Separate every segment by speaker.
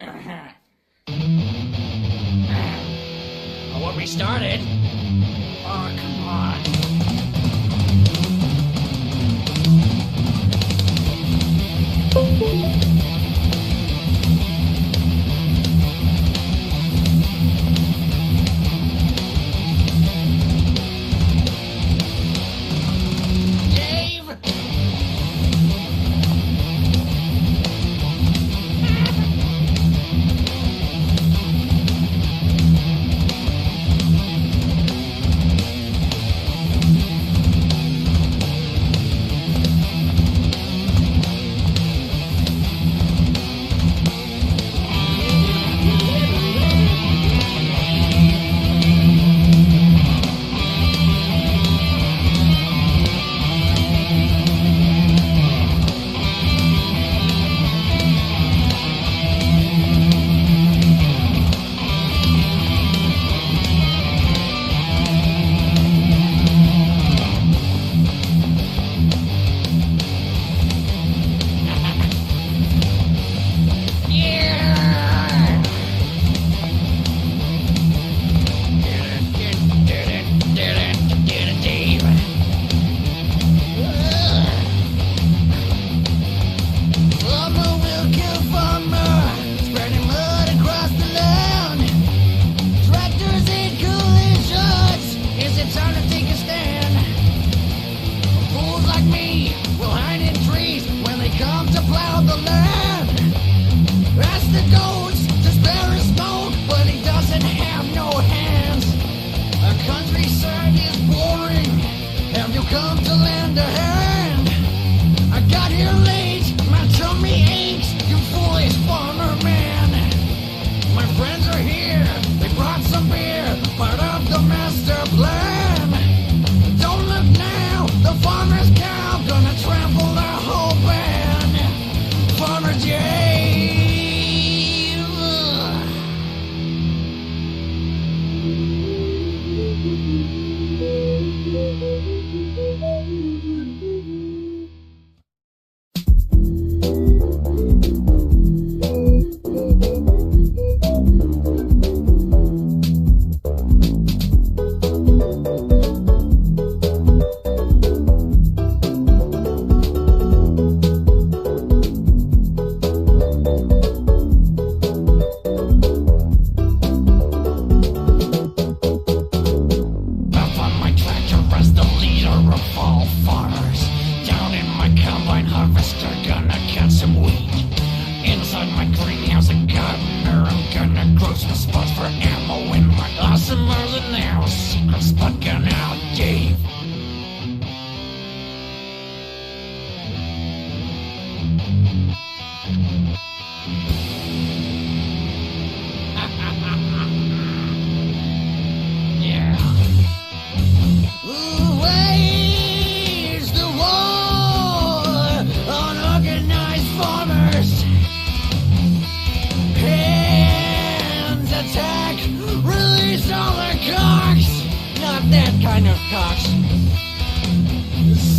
Speaker 1: What we started? Oh, come on.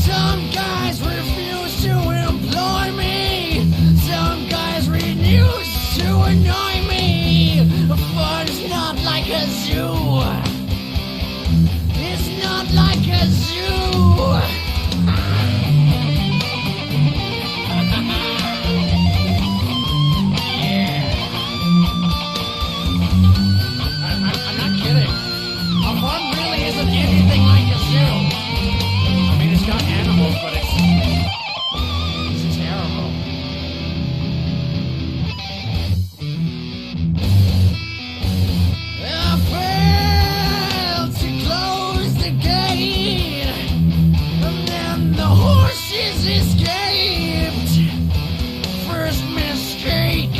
Speaker 2: Some guys refuse to employ me. Some guys refuse to annoy me. Fun's not like a zoo. It's not like a zoo. I'm not kidding. A fun really isn't anything like a zoo. I mean, it's got animals, but it's terrible. I failed to close the gate, and then the horses escaped. First mistake,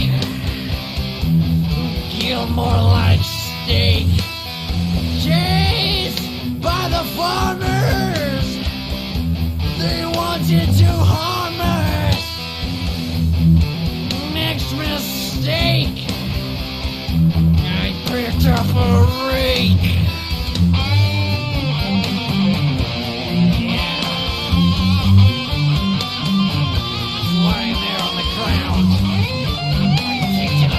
Speaker 2: Gilmore like steak. Chased by the farmers, they wanted to harm us. Next mistake, I picked up a rake. Yeah. It's lying there on the ground. I picked it up.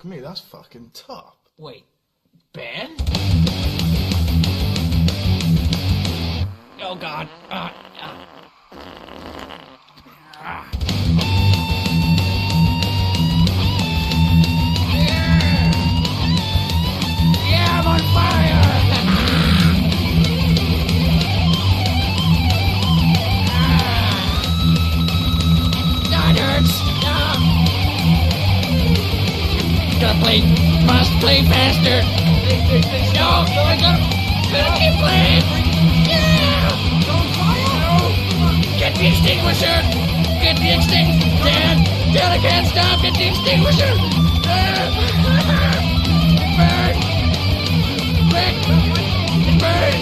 Speaker 3: me, that's fucking top.
Speaker 1: Wait, Ben? Oh God. Yeah, I'm on fire! That hurts! Must play faster! No, I gotta keep playing! Yeah! Get the extinguisher! Get the extinguisher! Dad, I can't stop! Get the extinguisher! Burn! Quick! Burn!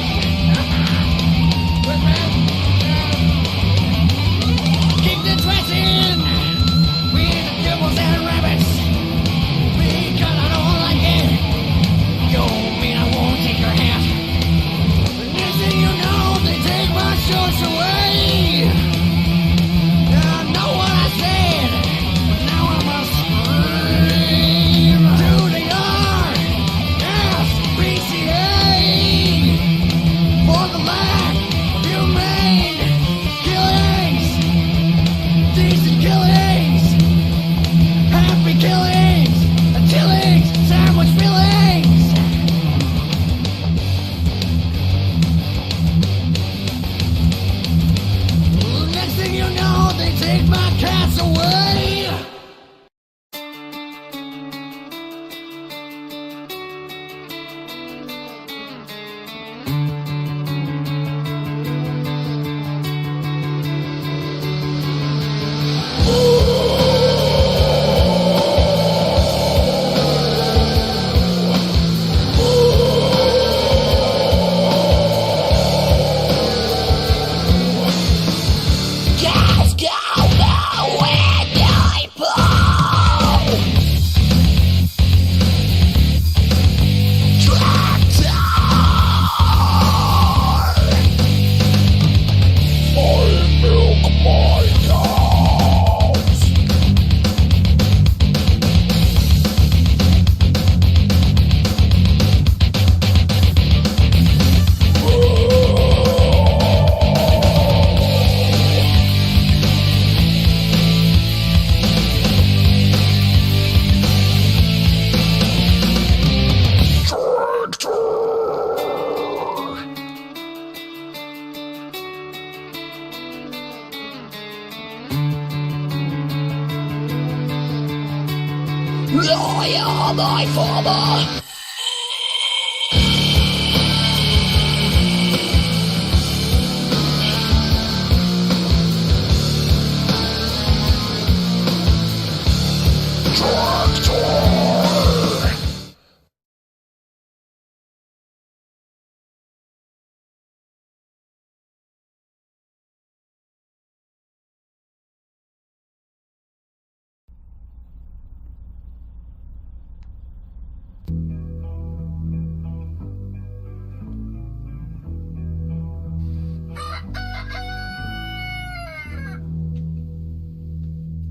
Speaker 1: Keep the threats in! We the devils and rabbits! Because I don't like it! Don't mean I won't take your hat! Next thing you know, they take my shorts away! I know what I said, but now I must scream to the RSPCA for the lack of humane killings, decent killings, happy killings, tillings, sandwich fillings. Next thing you know, they take my cats away. Gas go when I pull. Tractor. I milk my cows. I am my father.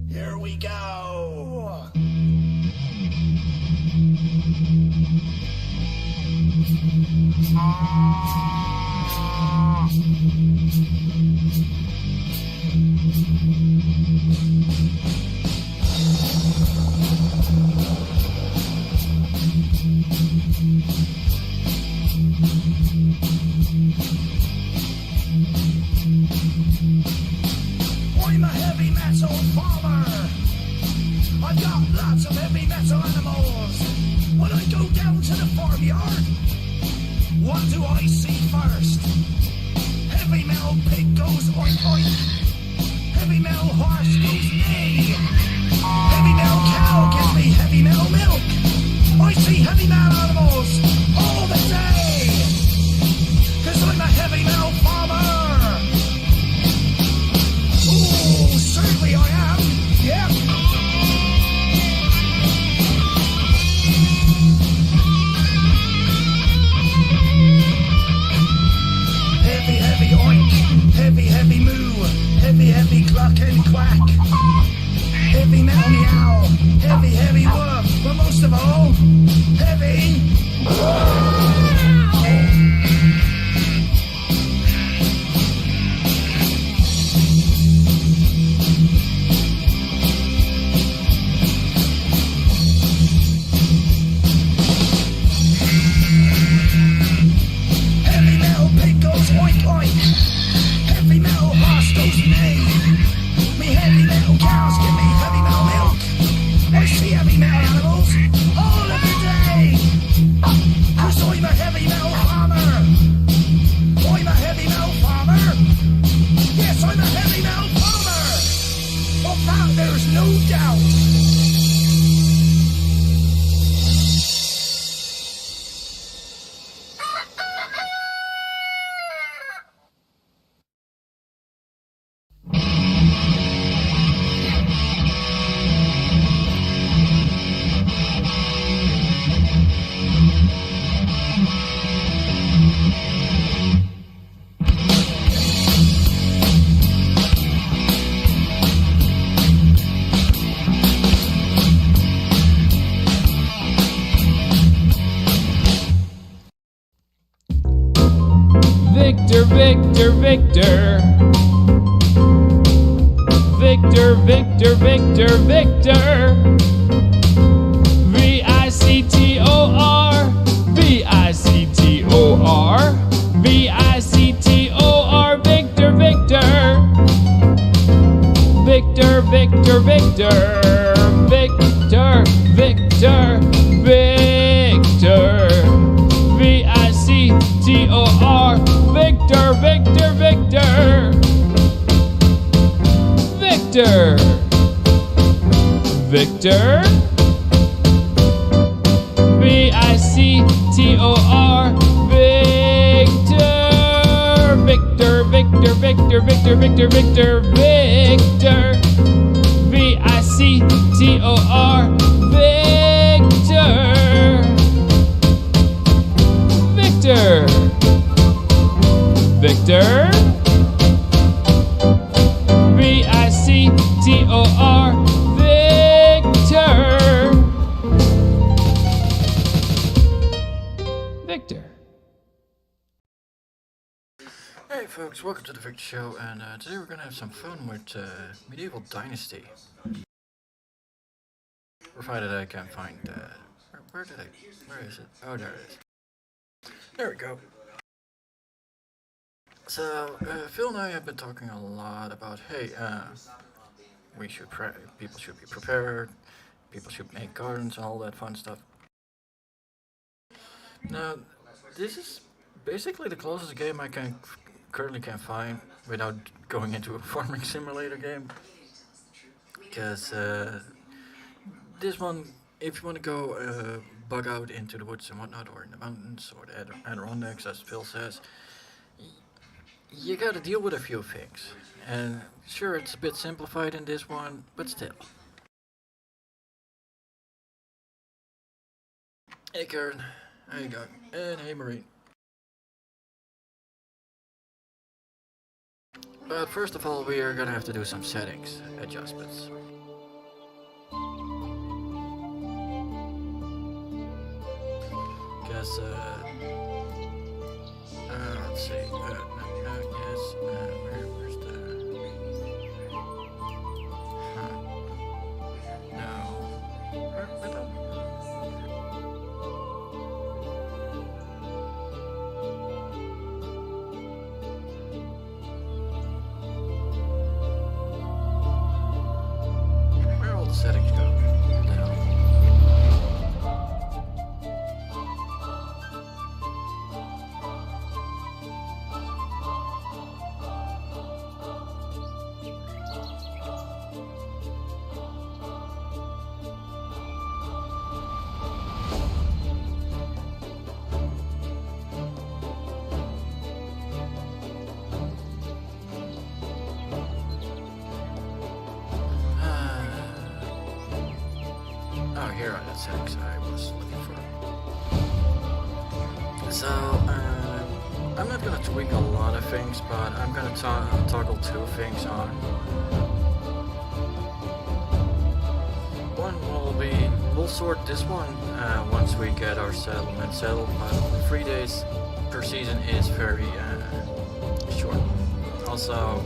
Speaker 1: Here we go. I'm a heavy metal farmer. I've got lots of heavy metal animals. When I go down to the farmyard, what do I see first? Heavy metal pig goes oink oink. Heavy metal horse goes neigh. Heavy metal cow gives me heavy metal milk. I see heavy metal animals all the day. 'Cause I'm a heavy metal farmer. Ooh, certainly I am. Yeah. Heavy, heavy oink. Heavy, heavy moo. Heavy, heavy cluck and quack. Heavy metal meow. Heavy, heavy woof. but most of all, heavy. Heavy metal pig goes oink oink. Heavy metal horse goes neigh. Me heavy metal cows give me heavy metal milk. I see heavy metal animals all every day. 'Cause I'm a heavy metal farmer. I'm a heavy metal farmer. Yes, I'm a heavy metal farmer. Of that there's no doubt.
Speaker 3: Victor, Victor, Victor. Victor, Victor, Victor, Victor. V-I-C-T-O-R. V-I-C-T-O-R. V-I-C-T-O-R. Victor, Victor. Victor, Victor, Victor. Victor, Victor, Victor. V-I-C-T-O-R. Victor, Victor, Victor. Victor. Victor. V-I-C-T-O-R. Victor. Victor, Victor, Victor, Victor, Victor, Victor, Victor. V-I-C-T-O-R. Victor. Victor. Victor. V-I-C-T-O-R. Victor. Victor.
Speaker 4: Hey folks, welcome to the Victor Show, and today we're gonna have some fun with Medieval Dynasty. Provided I can find, where is it? Oh, there it is. There we go. So, Phil and I have been talking a lot about, hey, people should be prepared, people should make gardens and all that fun stuff. Now, this is basically the closest game I currently can find without going into a farming simulator game. Because, this one, if you want to go bug out into the woods and whatnot, or in the mountains, or the Adirondacks, as Phil says, you gotta deal with a few things. And sure, it's a bit simplified in this one, but still. Hey Karen, how you going? And hey Marie. But first of all, we are gonna have to do some settings adjustments. Because, let's see, where's the, no, where all the settings go? What the hell? Oh, here are the settings I was looking for. So, I'm not gonna tweak a lot of things, but I'm gonna toggle two things on. One will we'll sort this one once we get our settlement settled. But 3 days per season is very short. Also,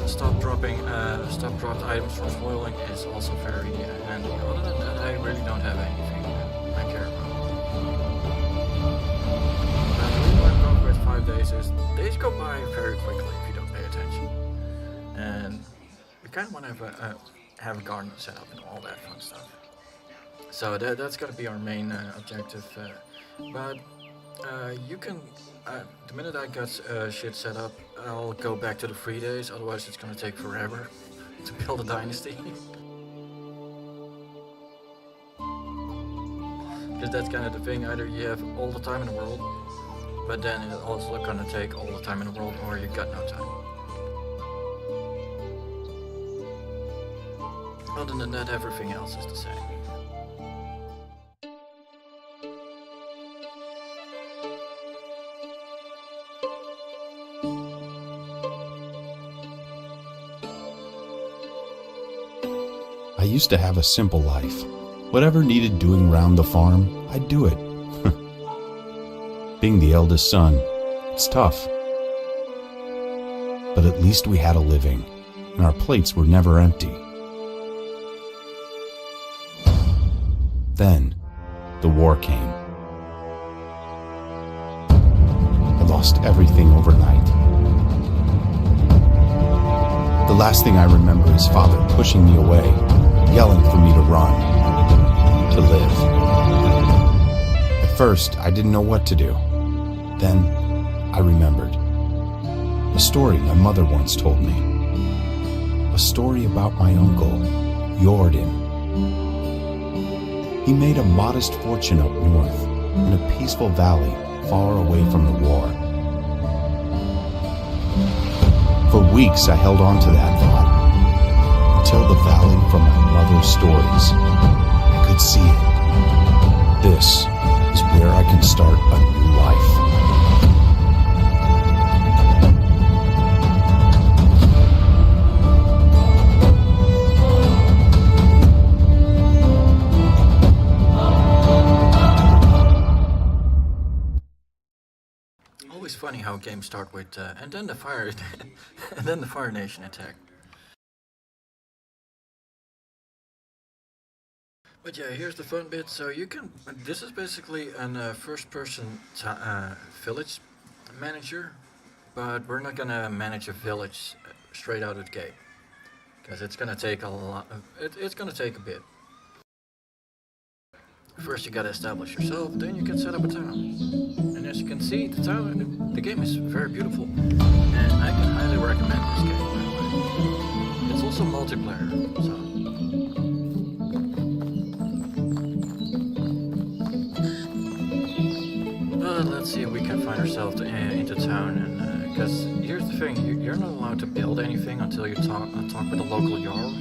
Speaker 4: stop dropped items from spoiling is also very handy. Other than that, I really don't have anything I care about. The reason I'm going with 5 days is days go by very quickly if you don't pay attention, and we kind of want to have a garden set up and all that fun stuff. So that's gonna be our main objective. But you can. The minute I got shit set up, I'll go back to the 3 days. Otherwise, it's gonna take forever to build a dynasty. Because that's kind of the thing. Either you have all the time in the world, but then it's also gonna take all the time in the world, or you got no time. Other than that, everything else is the same.
Speaker 5: I used to have a simple life. Whatever needed doing round the farm, I'd do it. Being the eldest son, it's tough. But at least we had a living, and our plates were never empty. Then, the war came. I lost everything overnight. The last thing I remember is Father pushing me away, yelling for me to run, to live. At first, I didn't know what to do. Then, I remembered. A story my mother once told me. A story about my uncle, Jordan. He made a modest fortune up north, in a peaceful valley far away from the war. For weeks I held on to that thought, until the valley from my mother's stories. I could see it. This is where I can start a new life.
Speaker 4: Always funny how games start with and then the fire and then the Fire Nation attack. But yeah, here's the fun bit. So you can. This is basically a first-person village manager, but we're not gonna manage a village straight out of the gate because it's gonna take a lot. It's gonna take a bit. First, you gotta establish yourself. Then you can set up a town. And as you can see, the game is very beautiful, and I can highly recommend this game. By the way, it's also multiplayer. So. Let's see if we can find ourselves into town, and because here's the thing, you're not allowed to build anything until you talk with the local Jarl.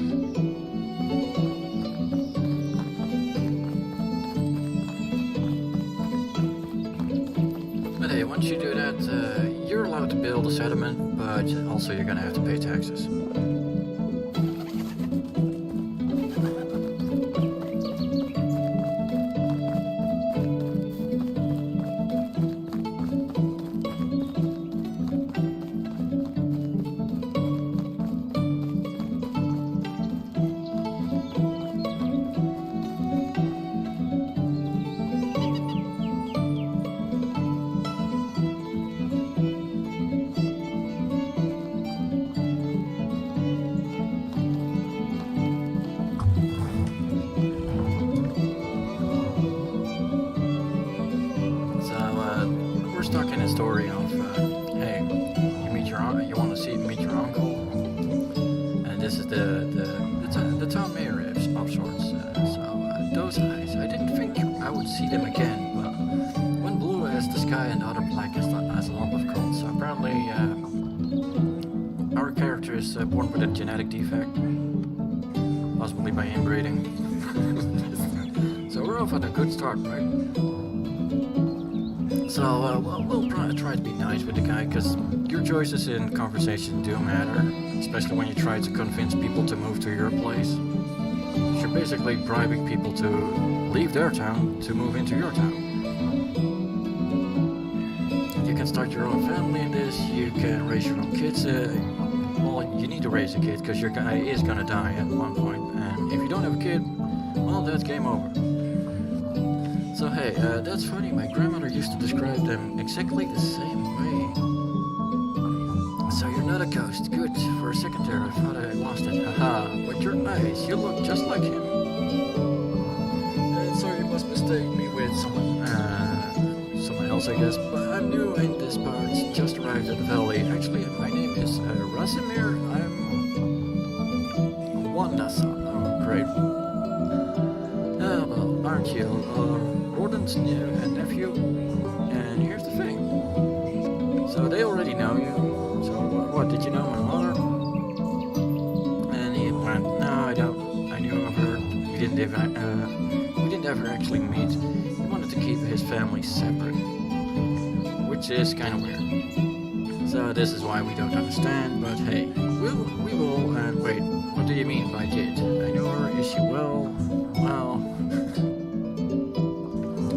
Speaker 4: But hey, once you do that, you're allowed to build a settlement, but also you're gonna have to pay taxes. Stuck in a story of, hey, you want to meet your uncle, and this is the town mayor of sorts. So those guys, I didn't think I would see them again, but one blue as the sky and the other black as a lump of coal. So apparently, our character is born with a genetic defect, possibly by inbreeding. So we're off on a good start, right? So we'll try to be nice with the guy, because your choices in conversation do matter, especially when you try to convince people to move to your place. Should basically bribing people to leave their town to move into your town. You can start your own family in this, you can raise your own kids. Well, you need to raise a kid because your guy is gonna die at one point, and if you don't have a kid, well, that's game over. So hey, that's funny, my grandmother used to describe them exactly the same way. So you're not a ghost, good. For a second there I thought I lost it, haha, but your eyes, you look just like him. Sorry, you must mistake me with someone else, I guess, but I'm new in this part, just arrived at the valley. Actually, my name is Rasimir. I'm Wanda-san. Oh, great. Well, aren't you Gordon's nephew? And here's the thing. So they already know you. So what, did you know my mother? And he went, no, I don't. I knew of her. We didn't ever actually meet. He wanted to keep his family separate, which is kind of weird. So this is why we don't understand, but hey, we will, and wait, what do you mean by did? I know her, is she well? Well,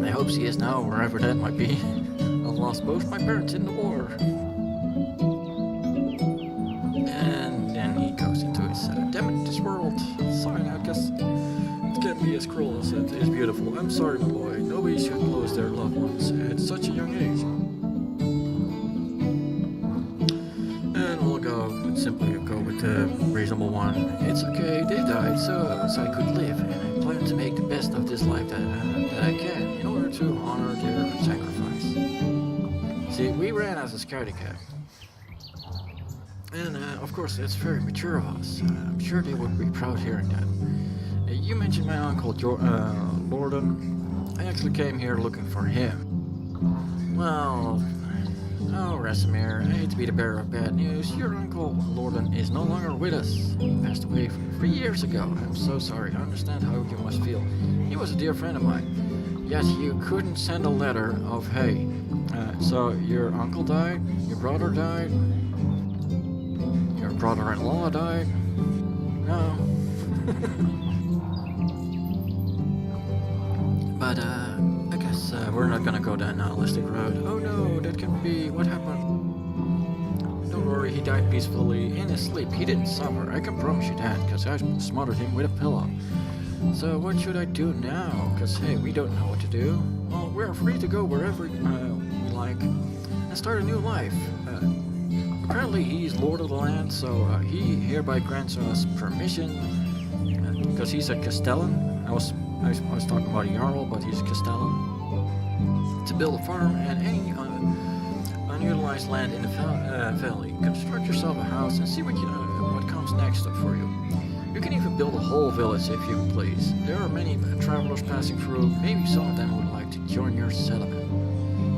Speaker 4: I hope she is now, wherever that might be. I lost both my parents in the war. And then he goes into his, damn it, this world. Sorry, I guess it can't be as cruel as it is beautiful. I'm sorry, my boy, nobody should lose their loved ones at such a young age. Simply go with the reasonable one. It's okay, they died, so I could live, and I plan to make the best of this life that I can in order to honor their sacrifice. See, we ran as a scouting camp, and of course it's very mature of us. I'm sure they would be proud hearing that. You mentioned my uncle Lorden. I actually came here looking for him. Well, oh, Rasimir, I hate to be the bearer of bad news. Your uncle, Lorden, is no longer with us. He passed away 3 years ago. I'm so sorry. I understand how you must feel. He was a dear friend of mine. Yet you couldn't send a letter of, hey, so your uncle died, your brother died, your brother-in-law died? No. But, I guess we're not gonna go that nihilistic road. Oh no, that can't be. What happened? Don't worry, he died peacefully in his sleep. He didn't suffer. I can promise you that, because I smothered him with a pillow. So what should I do now? Because hey, we don't know what to do. Well, we're free to go wherever we like and start a new life. Apparently he's lord of the land, so he hereby grants us permission, because he's a Castellan. I was talking about a Jarl, but he's a Castellan, to build a farm and any unutilized land in the valley. Construct yourself a house and see what comes next for you. You can even build a whole village if you please. There are many travelers passing through. Maybe some of them would like to join your settlement.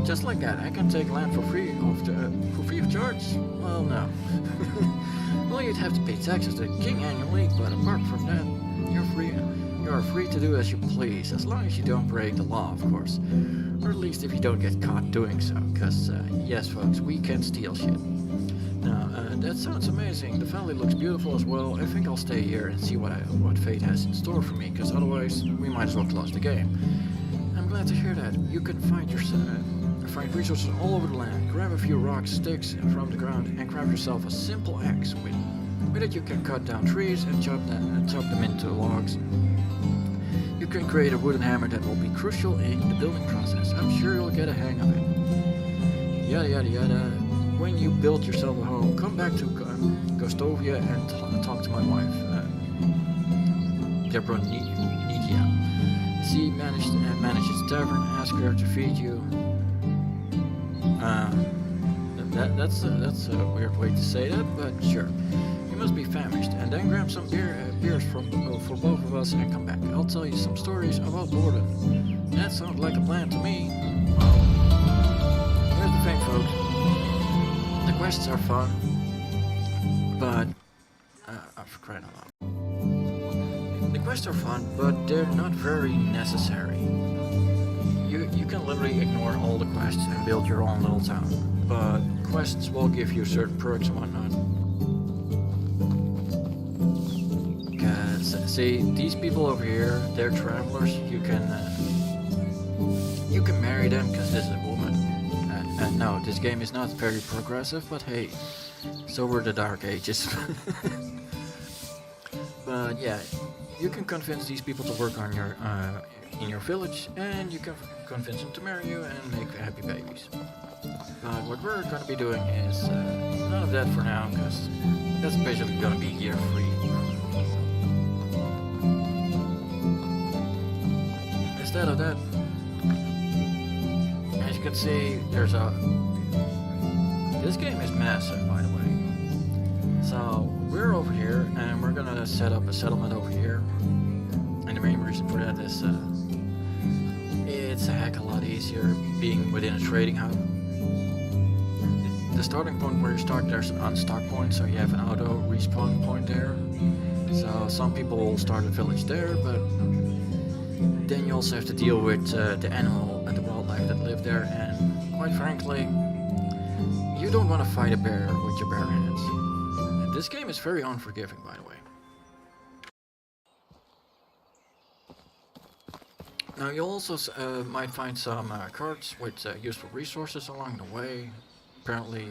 Speaker 4: Just like that, I can take land for free of charge? Well, no. Well, you'd have to pay taxes to the king annually, but apart from that, you're free. You are free to do as you please, as long as you don't break the law, of course. Or at least if you don't get caught doing so, because, yes, folks, we can steal shit. Now, that sounds amazing. The valley looks beautiful as well. I think I'll stay here and see what fate has in store for me, because otherwise, we might as well close the game. I'm glad to hear that. You can find resources all over the land. Grab a few rocks, sticks from the ground, and craft yourself a simple axe. With it, you can cut down trees and chop them into logs. You can create a wooden hammer that will be crucial in the building process. I'm sure you'll get a hang of it. Yada yada yada. When you build yourself a home, come back to Gostovia and talk to my wife, Deborah Nidia. She manages the tavern. Ask her to feed you. That's a weird way to say that, but sure. You must be famished, and then grab some beers for both of us and come back. I'll tell you some stories about Lorden. That sounds like a plan to me. Well, here's the thing, folks. The quests are fun, but I've cried a lot. The quests are fun, but they're not very necessary. You can literally ignore all the quests and build your own little town, but quests will give you certain perks and whatnot. See, these people over here, they're travelers. You can marry them because this is a woman. And no, this game is not very progressive, but hey, so were the Dark Ages. But yeah, you can convince these people to work on your in your village, and you can convince them to marry you and make happy babies. But what we're going to be doing is none of that for now, because that's basically going to be year free. Instead of that, as you can see, this game is massive, by the way. So we're over here, and we're gonna set up a settlement over here. And the main reason for that is it's a heck of a lot easier being within a trading hub. The starting point where you start, there's an unstock point, so you have an auto respawn point there. So some people will start a village there, but then you also have to deal with the animal and the wildlife that live there, and quite frankly, you don't want to fight a bear with your bare hands. And this game is very unforgiving, by the way. Now you also might find some carts with useful resources along the way. Apparently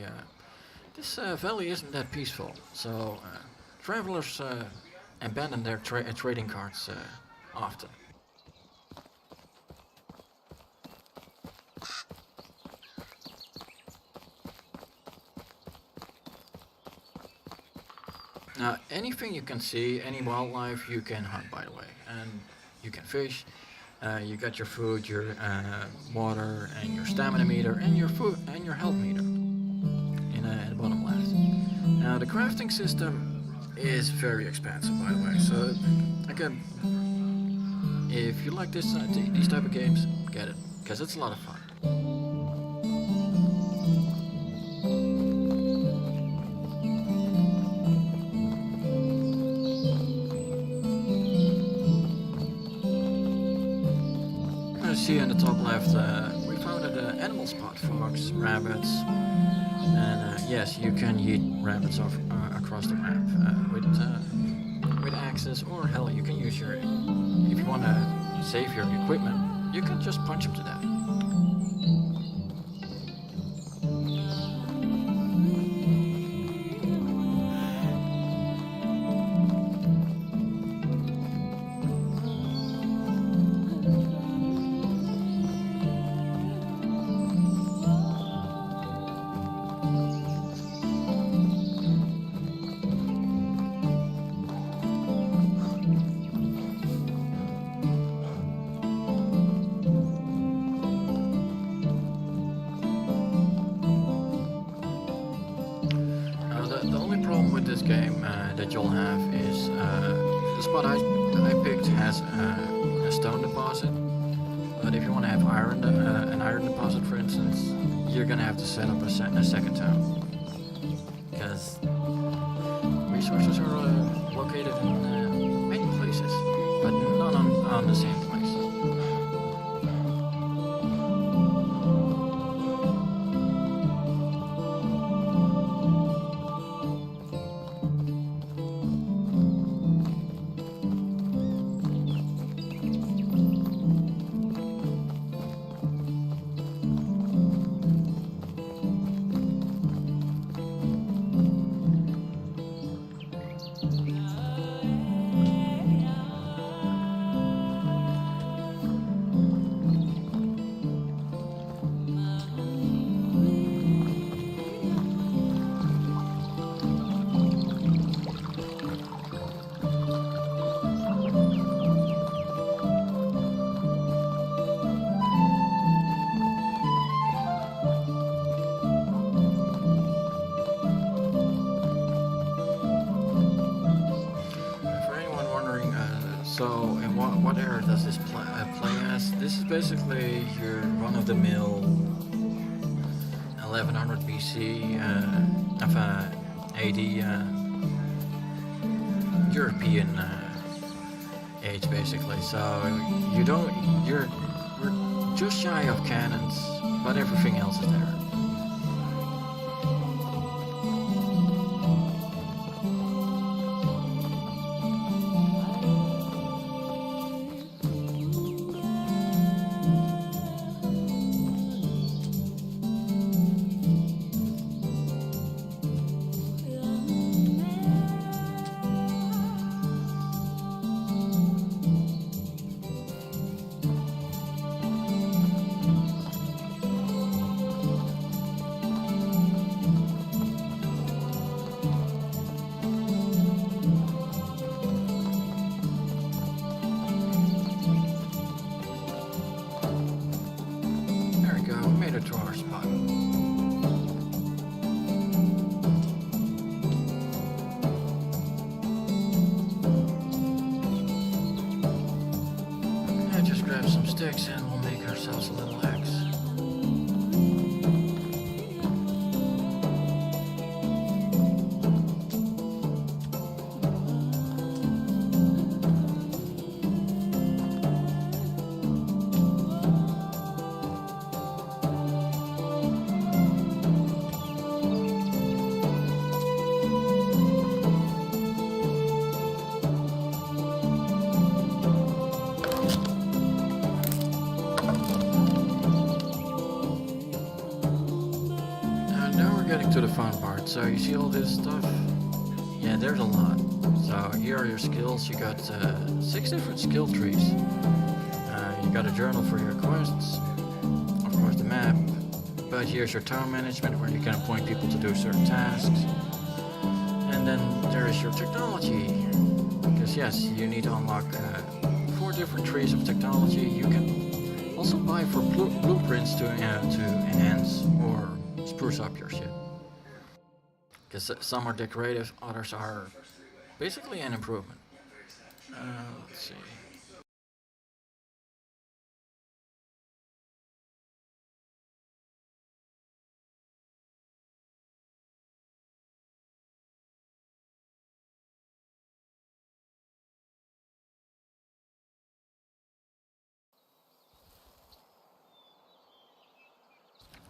Speaker 4: this valley isn't that peaceful, so travelers abandon their trading carts often. Now, anything you can see, any wildlife, you can hunt, by the way, and you can fish. You got your food, your water, and your stamina meter, and your food and your health meter in the bottom left. Now, the crafting system is very expensive, by the way. So, again, if you like these type of games, get it, because it's a lot of fun. See on the top left, we found an animal spot: fox, rabbits, and yes, you can yeet rabbits across the map with axes, or hell, you can use your, if you want to save your equipment, you can just punch them to death. The only problem with this game that you'll have is the spot I picked has a stone deposit, but if you want to have an iron deposit, for instance, you're gonna have to set up a second town, because resources are located in many places, but not on the same place. So, in what era does this play as? This is basically your run-of-the-mill 1100 BC AD European age, basically. So we're just shy of cannons, but everything else is there. Yeah, just grab some sticks and we'll make ourselves a little axe. Getting to the fun part. So you see all this stuff? Yeah, there's a lot. So here are your skills. You got 6 different skill trees. You got a journal for your quests, of course the map, but here's your town management where you can appoint people to do certain tasks. And then there is your technology, because yes, you need to unlock 4 different trees of technology. You can also buy for blueprints to enhance or spruce up your ship. Because some are decorative, others are basically an improvement. Let's see.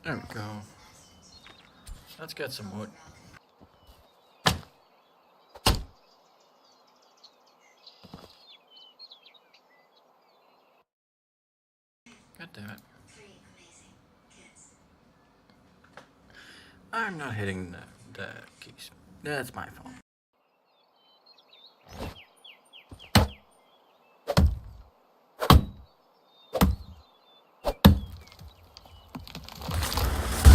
Speaker 4: There we go. Let's get some wood. God damn it. I'm not hitting the keys. That's my fault.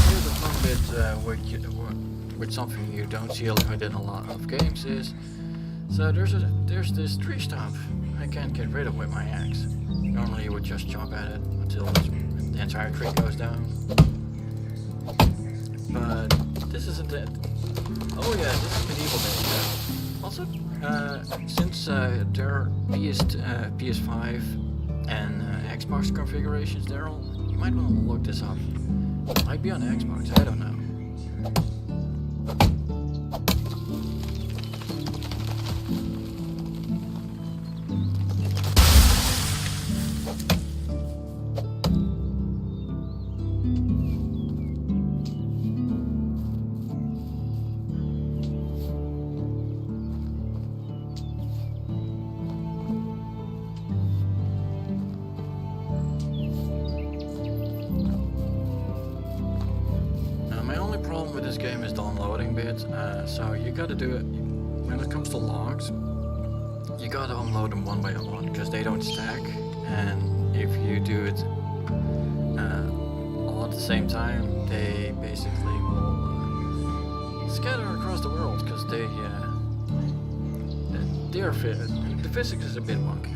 Speaker 4: Here's the fun bit with something you don't see within a lot of games is, so there's this tree stump I can't get rid of with my axe. Normally you would just chop at it until the entire tree goes down. But this isn't it. Oh yeah, this is medieval days. Also, since there are PS5 and Xbox configurations, you might want to look this up. It might be on Xbox, I don't know. With this game is the unloading bit, so you gotta do it when it comes to logs. You gotta unload them one by one because they don't stack, and if you do it all at the same time, they basically will scatter across the world because the physics is a bit wonky.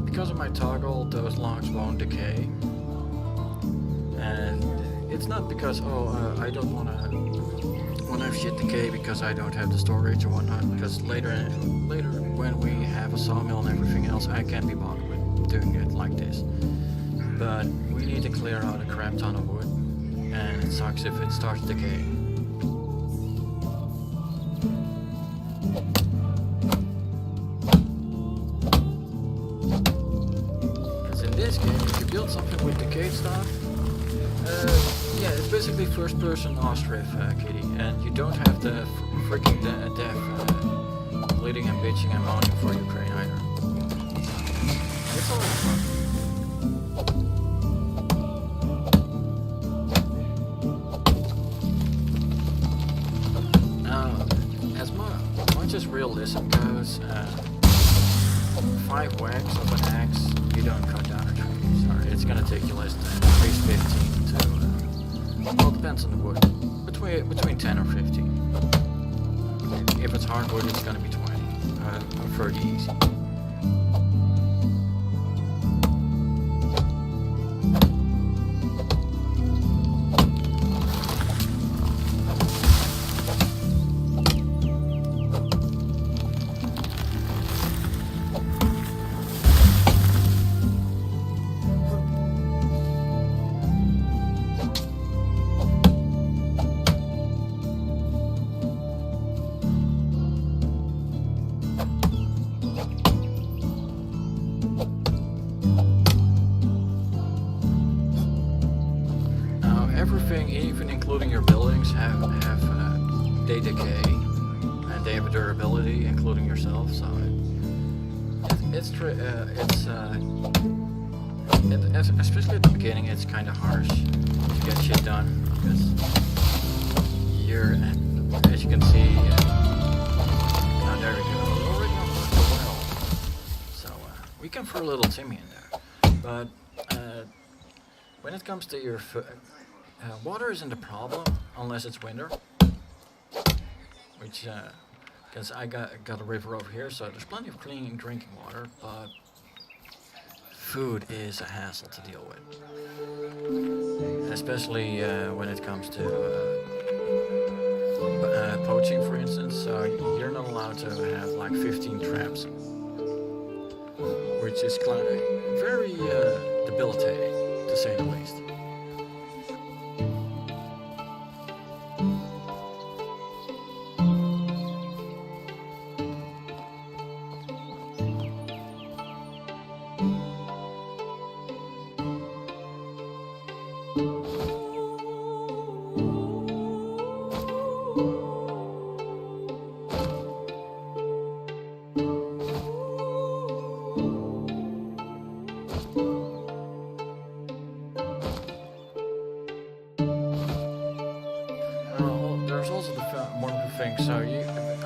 Speaker 4: Because of my toggle, those logs won't decay, and it's not because I don't want to have shit decay because I don't have the storage or whatnot, because later when we have a sawmill and everything else, I can't be bothered with doing it like this. But we need to clear out a crap ton of wood, and it sucks if it starts decaying. Build something with decayed stuff. Yeah, it's basically first-person ostrich, kitty, and you don't have the freaking death bleeding and bitching and moaning for Ukraine either. It's all fun. realism goes, 5 whacks of an axe, you don't cut down a tree. Sorry, it's gonna take you less than at least 15 to, well, it depends on the wood. Between 10 or 15. If it's hardwood, it's gonna be 20. Pretty easy. Everything, even including your buildings, they decay and they have a durability, including yourself. So especially at the beginning, it's kind of harsh to get shit done because you're, as you can see, there we go, already on the well. So we can throw a little Timmy in there, but when it comes to your water isn't a problem unless it's winter, which because I got a river over here, so there's plenty of clean drinking water, but food is a hassle to deal with, especially when it comes to poaching, for instance. So you're not allowed to have like 15 traps, which is very debilitating, to say the least. There's also the wonderful thing. So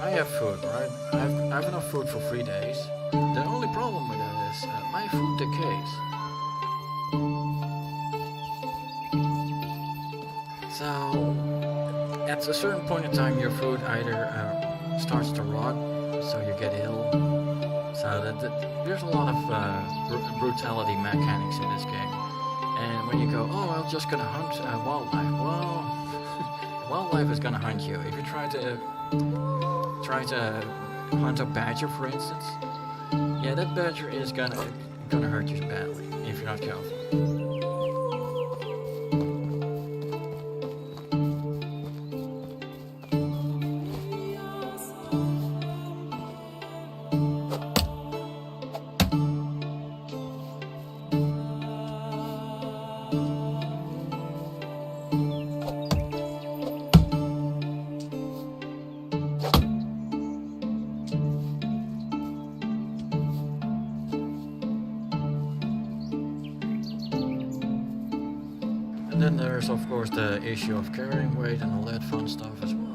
Speaker 4: I have food, right? I have enough food for 3 days. The only problem with that is my food decays. So at a certain point in time, your food either starts to rot, so you get ill. So there's a lot of brutality mechanics in this game. And when you go, oh, I'm just gonna hunt wildlife. Well, wildlife is gonna hunt you. If you try to hunt a badger, for instance, yeah, that badger is gonna hurt you badly if you're not careful. And then there's of course the issue of carrying weight and all that fun stuff as well.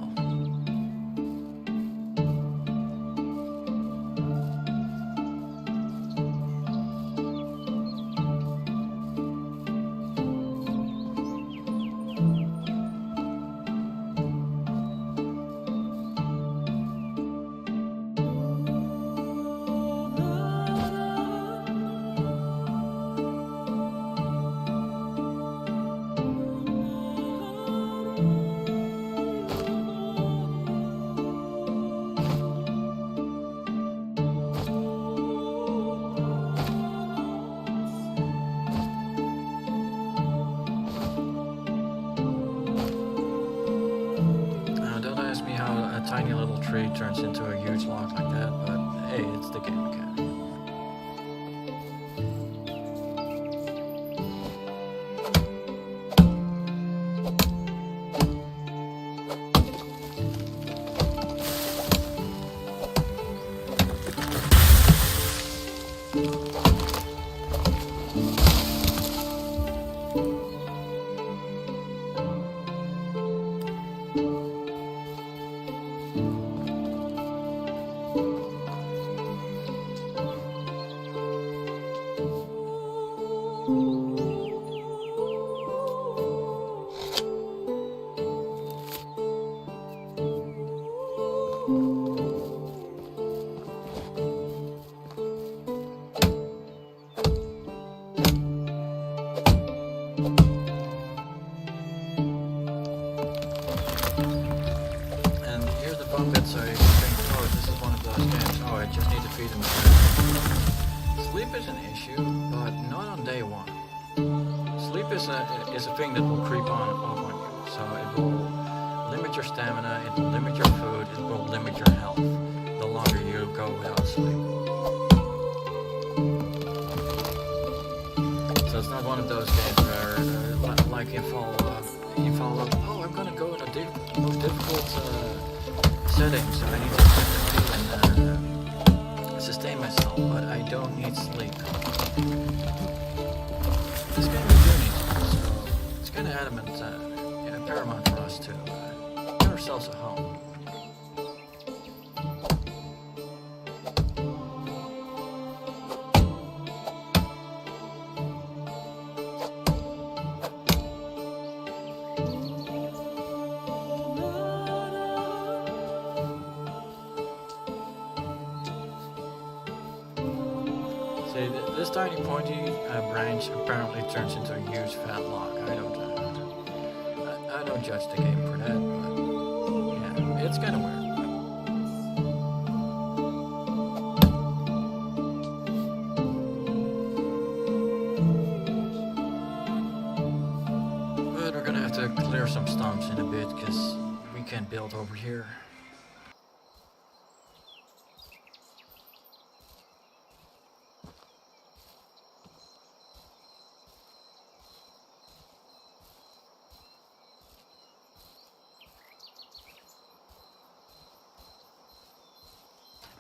Speaker 4: Don't ask me how a tiny little tree turns into a huge log like that, but hey, it's the game mechanic. little bit so you think, oh, this is one of those games. Oh, I just need to feed them. Sleep is an issue, but not on day one. Sleep is a thing that will creep on up on you. So it will limit your stamina, it will limit your food, it will limit your health the longer you go without sleep. So it's not one of those games where, like in Fallout, oh, I'm gonna go in a most difficult setting, so I need to feed and sustain myself, but I don't need sleep. This game we do need sleep, so it's kind of adamant, paramount for us to get ourselves a home. See, this tiny pointy branch apparently turns into a huge fat log. I don't judge the game for that, but yeah, it's kind of weird. But we're gonna have to clear some stumps in a bit because we can't build over here.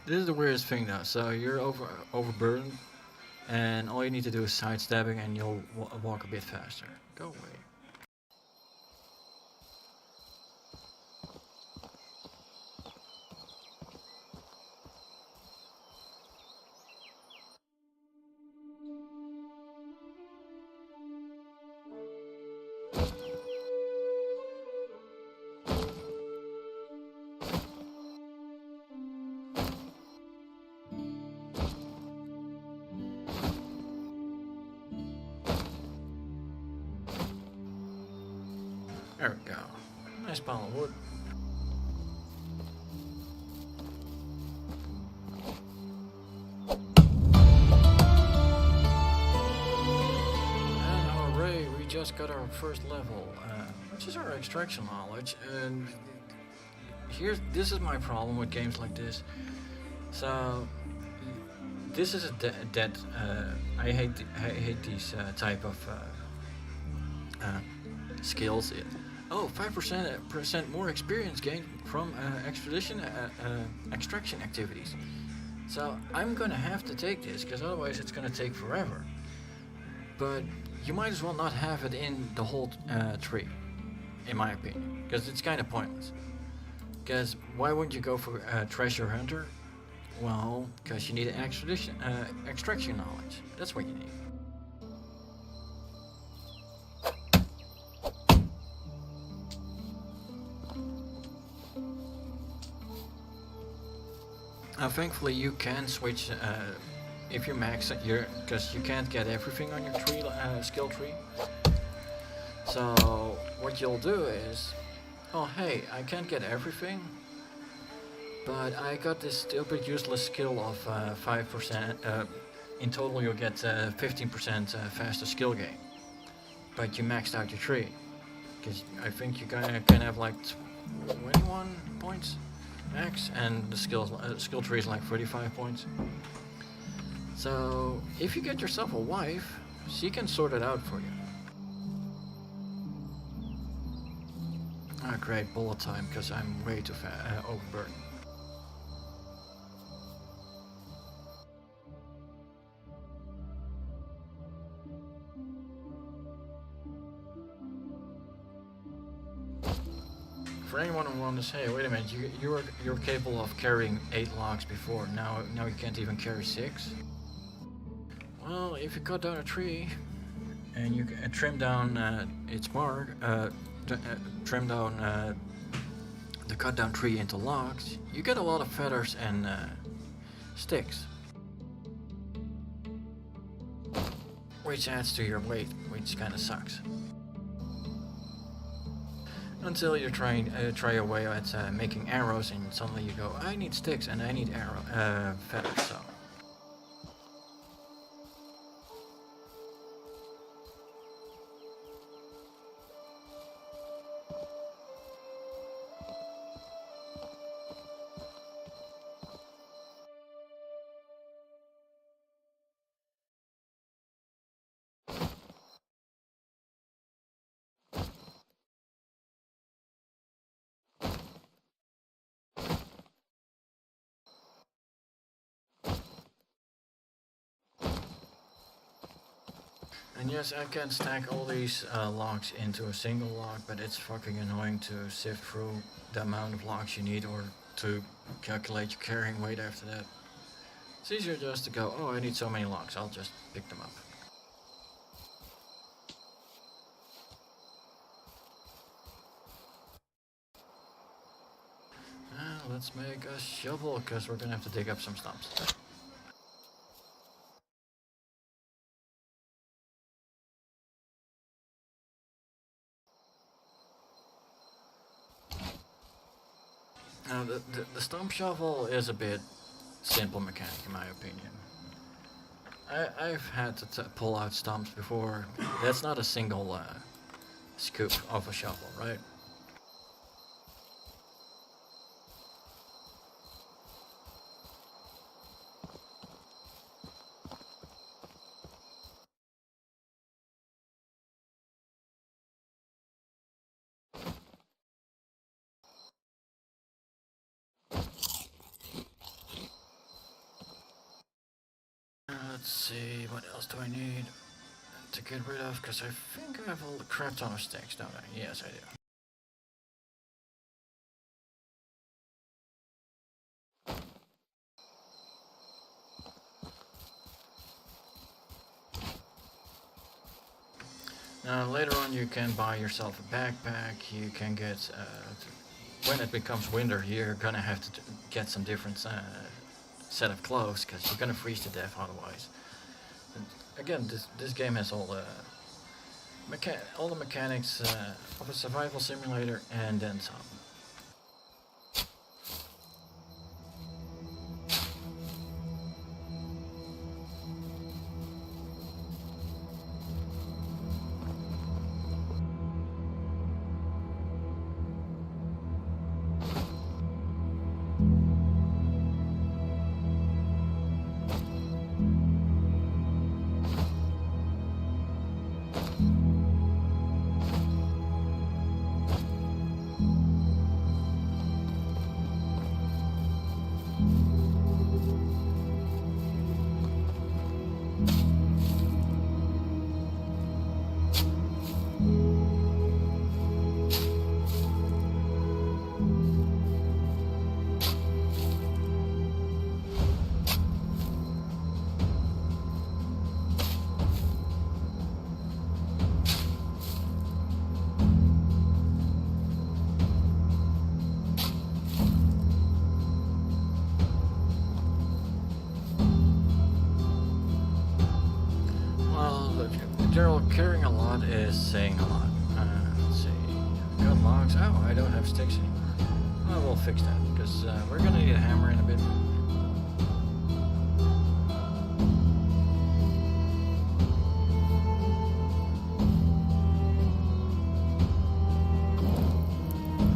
Speaker 4: This is the weirdest thing though. So you're overburdened, and all you need to do is sidestepping, and you'll walk a bit faster. Go away. There we go. Nice pile of wood. And hooray, we just got our first level, which is our extraction knowledge. And this is my problem with games like this. So this is a I hate these type of skills. Oh, 5% more experience gained from extraction activities. So I'm gonna have to take this because otherwise it's gonna take forever. But you might as well not have it in the whole tree, in my opinion, because it's kind of pointless. Because why wouldn't you go for treasure hunter? Well, because you need extraction knowledge. That's what you need. Thankfully, you can switch if you max because you can't get everything on your tree skill tree. So what you'll do is, oh hey, I can't get everything, but I got this stupid useless skill of 5%. In total, you'll get 15% faster skill gain, but you maxed out your tree because I think you can have like 21 points. Max, and the skill tree is like 35 points. So if you get yourself a wife, she can sort it out for you. Ah, great, bullet time, because I'm way too overburdened. For anyone who wants to say, wait a minute, you're capable of carrying 8 logs before. Now you can't even carry 6. Well, if you cut down a tree and you trim down its bark, trim down the cut down tree into logs, you get a lot of feathers and sticks, which adds to your weight, which kind of sucks. Until you try your way at making arrows, and suddenly you go, I need sticks and I need feathers. So. And yes, I can stack all these logs into a single log, but it's fucking annoying to sift through the amount of logs you need or to calculate your carrying weight after that. It's easier just to go, oh, I need so many logs, I'll just pick them up. Let's make a shovel, because we're gonna have to dig up some stumps. Now, the stump shovel is a bit simple mechanic in my opinion. I've had to pull out stumps before. That's not a single scoop of a shovel, right? Let's see, what else do I need to get rid of? Because I think I have a crap ton of sticks, don't I? Yes, I do. Now later on you can buy yourself a backpack, you can get, when it becomes winter you're gonna have to get some different set of clothes, because you're gonna freeze to death otherwise. And again, this game has all the mechanics of a survival simulator and then some. Carrying a lot is saying a lot. Let's see. I've got logs. Oh, I don't have sticks anymore. Well, we'll fix that, because we're gonna need a hammer in a bit.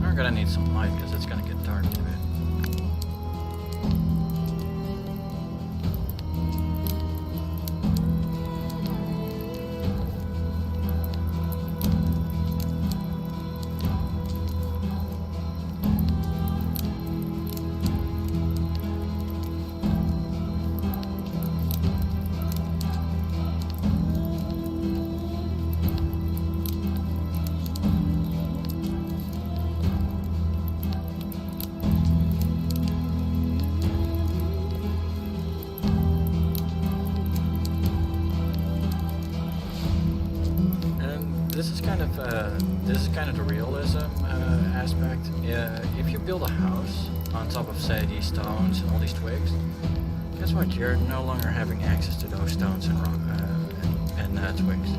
Speaker 4: We're gonna need some light, because it's gonna get dark in a bit. This is kind of the realism aspect. If you build a house on top of, say, these stones and all these twigs, guess what? You're no longer having access to those stones and twigs.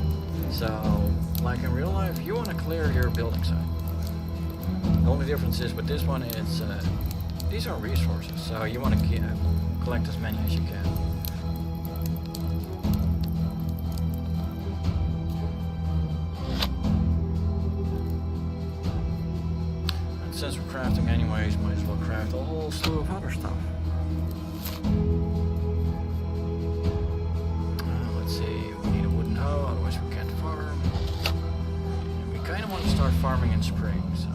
Speaker 4: So, like in real life, you want to clear your building site. The only difference is with this one, it's these are resources, so you want to collect as many as you can. And since we're crafting anyways, might as well craft a whole slew of other stuff. Let's see, we need a wooden hoe, otherwise we can't farm. And we kind of want to start farming in spring, so.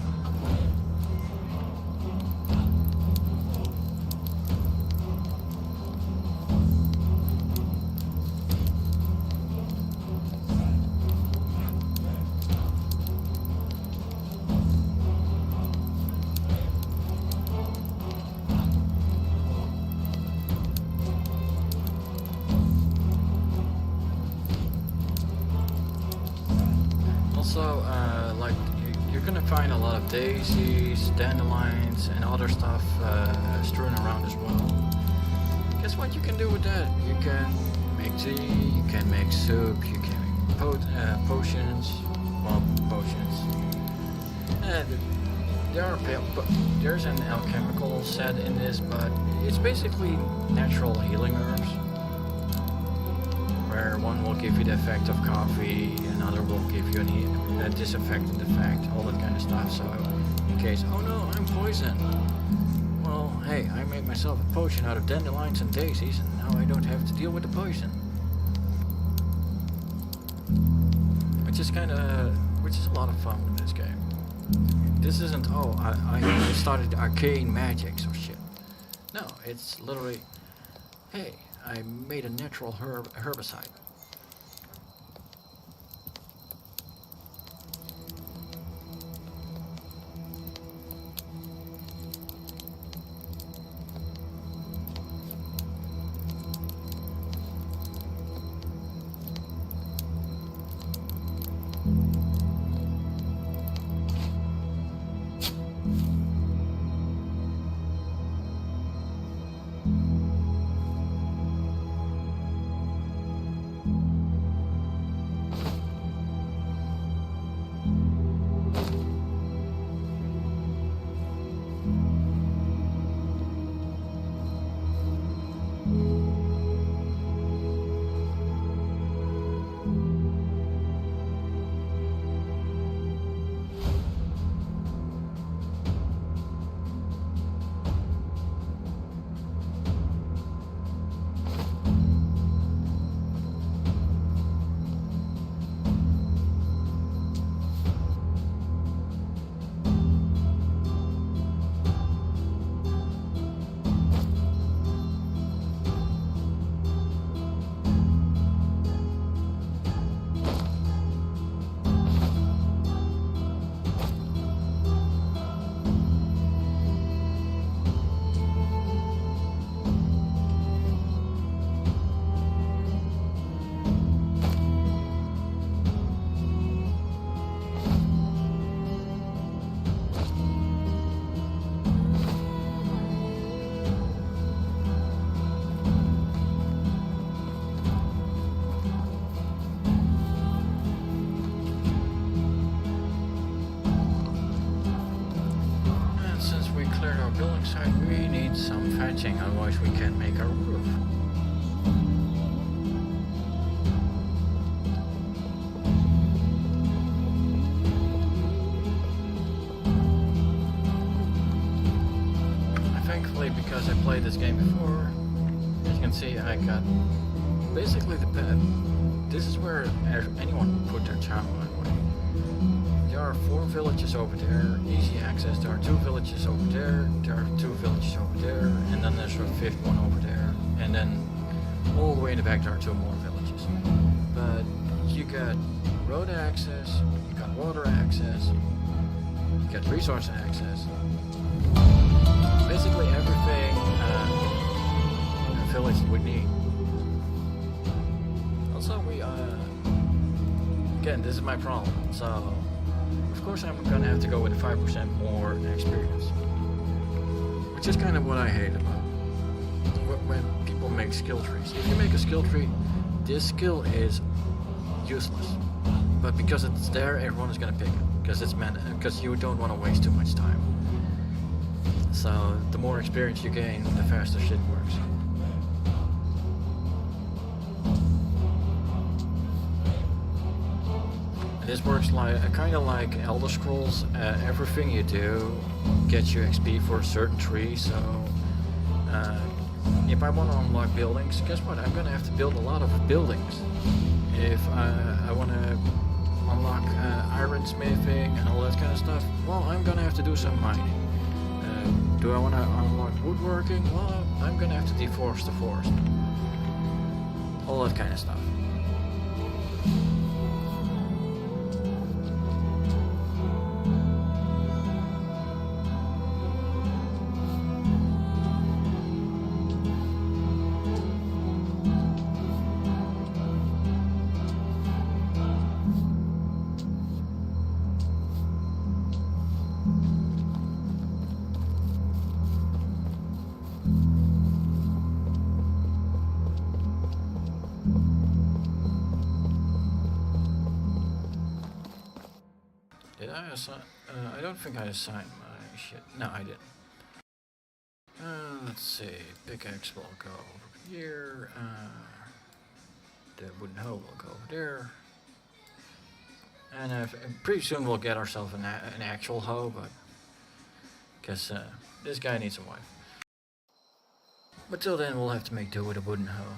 Speaker 4: Also, like you're gonna find a lot of daisies, dandelions, and other stuff strewn around as well. Guess what you can do with that? You can make tea, you can make soup, you can make potions. Well, potions. There's an alchemical set in this, but it's basically natural healing herbs. Where one will give you the effect of coffee, another will give you a disinfectant effect, all that kind of stuff. So, in case, oh no, I'm poisoned. Well, hey, I made myself a potion out of dandelions and daisies, and now I don't have to deal with the poison. Which is a lot of fun with this game. This isn't, oh, I started arcane magic, so shit. No, it's literally, hey, I made a natural herbicide. Building site, we need some fetching, otherwise we can't make our roof. Thankfully, because I played this game before, as you can see, I got basically the bed. This is where anyone would put their child, by the way. There are 4 villages over there, easy access. There are 2 villages over there, there are 2 villages over there, and then there's a 5th one over there, and then all the way in the back there are 2 more villages. But you got road access, you got water access, you got resource access. Basically everything a village would need. Also, again, this is my problem, so of course I'm gonna have to go with 5% more experience. Which is kind of what I hate about when people make skill trees. If you make a skill tree, this skill is useless. But because it's there, everyone is gonna pick it. because you don't want to waste too much time. So the more experience you gain, the faster shit works. This works like kind of like Elder Scrolls. Everything you do gets you XP for a certain tree. So if I want to unlock buildings, guess what? I'm gonna have to build a lot of buildings. If I want to unlock ironsmithing and all that kind of stuff, well, I'm gonna have to do some mining. Do I want to unlock woodworking? Well, I'm gonna have to deforest the forest. All that kind of stuff. Did I assign? I don't think I assigned my shit. No, I didn't. Let's see. Pickaxe will go over here. The wooden hoe will go over there. And pretty soon we'll get ourselves an actual hoe, but because this guy needs a wife. But till then, we'll have to make do with a wooden hoe.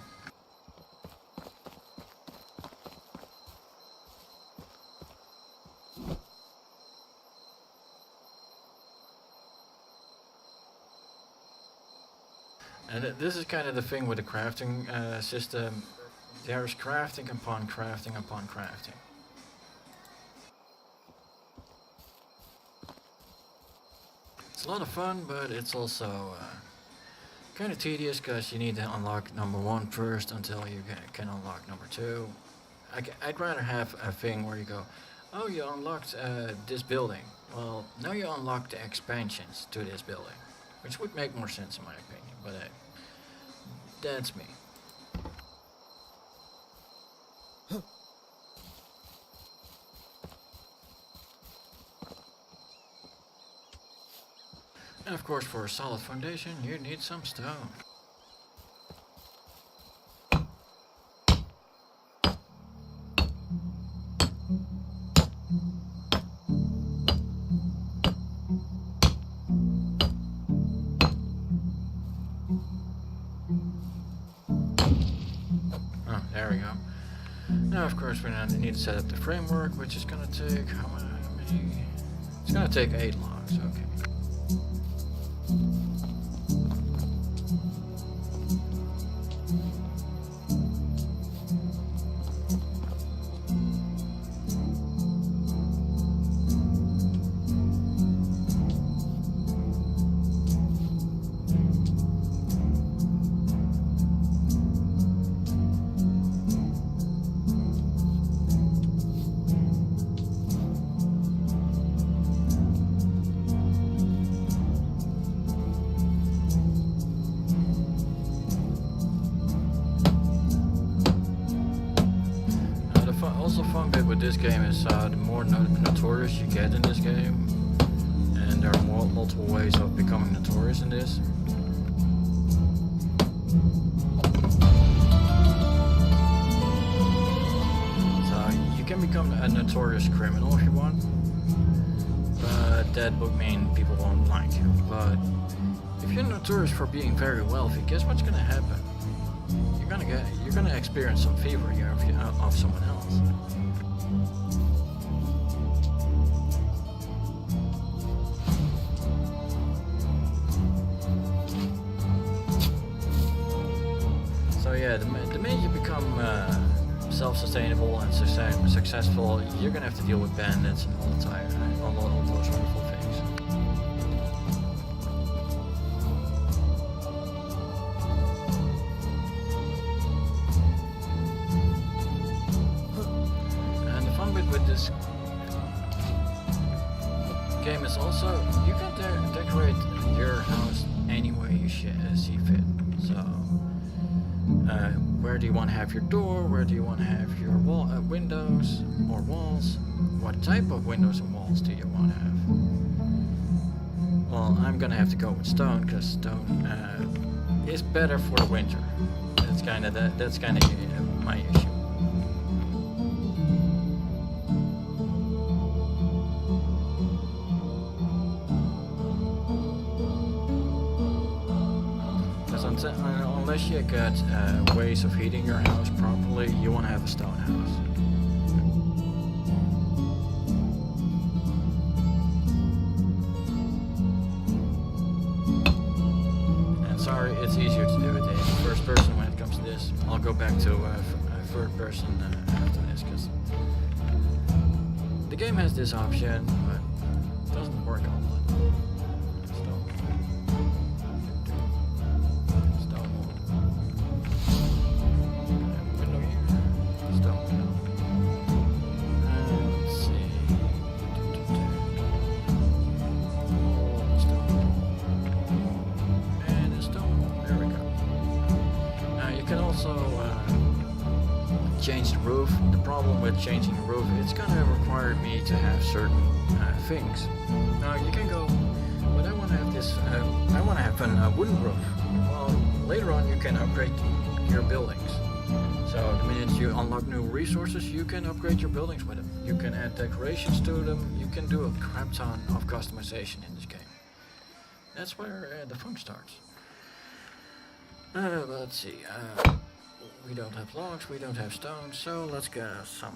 Speaker 4: And this is kind of the thing with the crafting system. There's crafting upon crafting upon crafting. It's a lot of fun, but it's also kind of tedious because you need to unlock number 1 first until you can unlock number 2. I'd rather have a thing where you go, oh, you unlocked this building. Well, now you unlock the expansions to this building, which would make more sense in my opinion, but that's me. And of course, for a solid foundation, you need some stone. Oh, there we go. Now, of course, we need to set up the framework, which is going to take how many? It's going to take 8 logs. Okay. Also fun bit with this game is the more notorious you get in this game, and there are multiple ways of becoming notorious in this. So you can become a notorious criminal if you want, but that would mean people won't like you. But if you're notorious for being very wealthy, guess what's gonna happen? You're gonna experience some favor here of someone else. So yeah, the minute you become self-sustainable and successful, you're gonna have to deal with bandits and all those wonderful things. With this game is also, you can decorate your house any way you see fit. So Where do you want to have your door? Where do you want to have your windows or walls? What type of windows and walls do you want to have? Well, I'm gonna have to go with stone because stone is better for the winter. That's kind of my issue. Unless you got ways of heating your house properly, you want to have a stone house. And sorry, it's easier to do it in first person when it comes to this. I'll go back to third person after this, because the game has this option, but it doesn't work all the time. Change the roof. The problem with changing the roof, it's gonna require me to have certain things. Now you can go, but I want to have this. I want to have a wooden roof. Well, later on you can upgrade your buildings. So the minute you unlock new resources, you can upgrade your buildings with them. You can add decorations to them. You can do a crap ton of customization in this game. That's where the fun starts. Let's see. We don't have logs, we don't have stone, so let's get some.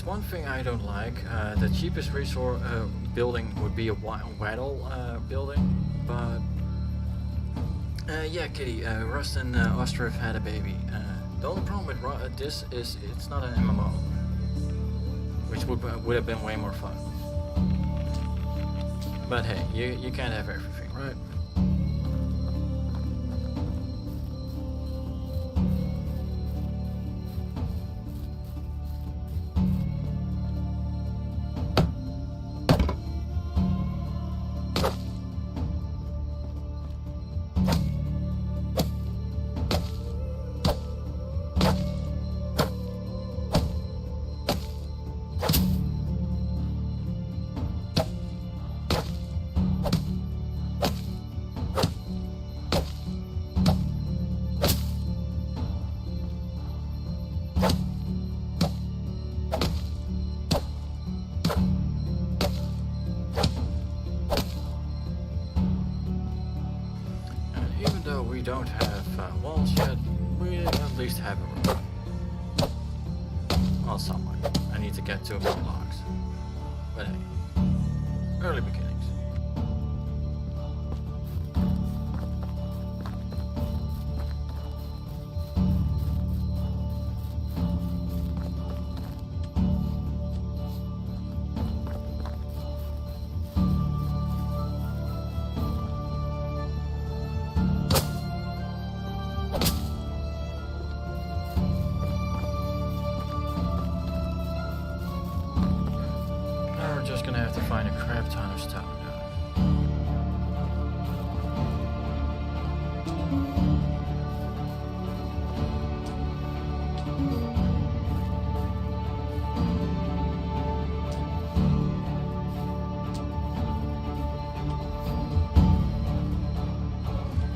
Speaker 4: One thing I don't like, the cheapest resource building would be a wattle building, but yeah, Kitty, Rust and Ostrov had a baby. The only problem with this is it's not an MMO, which would have been way more fun. But hey, you can't have everything, right? We don't have walls yet, we at least have a roof. Well, somewhat. I need to get 2 more blocks. But hey, early beginnings. Gonna have to find a crap ton of stuff now.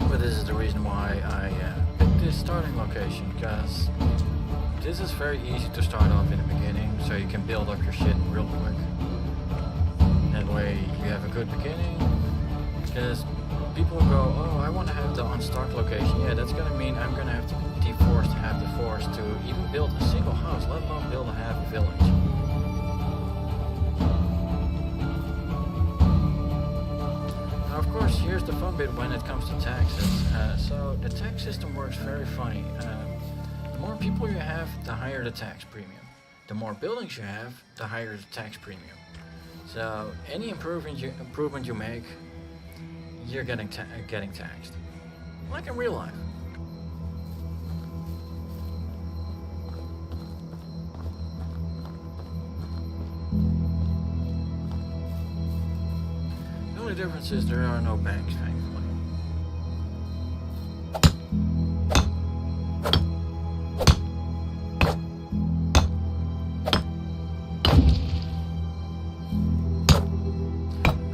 Speaker 4: But this is the reason why I picked this starting location, because this is very easy to start off in the beginning, so you can build up your shit real quick. That way you have a good beginning, because people go, oh, I want to have the on-start location. Yeah, that's gonna mean I'm gonna have to deforest half the forest to even build a single house, let alone build a half a village. Now, of course, here's the fun bit when it comes to taxes. So the tax system works very funny. The more people you have, the higher the tax premium. The more buildings you have, the higher the tax premium. So any improvement you make, you're getting taxed, like in real life. The only difference is there are no banks, thankfully.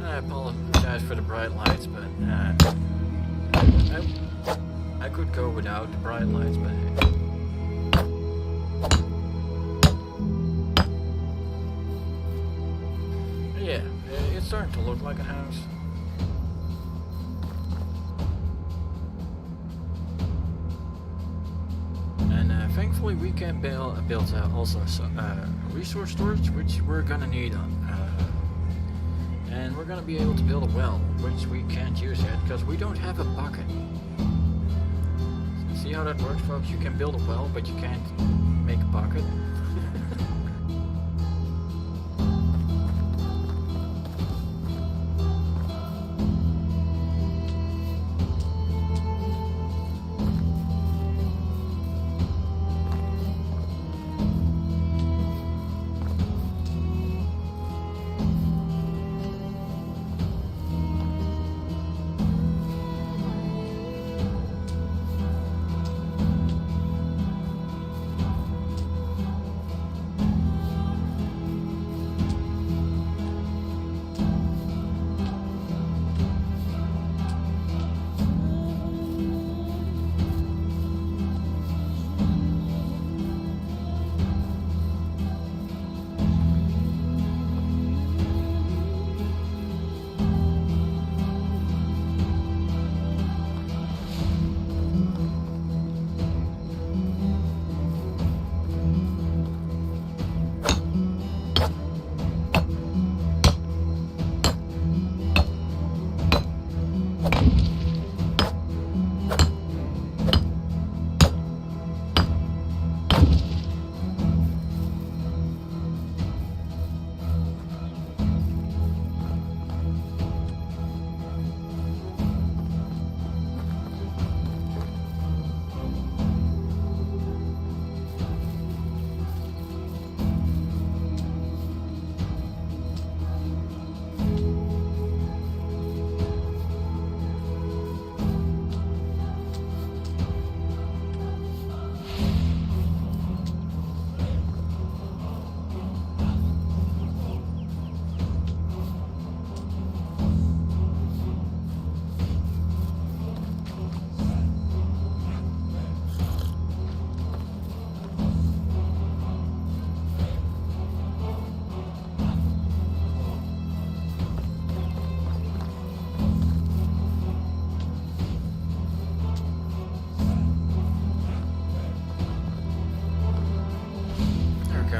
Speaker 4: I apologize for the bright lights, but I could go without the bright lights, but hey. Yeah, it's starting to look like a house. And thankfully we can build also resource storage, which we're gonna need on. And we're gonna be able to build a well, which we can't use yet because we don't have a bucket. See how that works, folks? You can build a well, but you can't make a bucket.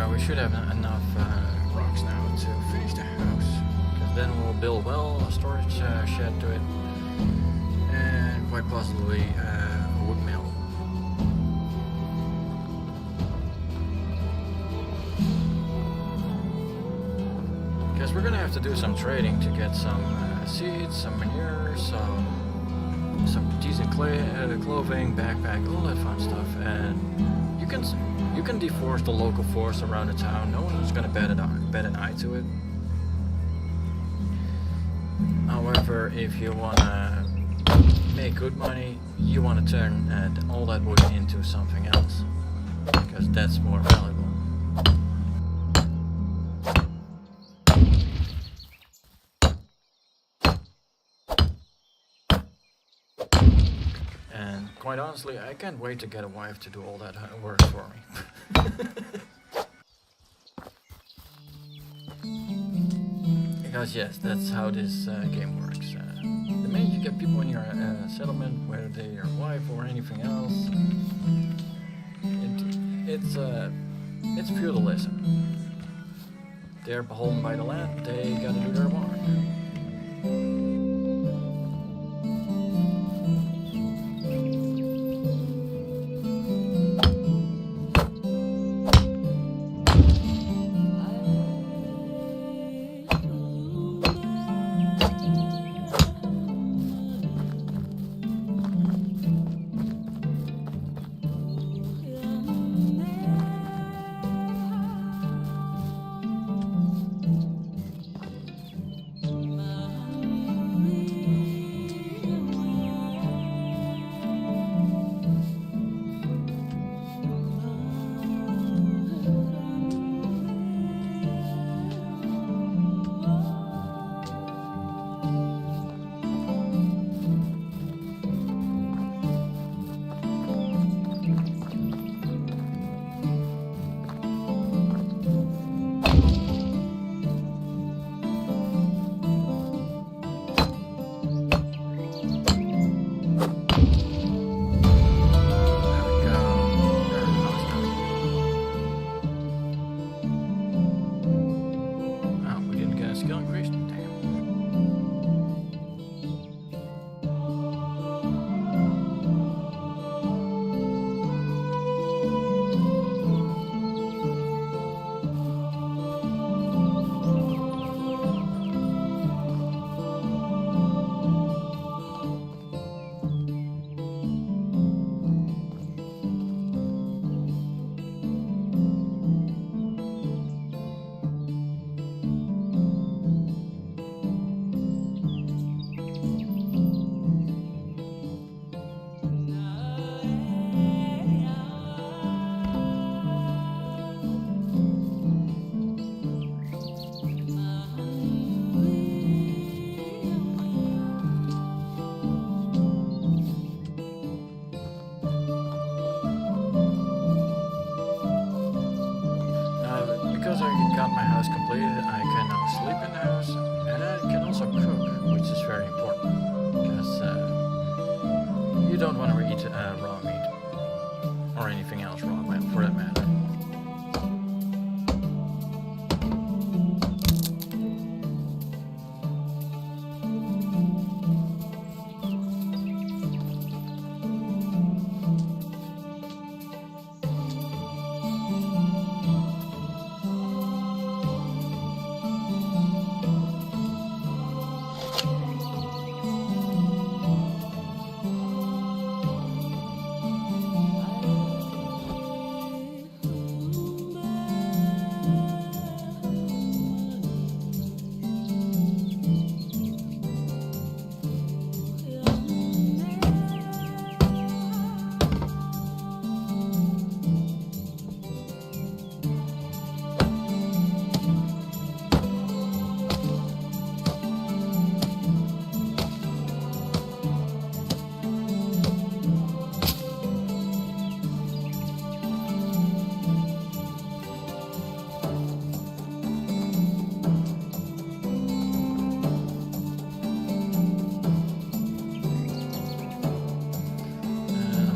Speaker 4: We should have enough rocks now to finish the house, because then we'll build well a storage shed to it, and quite possibly a wood mill. Because we're gonna have to do some trading to get some seeds, some manure, some decent clothing, backpack, all that fun stuff, and you can deforest the local forest around the town. No one's gonna bet an eye to it. However, if you wanna make good money, you wanna turn all that wood into something else, because that's more valuable. And quite honestly, I can't wait to get a wife to do all that work for me. Because yes, that's how this game works. The minute you get people in your settlement, whether they're your wife or anything else, it's feudalism. They're beholden by the land, they gotta do their work. Because I got my house completed, I can now sleep in the house, and I can also cook, which is very important, because you don't want to eat raw meat, or anything else raw, for that matter.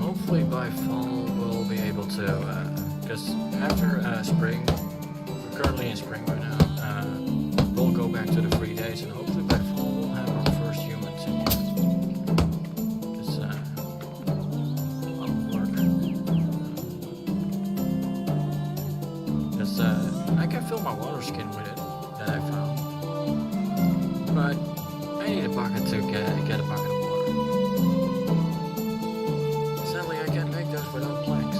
Speaker 4: Hopefully by fall we'll be able to, because after spring, we're currently in spring right now, we'll go back to the 3 days, and hopefully by fall we'll have our first humans in here. It's a lot of work. Because I can fill my water skin with it, that I found. But I need a bucket to get a bucket of water. Without planks.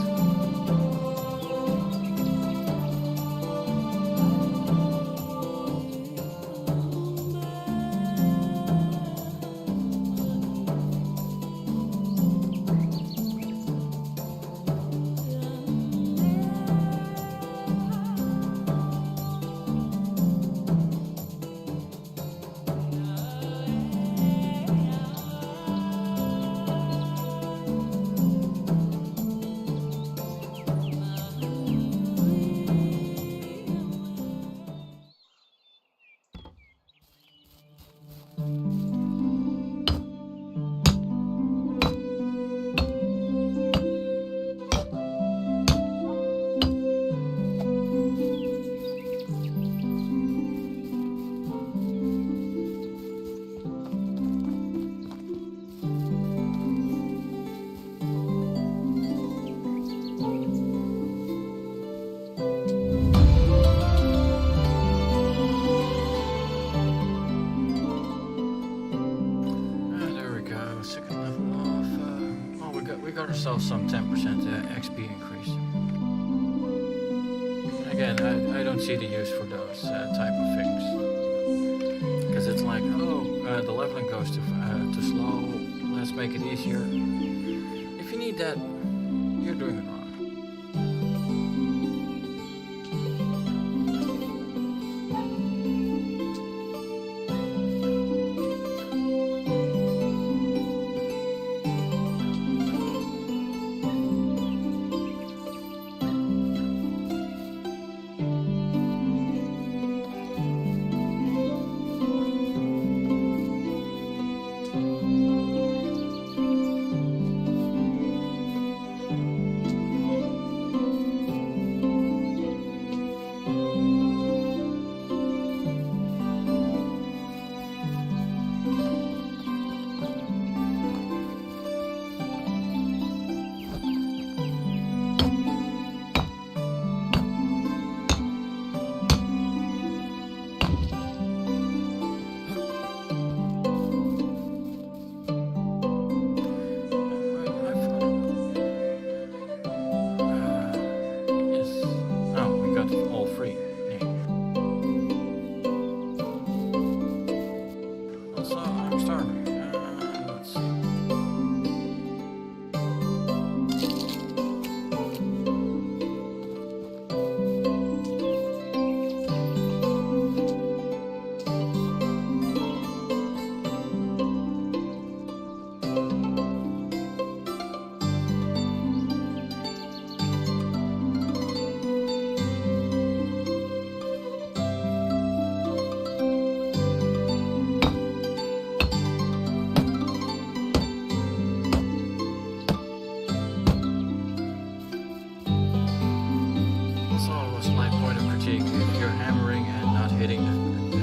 Speaker 4: a second level of. We got ourselves some 10% XP increase. Again, I don't see the use for those type of things, because it's like, the leveling goes too slow. Let's make it easier. If you need that, you're doing it wrong.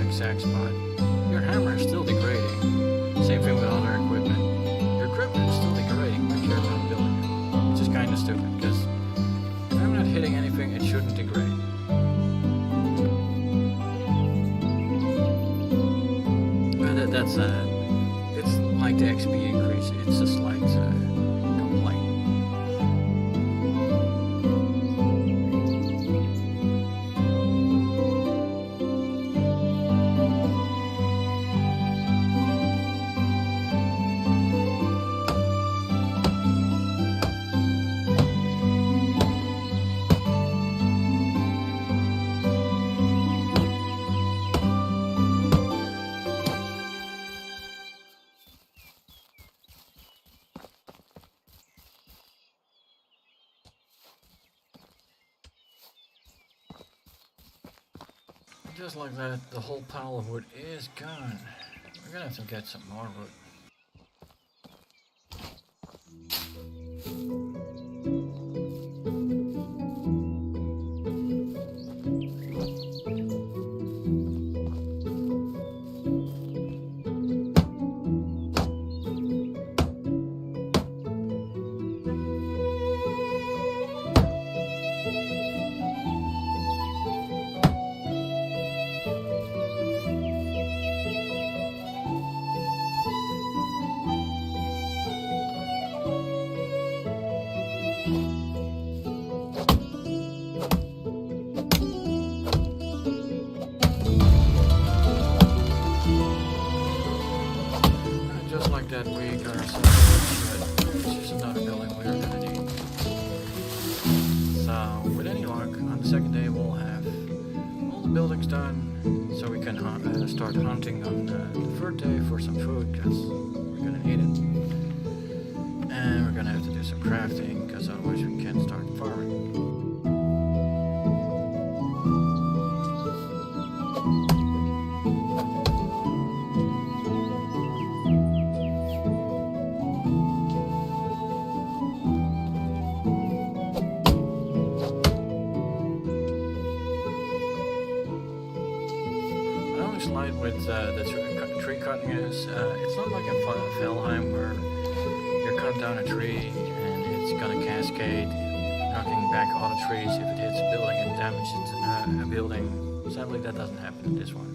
Speaker 4: Exact spot, your hammer is still degrading. Same thing with other equipment. Your equipment is still degrading when you're not building it, which is kind of stupid, because if I'm not hitting anything, it shouldn't degrade. But that's it's like the XP increase. It's a slight complaint. Just like that, the whole pile of wood is gone. We're gonna have to get some more wood. That we got ourselves, which is another building we're gonna need. So, with any luck, on the second day we'll have all the buildings done, so we can start hunting on the third day for some food, because we're gonna need it. And we're gonna have to do some crafting, because otherwise we can't start farming. Slide with the tree cutting is it's not like in Valheim where you're cutting down a tree and it's gonna cascade, knocking back all the trees if it hits a building and damages a building. Sadly, that doesn't happen in this one.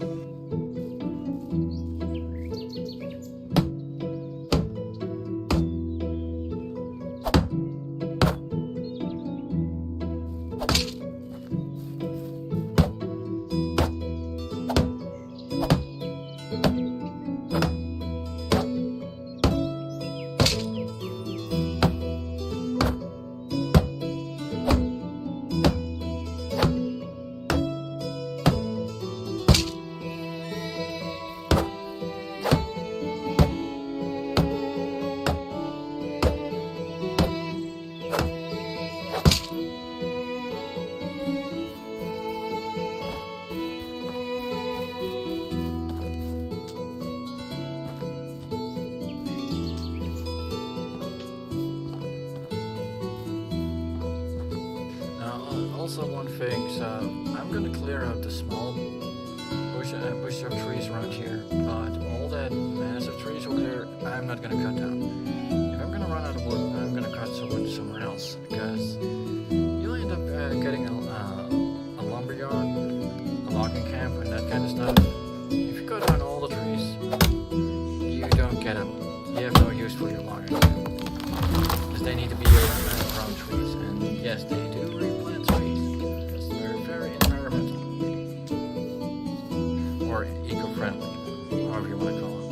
Speaker 4: also one thing, so I'm gonna clear out the small bush of trees around here, but all that massive trees over there, I'm not gonna cut down. If I'm gonna run out of wood, I'm gonna cut some wood somewhere else, because you'll end up getting a lumberyard, a logging camp, and that kind of stuff. If you cut down all the trees, you don't get them. You have no use for your logging camp, because they need to be around trees, and yes, they do replant trees, because they're very environmental, or eco-friendly, however you want to call it.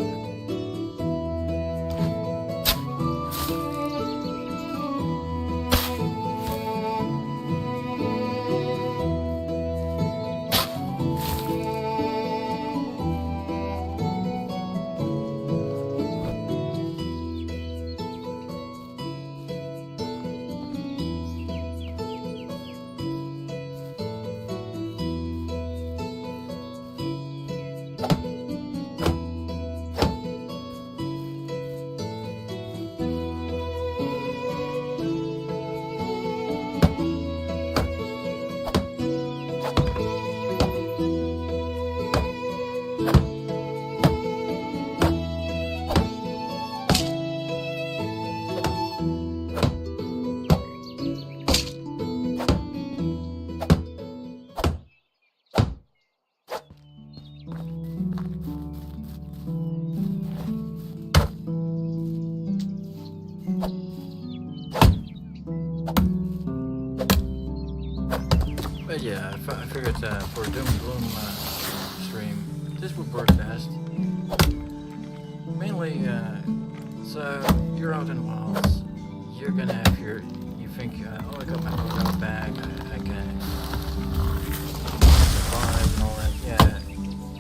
Speaker 4: But yeah, I figured for a Doom and Gloom stream, this would work best. Mainly, so you're out in the wilds, you're gonna have you think, oh, I got my boat out back, I can survive and all that. Yeah,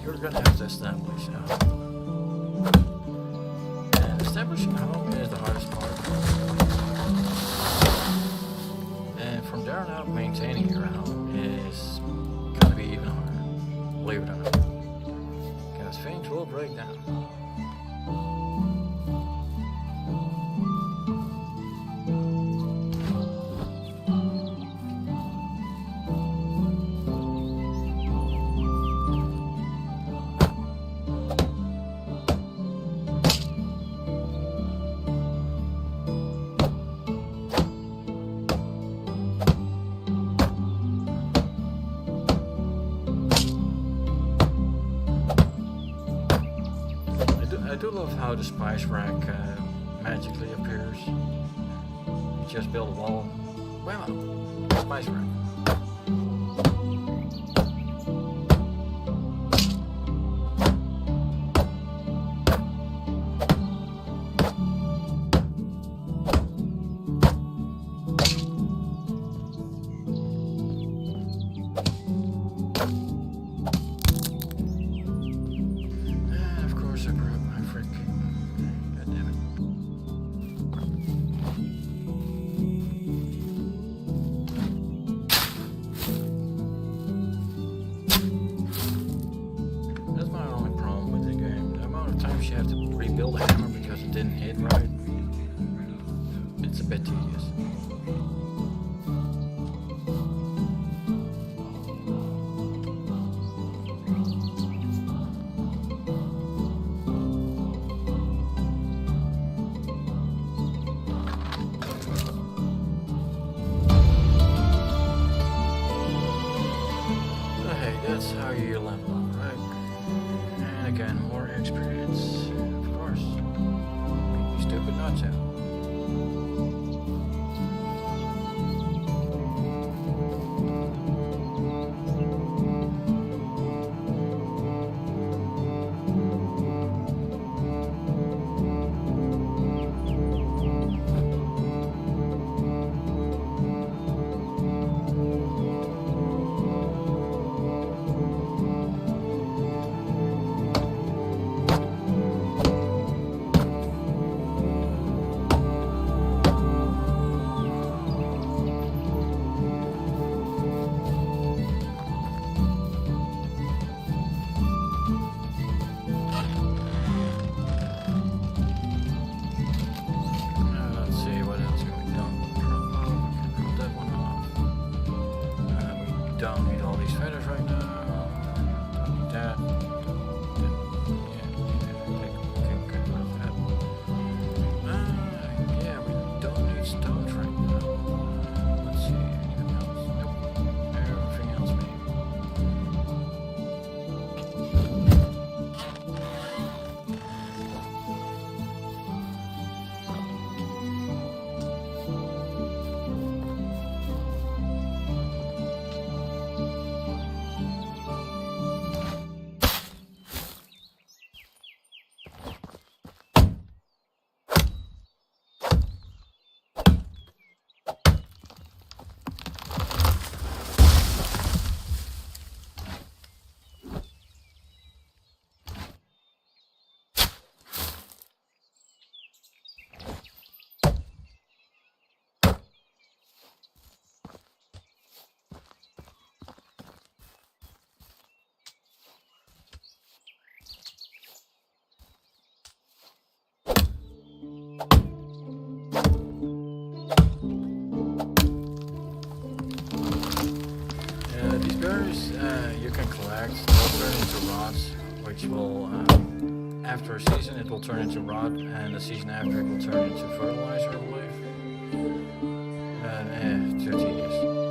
Speaker 4: you're gonna have to establish a home. And establishing a home is the hardest part. And from there on out, maintaining your home is gonna be even harder, believe it or not, because things will break down. I do love how the spice rack magically appears. You just build a wall. Wow, spice rack. Of course, I broke my freaking. God damn it. That's my only problem with the game. The amount of times you have to rebuild a hammer because it didn't hit right. It's a bit tedious. That's how you level up, right? And again, more experience, of course. Make me stupid not to. effects, they'll turn into rods, which will, after a season, it will turn into rod, and the season after, it will turn into fertilizer, I believe. Too tedious.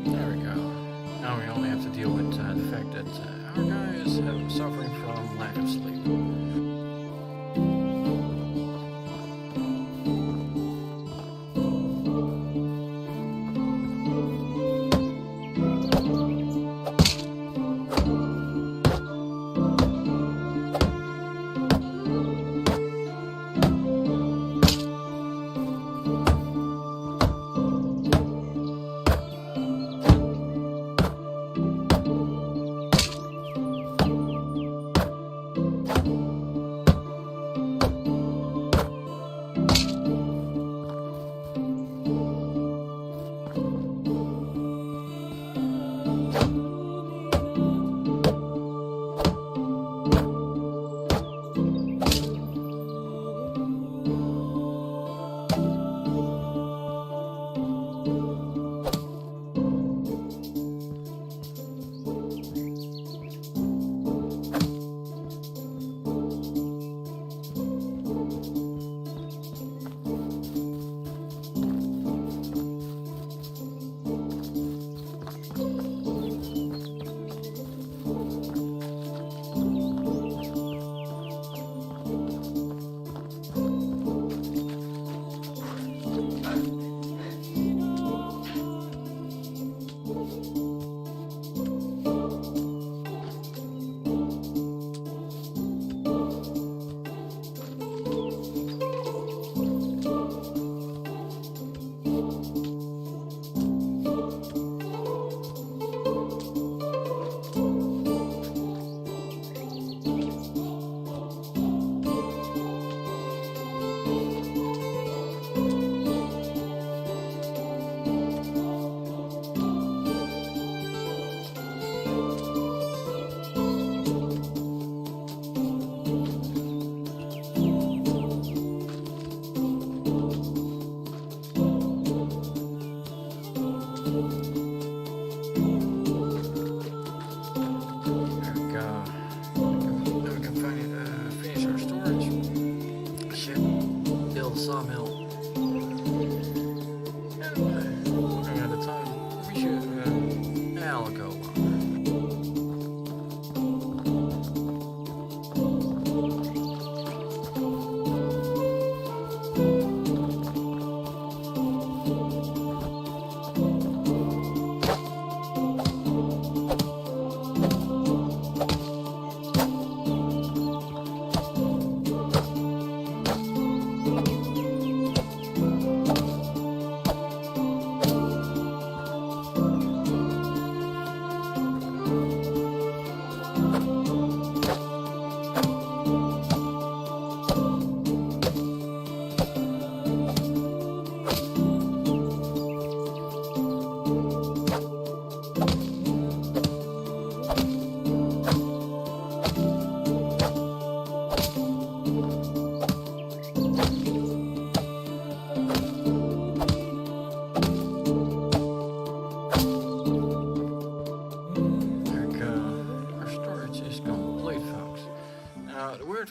Speaker 4: There we go. Now we only have to deal with the fact that our guy is suffering from lack of sleep.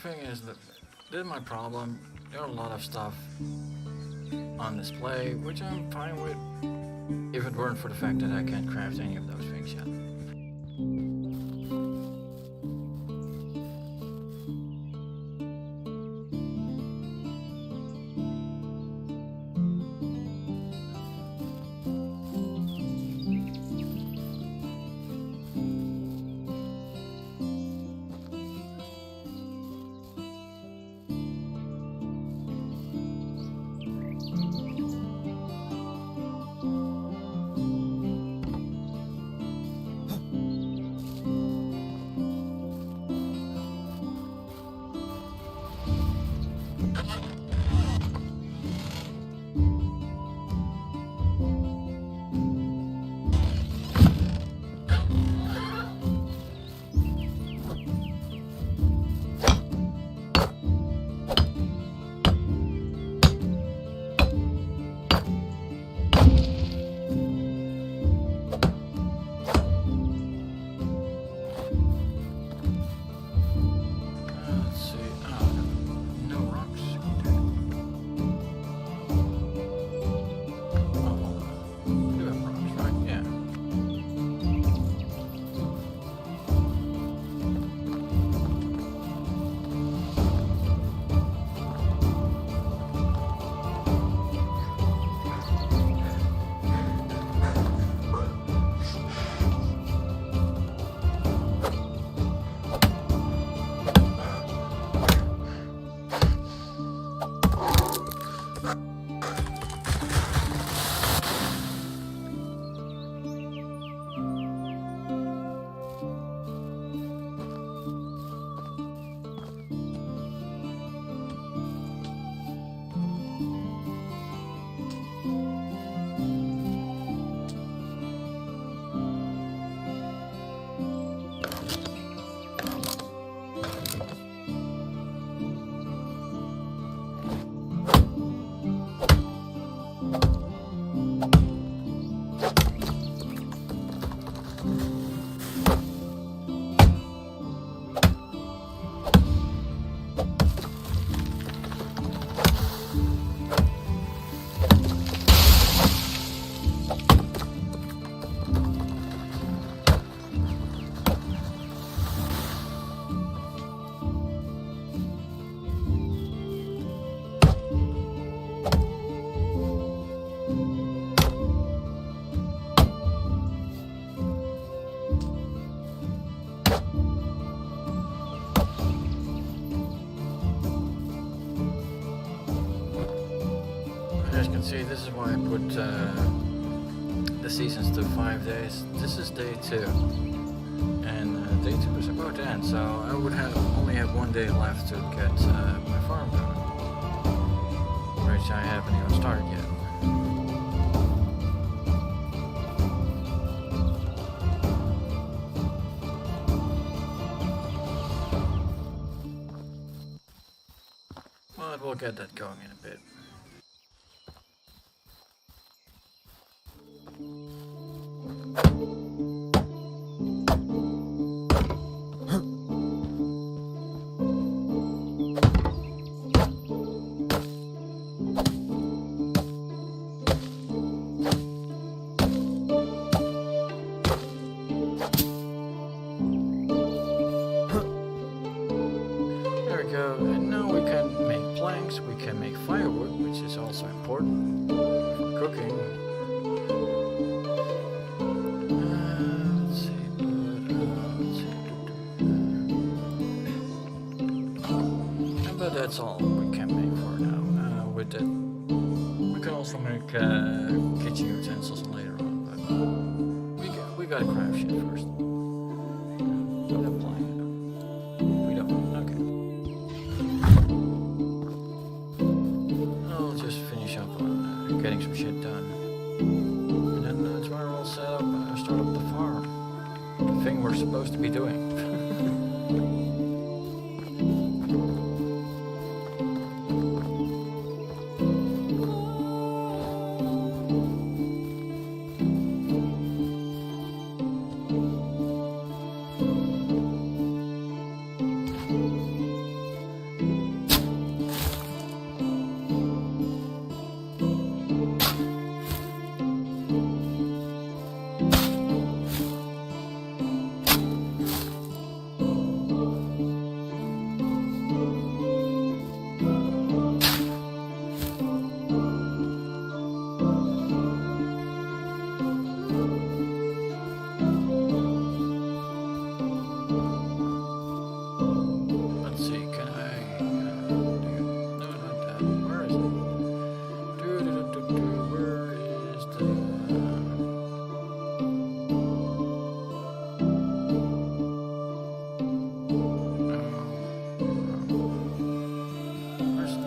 Speaker 4: thing is that this is my problem. There are a lot of stuff on display, which I'm fine with, If it weren't for the fact that I can't craft any of those things yet. As you can see, this is why I put the seasons to 5 days. This is day 2, and day 2 is about to end, so I would only have 1 day left to get my farm done, which I haven't even started yet. But we'll get that going in a bit. There we go, and now we can make planks, we can make firewood, which is also important for cooking. But that's all we can make for now. With that, we can also make kitchen utensils later on, but we gotta craft shit first. We don't plan. We don't. Okay. I'll just finish up on getting some shit done, and then tomorrow we'll start up the farm. The thing we're supposed to be doing.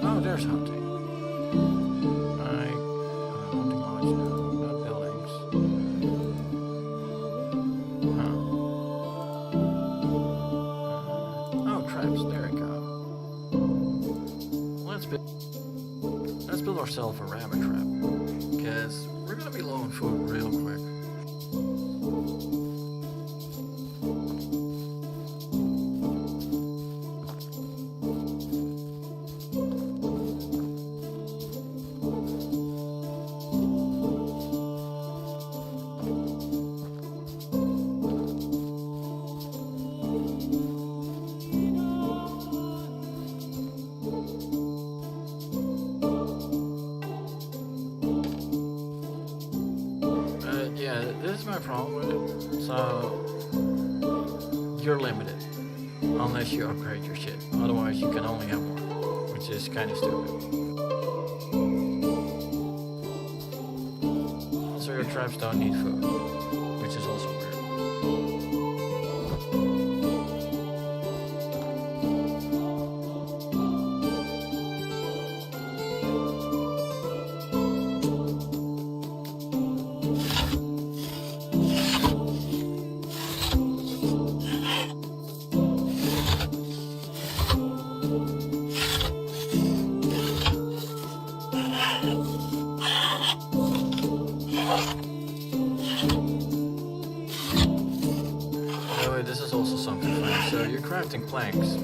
Speaker 4: Oh, there's hunting. Hunting lodge, no, not buildings. Oh, traps. There we go. Let's build ourselves a rabbit trap, because we're gonna be low on food real quick. Yeah, this is my problem with it. So, you're limited. Unless you upgrade your shit. Otherwise, you can only have one. Which is kind of stupid. Also, your traps don't need food. Which is also weird. This is also something funny. So you're crafting planks,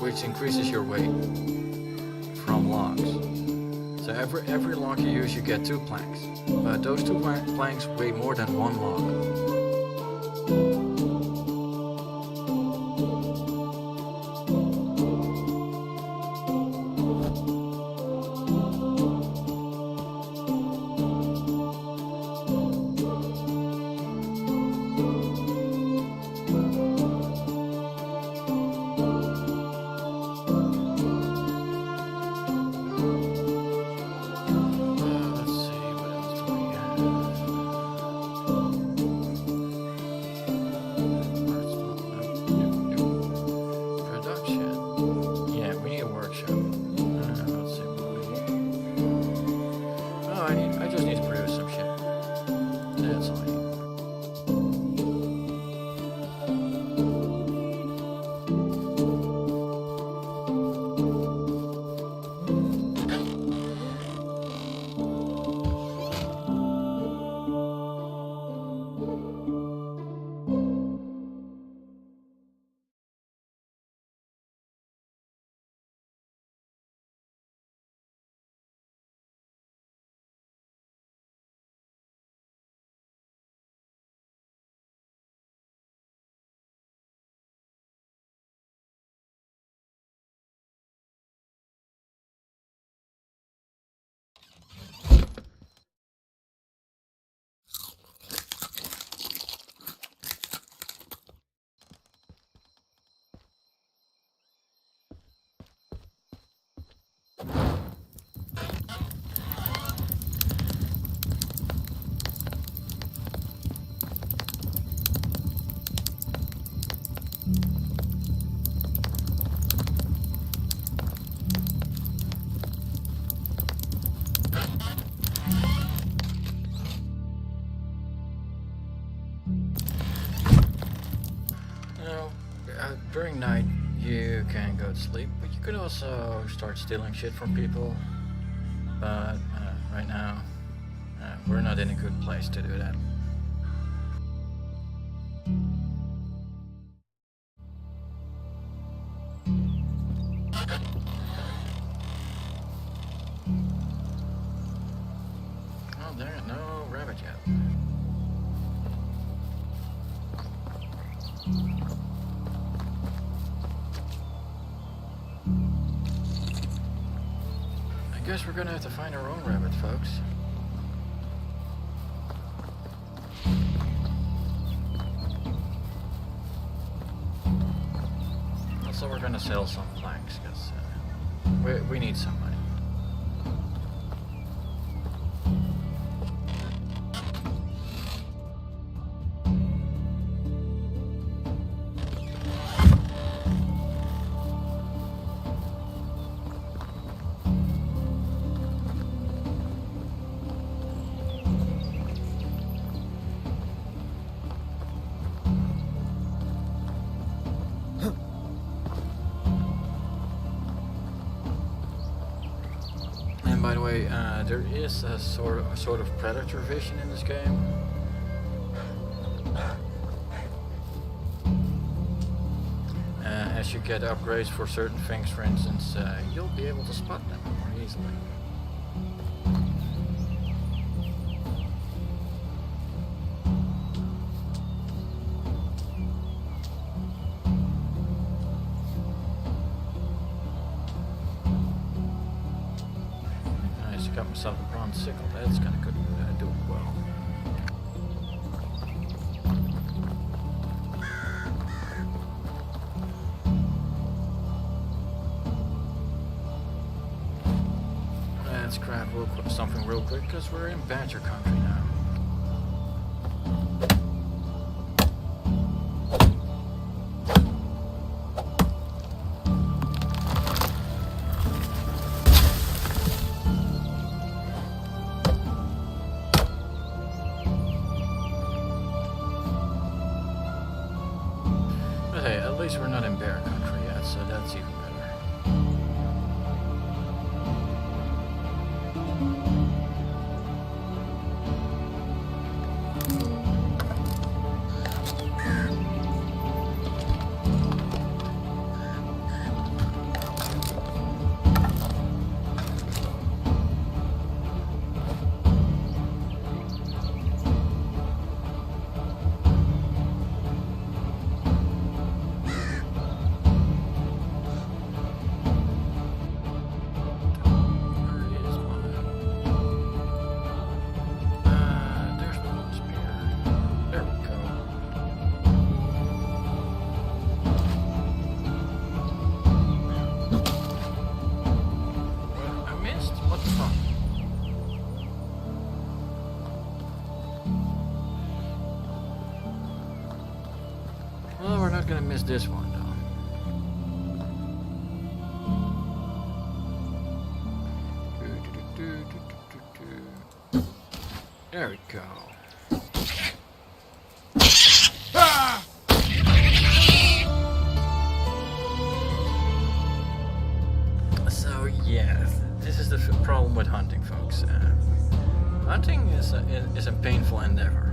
Speaker 4: which increases your weight from logs. So every log you use, you get 2 planks. But those 2 planks weigh more than 1 log. I just need to produce some shit. That's all I need. During night, you can go to sleep, but you could also start stealing shit from people. But right now, we're not in a good place to do that. Oh, there are no rabbit yet. I guess we're gonna have to find our own rabbit, folks. Also, we're gonna sell some planks, because we need some money. by the way, there is a sort of predator vision in this game. As you get upgrades for certain things, for instance, you'll be able to spot them more easily. Nice, got myself a bronze sickle. That's kind of good. Doing well. Let's grab something real quick because we're in Badger country now. But hey, at least we're not in bear country yet, so that's even better. Well, we're not gonna miss this one, though. There we go. So yeah, this is the problem with hunting, folks. Hunting is a painful endeavor.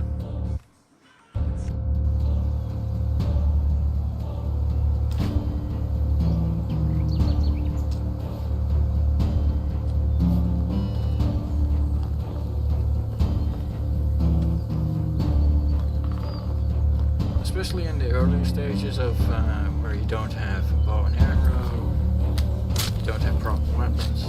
Speaker 4: Especially in the early stages of where you don't have a bow and arrow, you don't have proper weapons.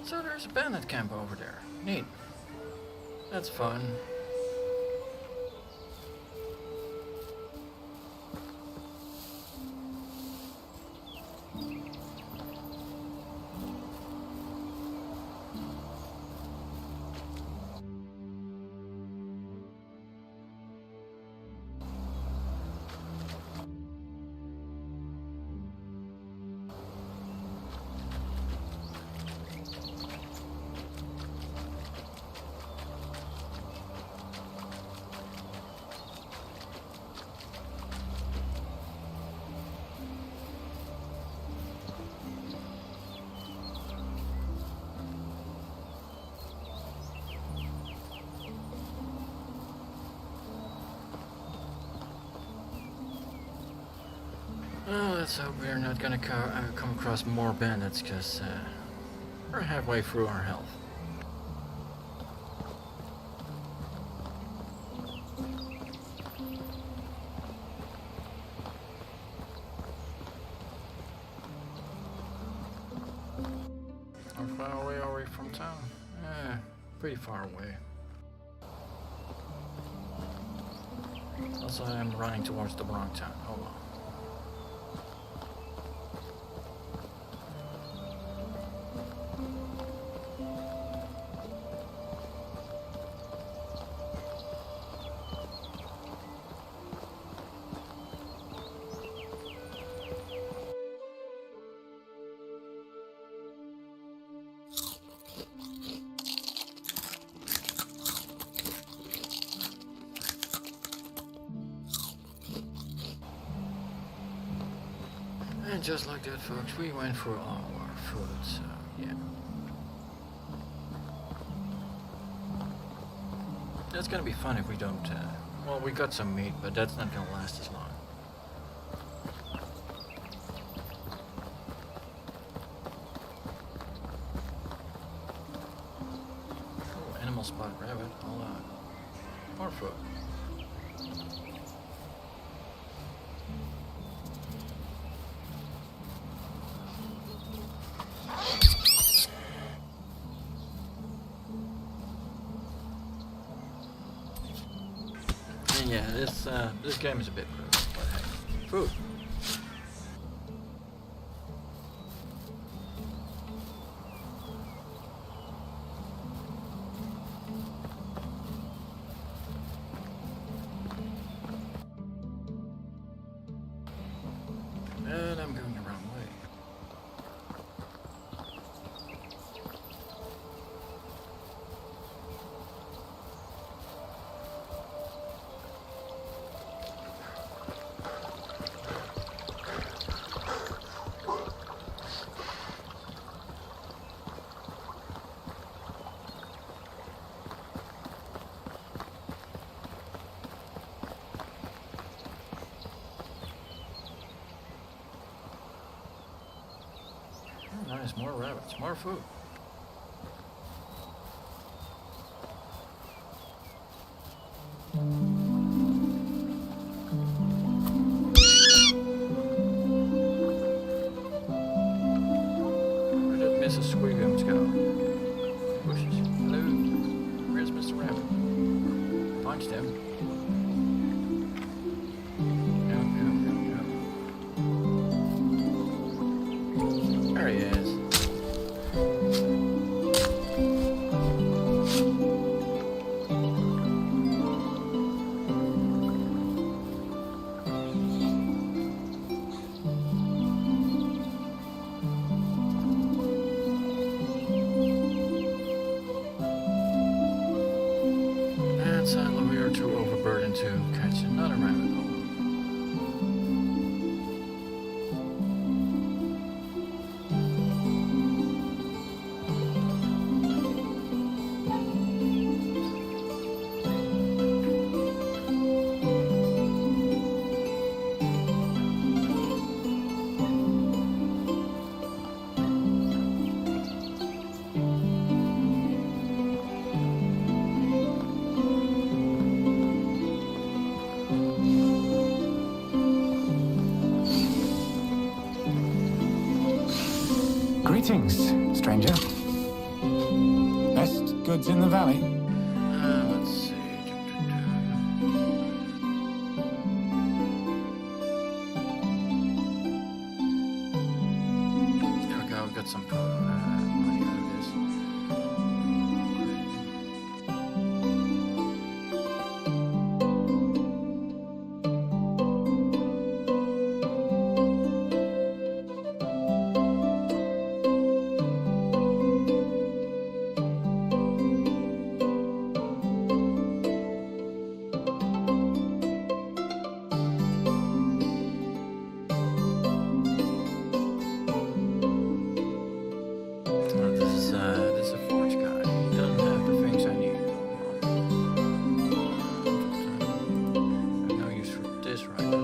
Speaker 4: So there's a bandit camp over there. Neat. That's fun. Well, let's hope we're not gonna come across more bandits, because we're halfway through our health. far away are we from town? Pretty far away. Also, I'm running towards the wrong town. Oh well. And just like that, folks, we went for all our food, so yeah. That's gonna be fun if we don't, well, we got some meat, but that's not gonna last as long. Oh, animal spot rabbit, hold on. More food. And yeah, this game is a bit brutal, but hey, food. And I'm going the wrong way. Oh, nice, more rabbits, more food. Where did Mrs. Squiggums go? Bushes. Hello? Where's Mr. Rabbit? Punched him. No, no, no, no. There he is. And sadly, we are too overburdened to catch another rabbit.
Speaker 6: Greetings, stranger. Best goods in the valley.
Speaker 4: Let's see. There we go, we got some money out of this. This is a forge guy. He doesn't have the things I need. I have no use for this right now.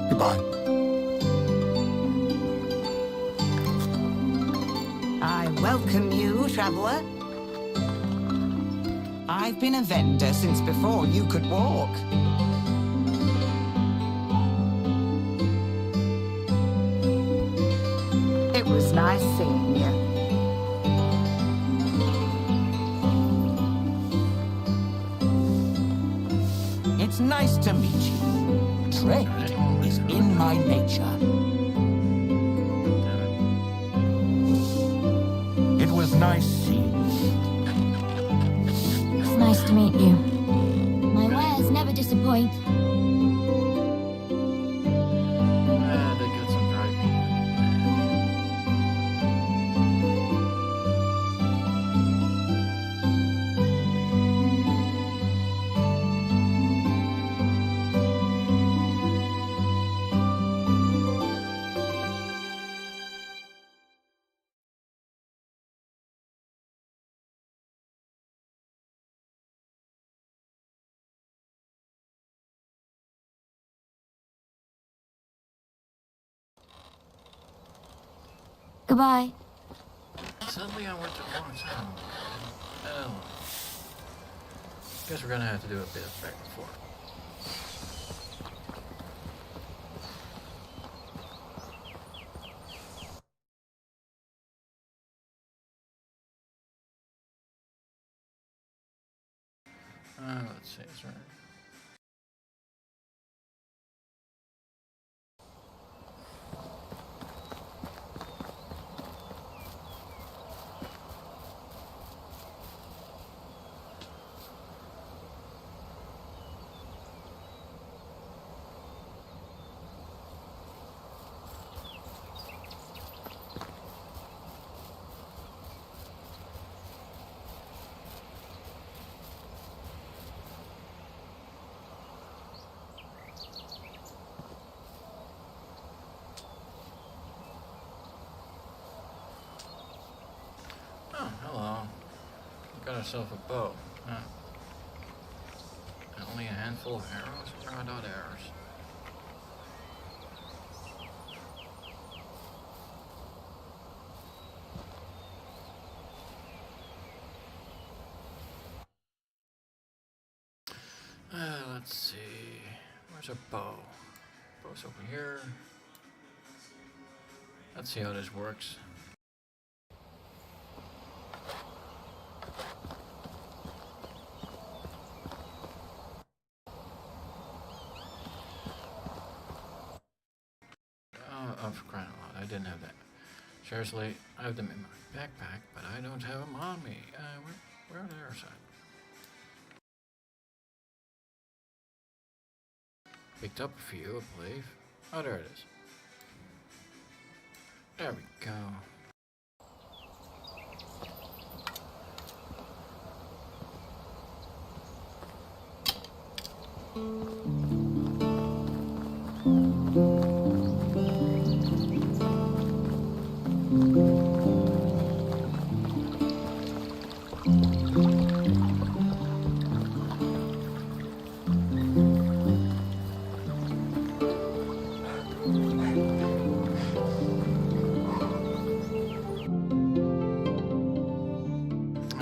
Speaker 6: Goodbye.
Speaker 7: I welcome you, traveler. I've been a vendor since before you could walk. It was nice seeing you.
Speaker 8: It's nice to meet you. Trade is in my nature. It was nice seeing you.
Speaker 9: It's nice to meet you. My wares never disappoint.
Speaker 4: They got some driving.
Speaker 9: Goodbye.
Speaker 4: Suddenly I went to the wrong side. Oh. Guess we're gonna have to do a bit of back and forth. Let's see, is there... Oh, hello. Got ourselves a bow. Huh. Only a handful of arrows? Where are those arrows? Let's see. Where's our bow? Bow's over here. Let's see how this works. Oh, for crying out loud, I didn't have that. Seriously, I have them in my backpack, but I don't have them on me. Where are the other side? Picked up a few, I believe. Oh, there it is. There we go.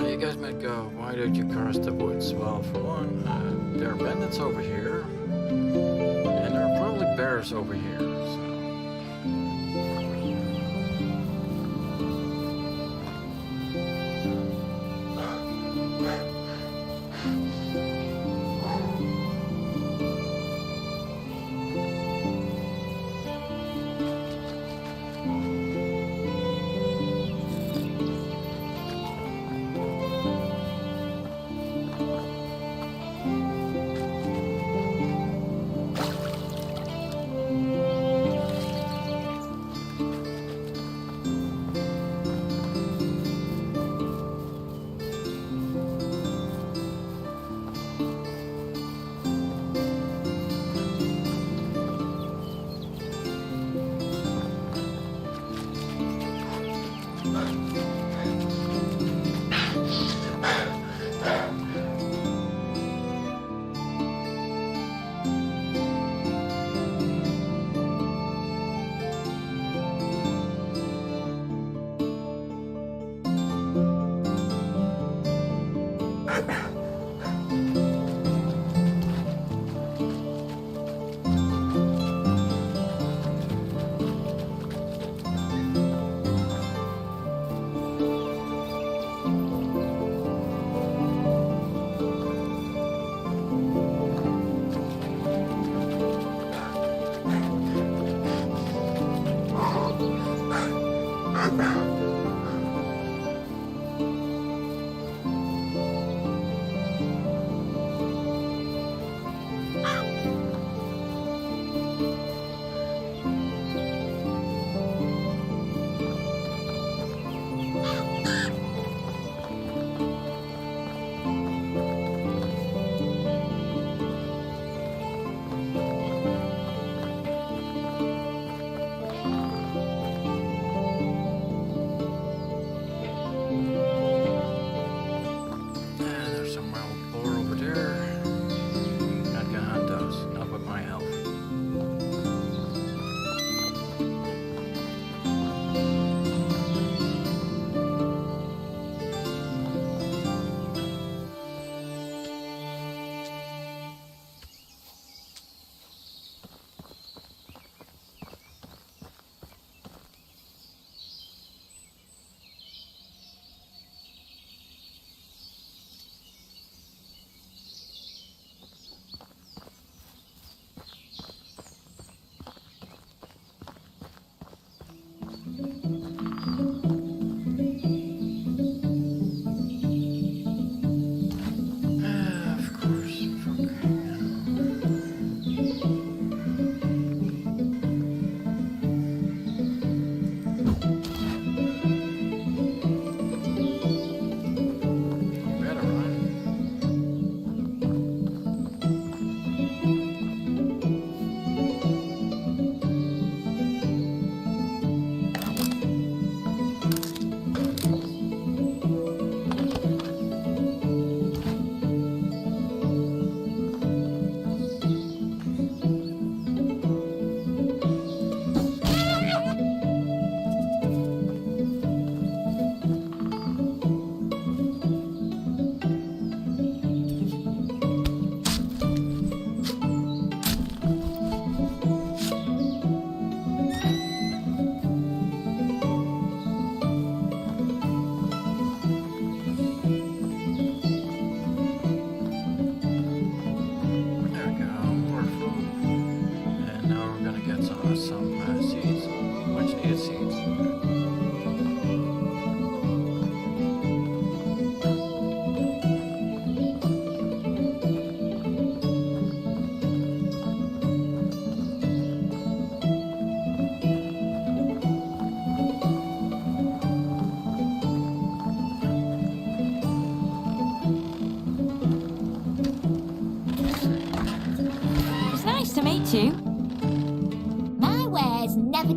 Speaker 4: You guys might go, why did you cross the woods? Well, for one, there are bandits over here, and there are probably bears over here. So.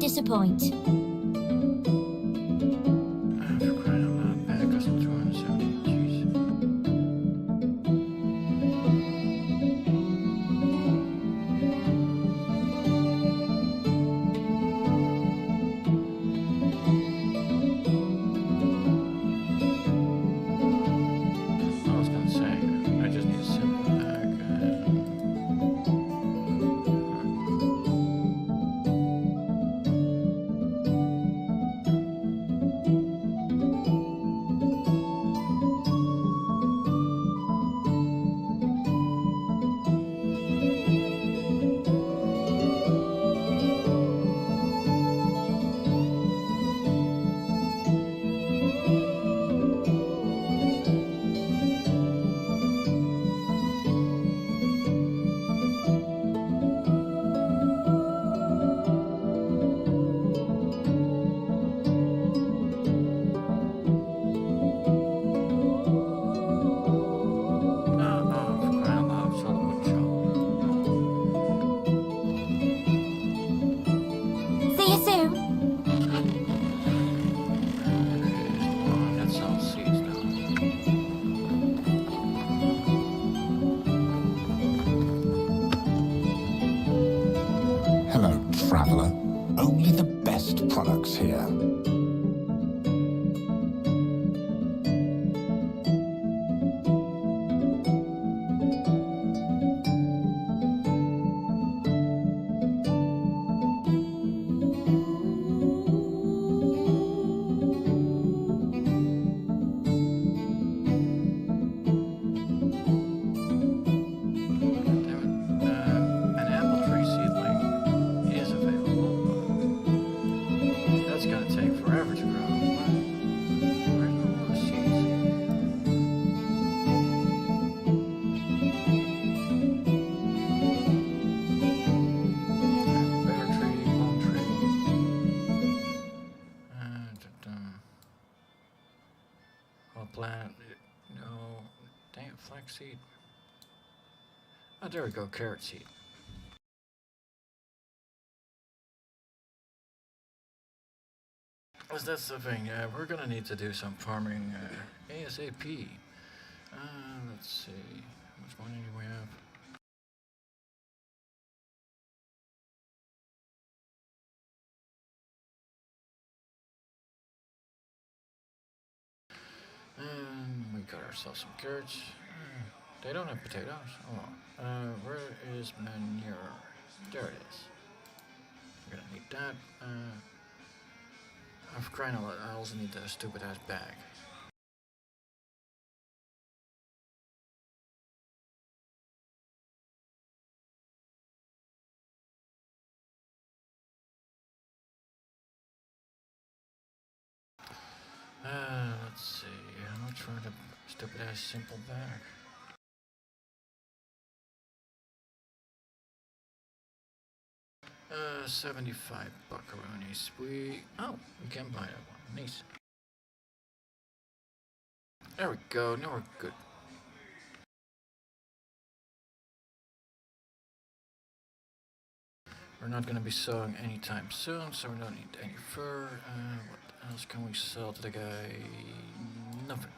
Speaker 9: disappoint.
Speaker 4: For crying out loud, bag costs 270. Jeez. I was gonna say, I just need a simple bag.
Speaker 9: See you soon.
Speaker 4: That's all seeds now.
Speaker 6: Hello, traveler. Only the best products here.
Speaker 4: Damn it. An apple tree seedling is available, but that's gonna take forever to grow. Where's all the seeds? Bear tree, palm tree. I'll plant it. No. Dang it, flaxseed. Oh, there we go, carrot seed. As that's the thing, we're gonna need to do some farming ASAP. Let's see, how much money do we have? And we got ourselves some carrots. They don't have potatoes. Oh, where is manure? There it is. We're gonna need that. For crying out loud, I also need the stupid ass bag. Let's see. How much for the stupid ass simple bag? Uh, 75 buckaroonies. We can buy that one. Nice. There we go. Now we're good. We're not gonna be sowing anytime soon, so we don't need any fur. What else can we sell to the guy? Nothing.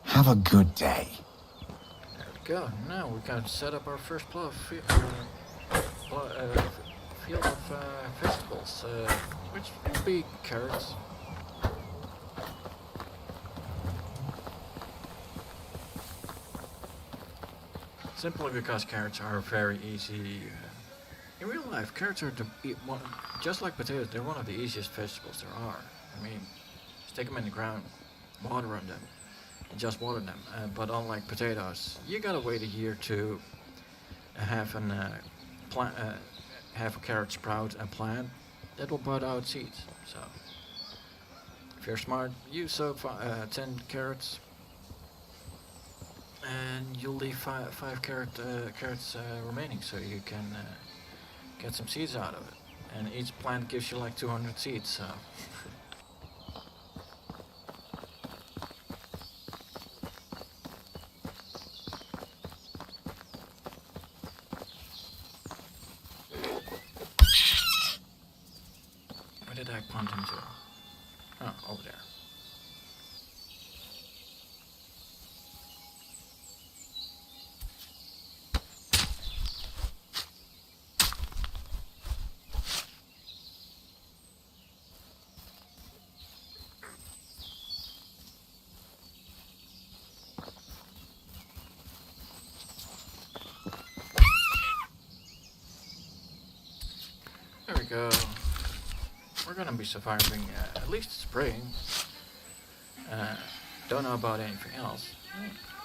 Speaker 6: Have a good day.
Speaker 4: There we go. Now we can set up our first field of vegetables, which will be carrots. Simply because carrots are very easy. In real life, carrots are just like potatoes. They're one of the easiest vegetables there are. I mean, stick them in the ground, water on them, and just water them. But unlike potatoes, you gotta wait a year to have have a carrot sprout and plant. That will put out seeds. So, if you're smart, you sow 10 carrots. And you'll leave five carrots remaining, so you can get some seeds out of it. And each plant gives you like 200 seeds, so... Where did I punt him to? Oh, over there. There we go. We're gonna be surviving at least spring. Don't know about anything else.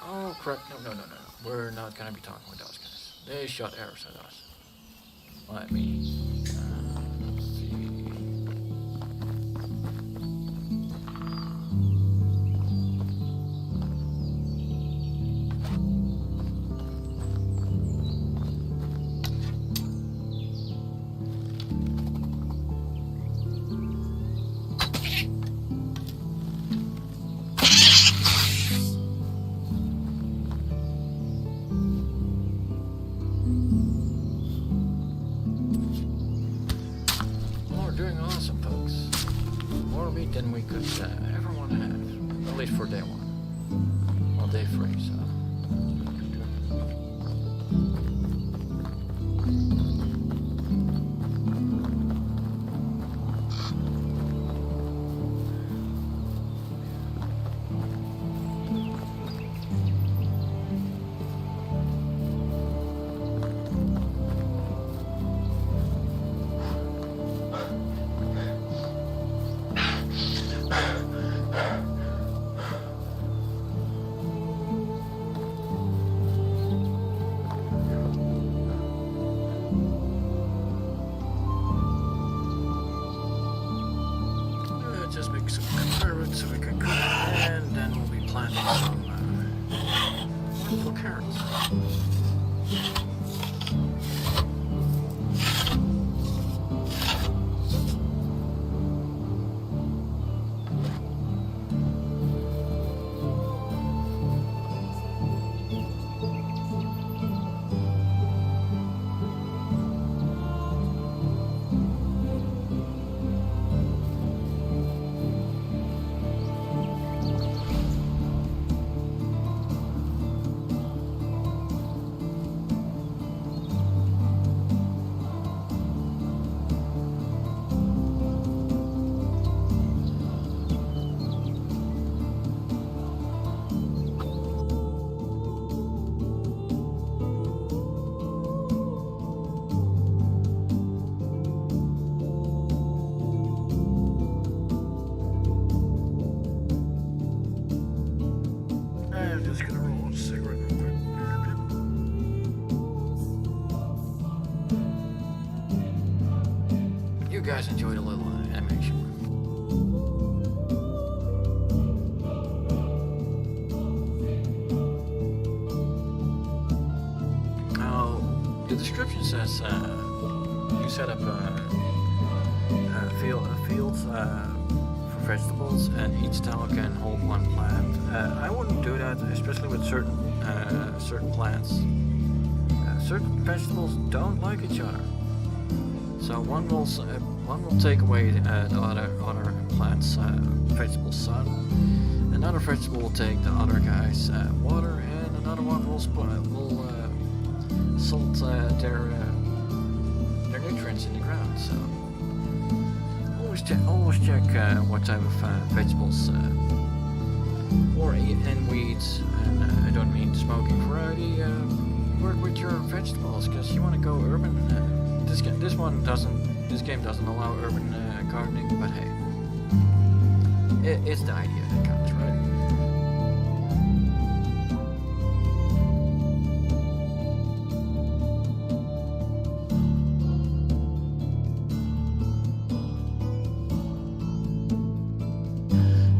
Speaker 4: Oh crap, no. We're not gonna be talking with those guys. They shot arrows at us. Let me, let's see. Than we could ever want to have, at least for day one. Well, day 3, so. Just make some carrots so we can cook, and then we'll be planting some wonderful carrots. You guys enjoyed a little animation. Now, the description says you set up fields for vegetables, and each tile can hold one plant. I wouldn't do that, especially with certain plants. Certain vegetables don't like each other. So one will take away the other plant's vegetable sun. Another vegetable will take the other guy's water, and another one will salt their nutrients in the ground. So always check what type of vegetables or and weeds. And I don't mean smoking variety. Work with your vegetables, because you want to go urban. This game doesn't allow urban gardening, but hey, it's the idea that counts, right?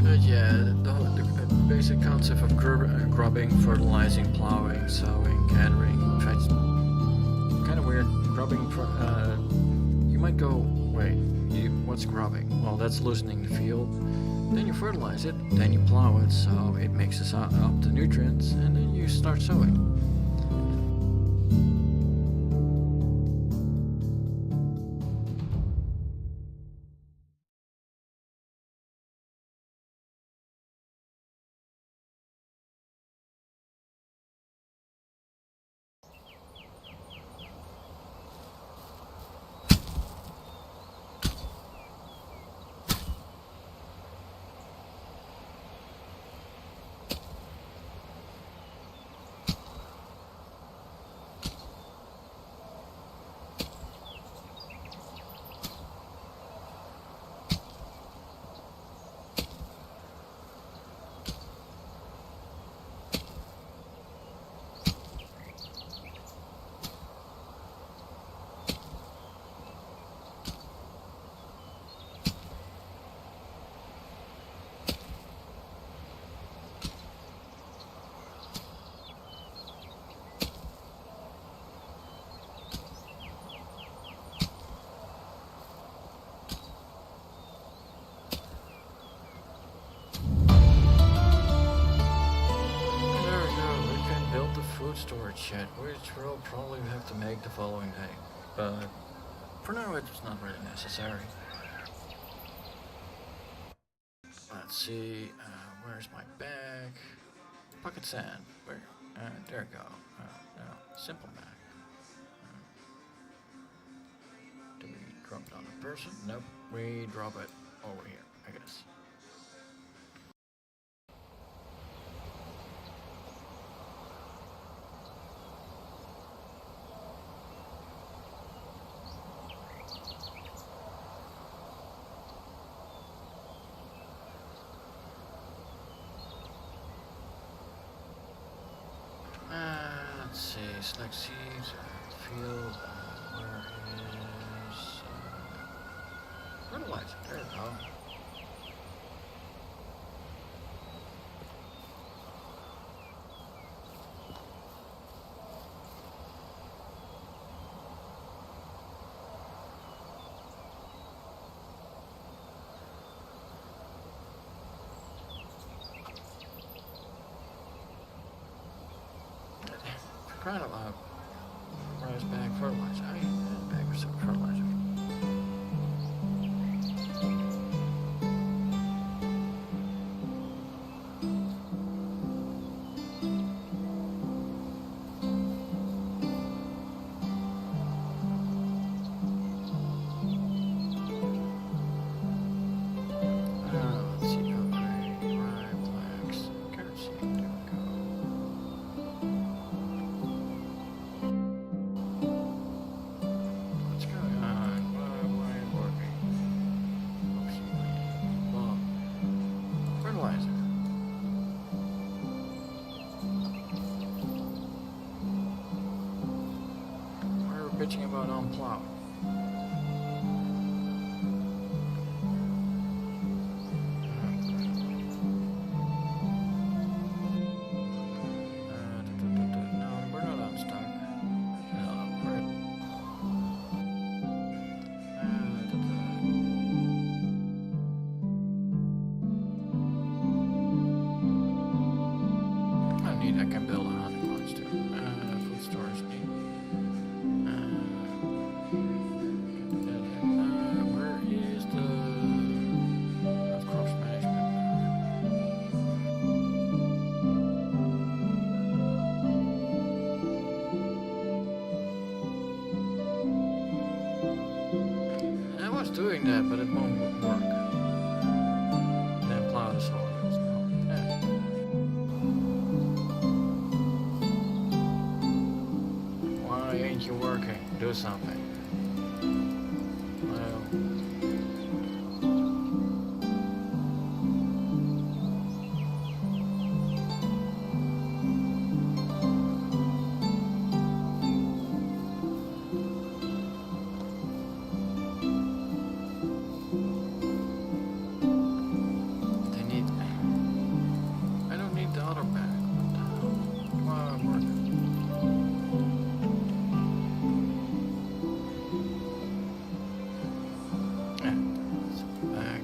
Speaker 4: But yeah, the basic concept of grubbing, fertilizing, plowing, sowing, gathering vegetables. Kind of weird. Grubbing, you might go, wait, what's grubbing? Well, that's loosening the field. Then you fertilize it, then you plow it, so it mixes up the nutrients, and then you start sowing. storage shed, which we'll probably have to make the following day. But for now, it's not really necessary. Let's see, where's my bag? Pocket sand. Where? There we go. No, simple bag. Do we drop it on a person? Nope. We drop it over here, I guess. Let's see, select seeds, field, where is fertilizer? There we go. Crying out loud. Rice bag fertilizer. I need a bag of some fertilizer. Let's see. Okay. Rye, flax, carrot seed. There we go. What's going on? Why ain't working? Well, fertilizer. Why are we bitching about unplowed? No, we're not unstuck. I can build a hunting lodge too. Food storage need. Where is the crops management? I was doing that, but it won't work. Then plow the soil. Yeah. Why ain't you working? Do something. Well. They need. I don't need the other bag. What the hell? Come on, work. Bag.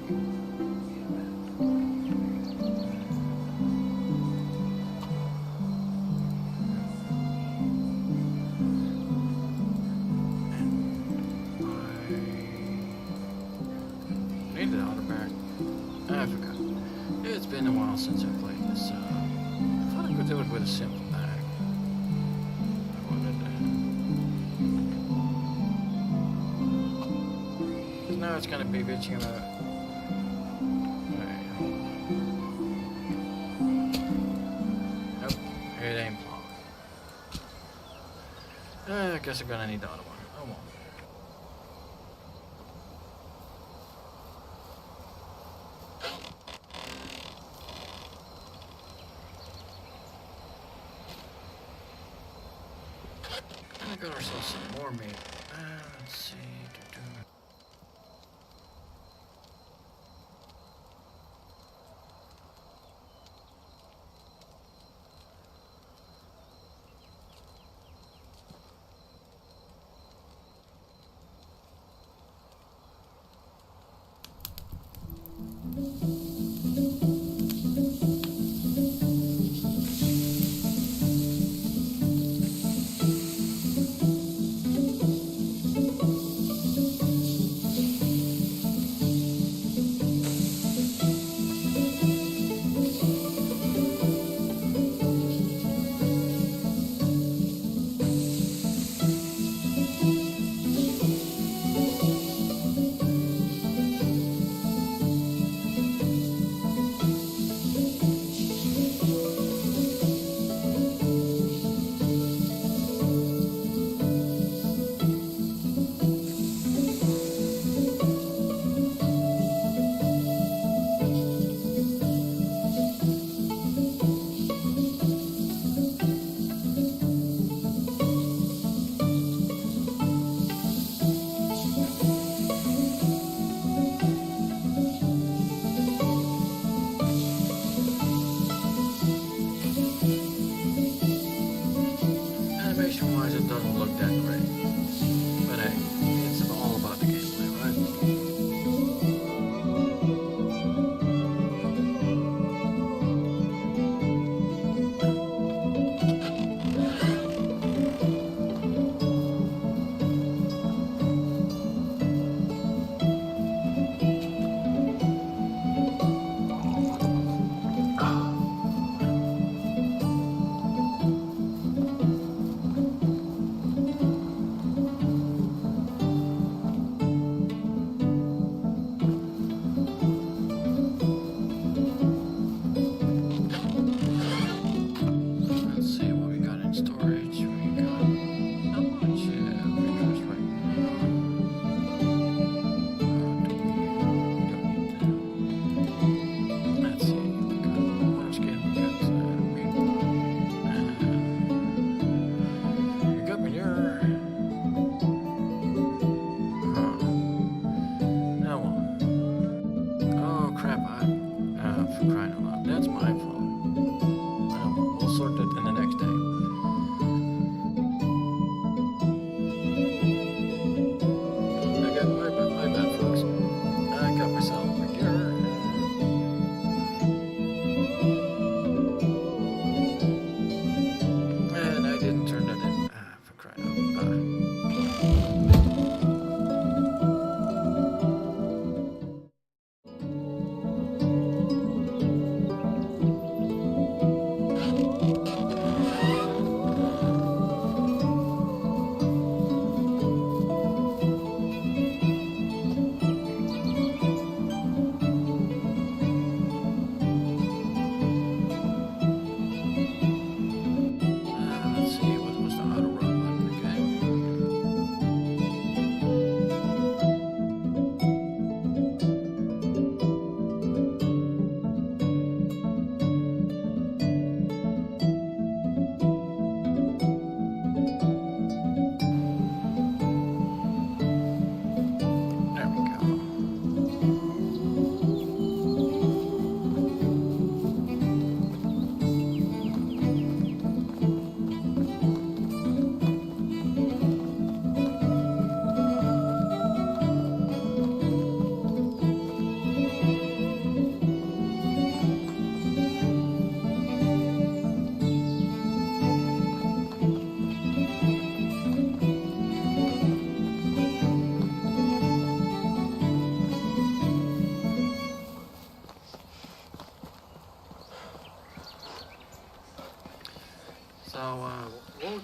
Speaker 4: I need the other bag. I forgot. It's been a while since I played this, so I thought I could do it with a simple bag. What did I? Because now it's gonna be bitching about. Wait, hold on. Nope, it ain't plowing. I guess I'm gonna need the other one. Oh well. And we got ourselves some more meat. Let's see.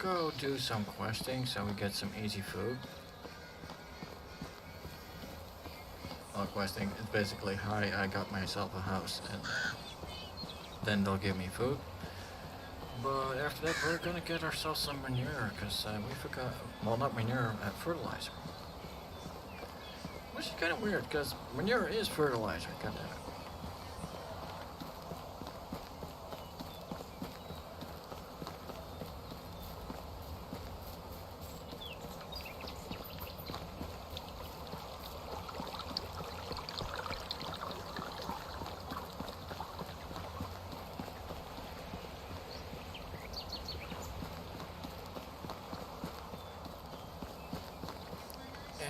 Speaker 4: go do some questing so we get some easy food. Well, questing is basically, hi, I got myself a house, and then they'll give me food. But after that, we're gonna get ourselves some manure, because we forgot, well, not manure, fertilizer. Which is kind of weird, because manure is fertilizer, goddamn it.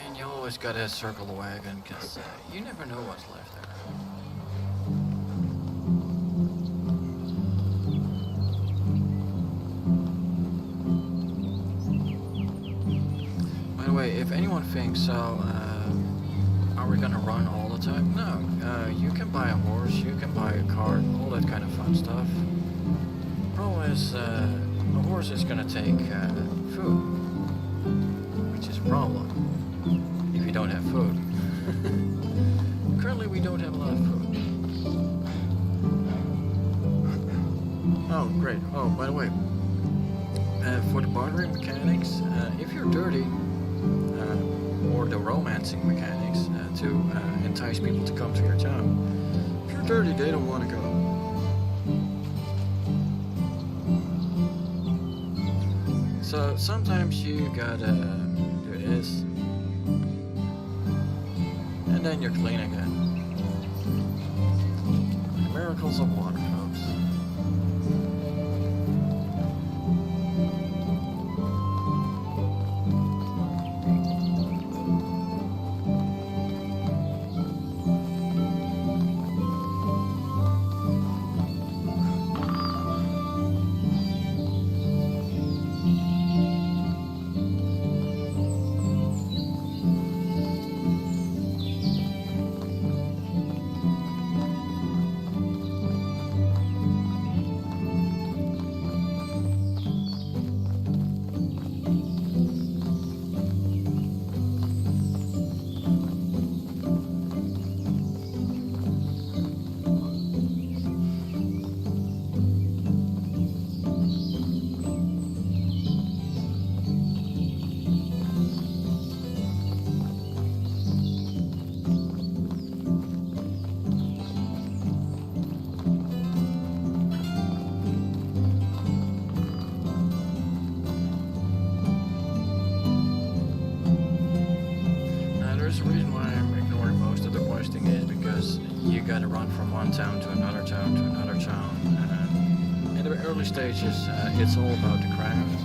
Speaker 4: And you always gotta circle the wagon, because you never know what's left there. By the way, if anyone thinks so, are we gonna run all the time? No, you can buy a horse, you can buy a cart, all that kind of fun stuff. Problem is, a horse is gonna take food, which is a problem if you don't have food. Currently, we don't have a lot of food. Oh, great. Oh, by the way, for the bartering mechanics, if you're dirty, or the romancing mechanics, to entice people to come to your town, if you're dirty, they don't want to go. So sometimes you gotta do this, and then you're clean again. The miracles of water, folks. Gotta run from one town to another town to another town. In the early stages, it's all about the craft.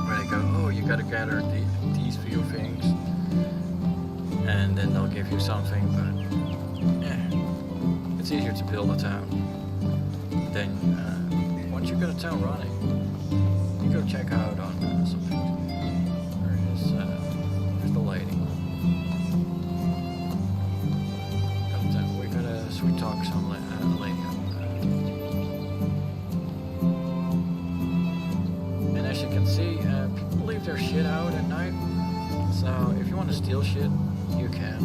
Speaker 4: Where they go, oh, you gotta gather these few things, and then they'll give you something. But yeah, it's easier to build a town. Then once you got a town running, you go check out on some things. There's the lady. We talk some lady up. And as you can see, people leave their shit out at night. So if you want to steal shit, you can.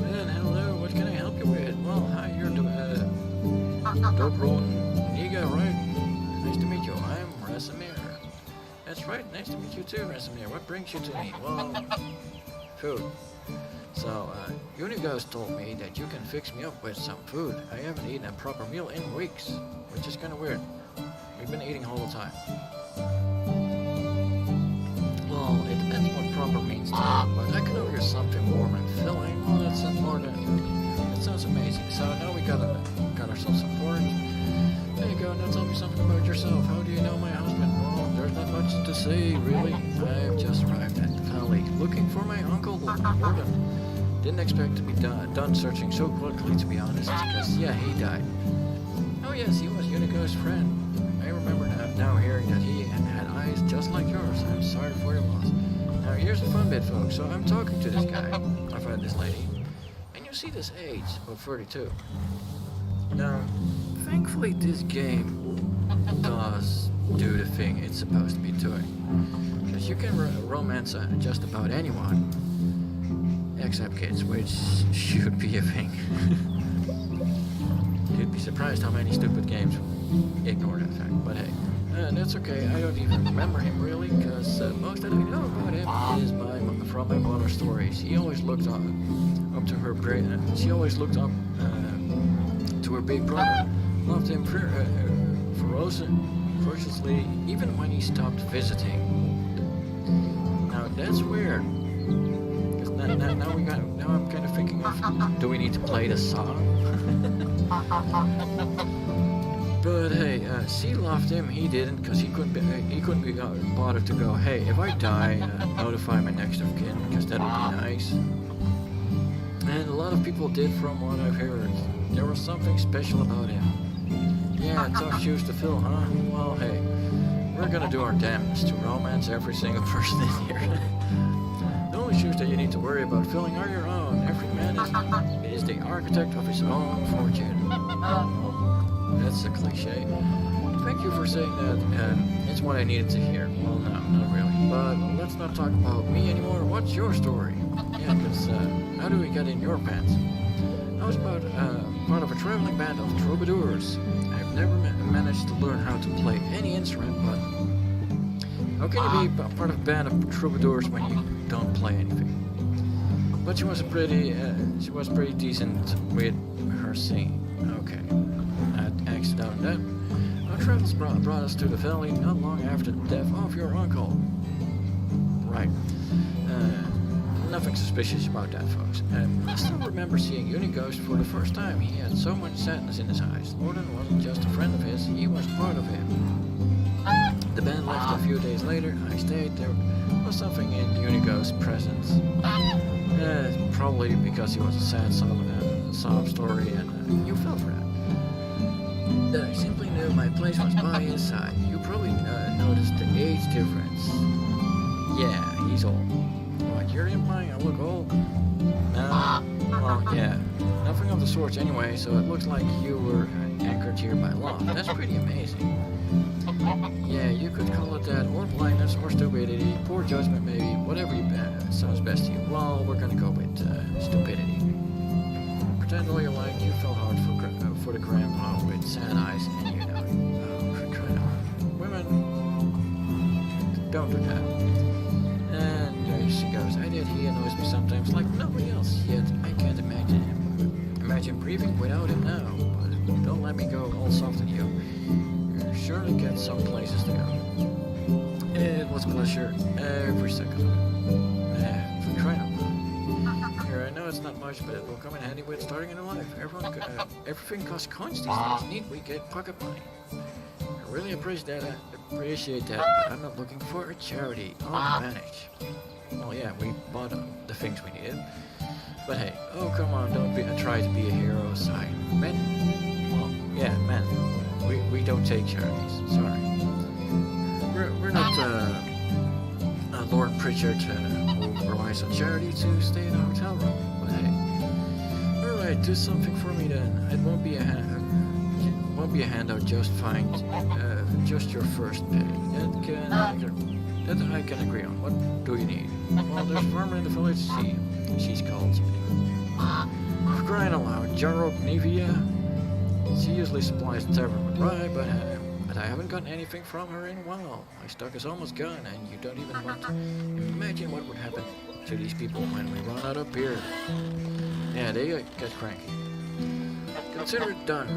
Speaker 4: Man, hello, what can I help you with? Well, hi, you're Dobro Niga, right? Nice to meet you. I'm Rasamir. That's right, nice to meet you too, Rasamir. What brings you to me? Well, food. So, Unigos told me that you can fix me up with some food. I haven't eaten a proper meal in weeks, which is kind of weird. We've been eating all the time. Well, it depends what proper means to you, but I could offer you something warm and filling. Well, that's important. That sounds amazing. So now we got ourselves some porridge. There you go, now tell me something about yourself. How do you know my husband? Well, there's not much to say, really. I've just arrived at the valley, looking for my uncle, Morgan. Didn't expect to be done searching so quickly, to be honest, because, yeah, he died. Oh yes, he was Unico's friend. I remember now hearing that he had eyes just like yours. I'm sorry for your loss. Now here's the fun bit, folks. So I'm talking to this guy, this lady, and you see this age of 32. Now, thankfully, this game does do the thing it's supposed to be doing. Because you can romance just about anyone, except kids, which should be a thing. You'd be surprised how many stupid games ignore that fact, but hey. That's okay, I don't even remember him really, because most that I know about him is from my mother's stories. She always looked up to her she always looked up to her big brother, loved him ferociously, even when he stopped visiting. Now that's weird, because now I'm kind of thinking of, do we need to play the song? But hey, she loved him. He didn't, because he couldn't be bothered to go, hey, if I die, notify my next of kin, because that would be nice. And a lot of people did, from what I've heard. There was something special about him. Yeah, tough shoes to fill, huh? Well, hey, we're gonna do our damnedest to romance every single person in here. The only shoes that you need to worry about filling are your own. Every man is the architect of his own fortune. That's a cliche. Thank you for saying that. It's what I needed to hear. Well, no, not really. But let's not talk about me anymore. What's your story? Yeah, because how do we get in your pants? I was part of a traveling band of troubadours. I've never managed to learn how to play any instrument, but how can you be part of a band of troubadours when you don't play anything? But she was pretty decent with her singing. Okay. Exit out of that. Our travels brought us to the valley not long after the death of your uncle. Right. Nothing suspicious about that, folks. I still remember seeing Unighost for the first time. He had so much sadness in his eyes. Lorden wasn't just a friend of his, he was part of him. The band left a few days later. I stayed. There was something in Unighost's presence. Probably because he was a sad sob story, and you fell for that. That I simply knew my place was by his side. You probably noticed the age difference. Yeah, he's old. What, you're implying I look old? No? Well, yeah. Nothing of the sort anyway, so it looks like you were anchored here by law. That's pretty amazing. Yeah, you could call it that, or blindness, or stupidity, poor judgment maybe, whatever sounds best to you. Well, we're gonna go with stupidity. Pretend all you like, you fell hard for the grandpa with sad eyes, and you know it. Oh, for crying out loud. Women, don't do that. And there she goes. He annoys me sometimes like nobody else, yet I can't imagine him. Imagine breathing without him now, but don't let me go all soft on you. You'll surely get some places to go. It was a pleasure every second of it. For crying out loud. I know it's not much, but it will come in handy with starting a new life. Everything costs coins these days. Need we get pocket money? I really appreciate that, but I'm not looking for a charity. I'll manage. Well, yeah, we bought the things we needed. But hey, oh come on, don't try to be a hero aside. Men? Well, yeah, men. We don't take charities. Sorry. We're not Lord Pritchard who relies on charity to stay in a hotel room. But hey, all right, do something for me then. It won't be a handout. Just find just your first pay. That I can agree on. What do you need? Well, there's a farmer in the village. She's called. For crying out loud, Jarro Nivea. She usually supplies the tavern with rye, but I haven't gotten anything from her in a while. My stock is almost gone, and you don't even want to imagine what would happen to these people when we run out of beer. Yeah, they get cranky. Consider it done.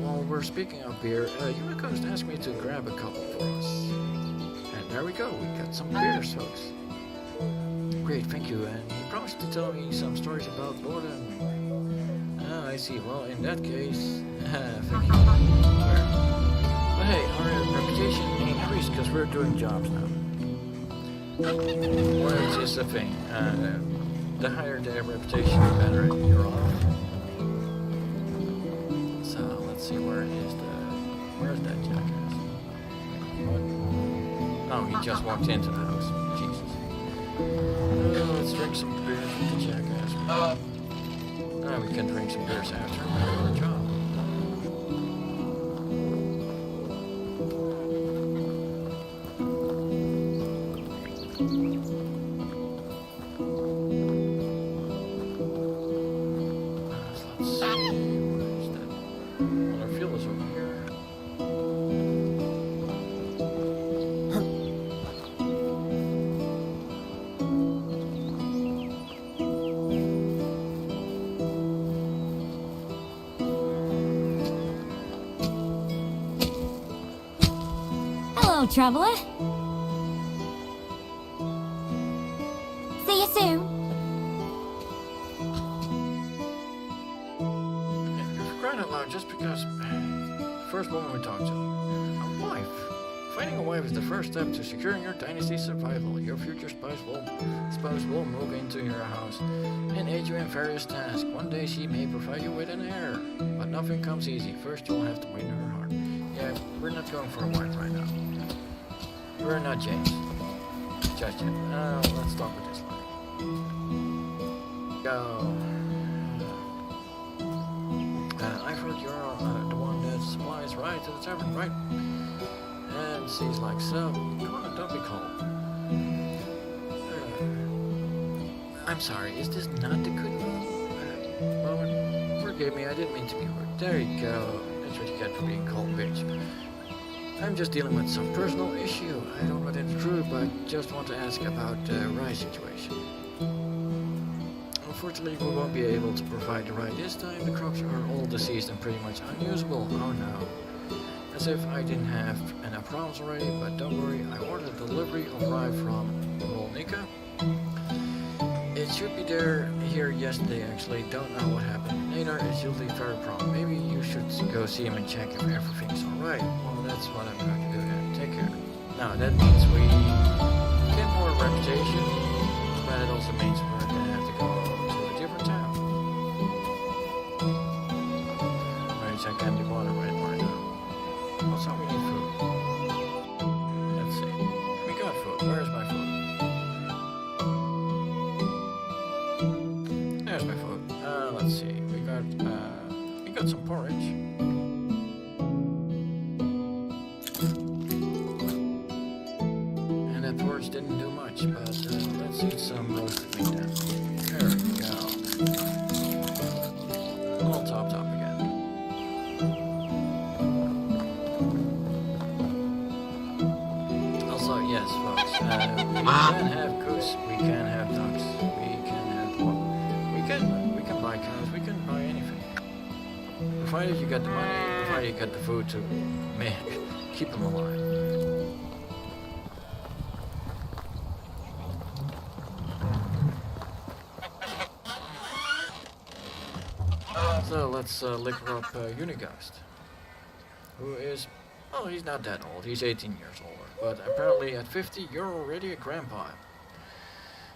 Speaker 4: While we're speaking of beer, Unicoast asked me to grab a couple for us. And there we go, we got some beers, folks. Great, thank you, and he promised to tell me some stories about Lorden. Ah, I see. Well, in that case, thank you. But hey, our reputation increased because we're doing jobs now. Well, it's a thing. The higher the reputation, the better you're off. So, let's see, where's that jackass? What? Oh, he just walked into the house. Jesus. Let's drink some beer with the jackass. We can drink some beers after our job.
Speaker 9: Hello, traveler. See you soon.
Speaker 4: For crying out loud, just because the first woman we talked to, a wife. Finding a wife is the first step to securing your dynasty survival. Your future spouse will move into your house and aid you in various tasks. One day she may provide you with an heir, but nothing comes easy. First you'll have to win her heart. Yeah, we're not going for a wife right now. We're not James. Just yet. Let's talk with this one. Go. I've heard you're the one that supplies right to the tavern, right? And she's like, so, come on, don't be cold. I'm sorry, is this not the good one? Moment, forgive me, I didn't mean to be rude. There you go. That's what you get for being cold, bitch. I'm just dealing with some personal issue. I don't know if it's true, but just want to ask about the rye situation. Unfortunately, we won't be able to provide the rye this time. The crops are all diseased and pretty much unusable. Oh no. As if I didn't have enough problems already, but don't worry, I ordered a delivery of rye from Rolnica. It should be here yesterday actually, don't know what happened. Nader is usually very prompt. Maybe you should go see him and check if everything's alright. Well, that's what I'm going to do then. Take care. Now, that means we get more reputation, but it also means we're going to have to go to a different town. Which I can't be bothered with right now. Also, we need food. Let's see. We got food. Where's my food? There's my food. Let's see. We got some porridge. And that porridge didn't do much, but let's eat some roasted meat then. There we go. All top again. Also, yes, folks, we can have goose, we can have ducks, we can have pork, we can buy cows, we can buy anything. Provided you got the money, provided you got the food to keep them alive. So let's liquor up Unighost, who is, oh, he's not that old, he's 18 years older, but apparently at 50 you're already a grandpa.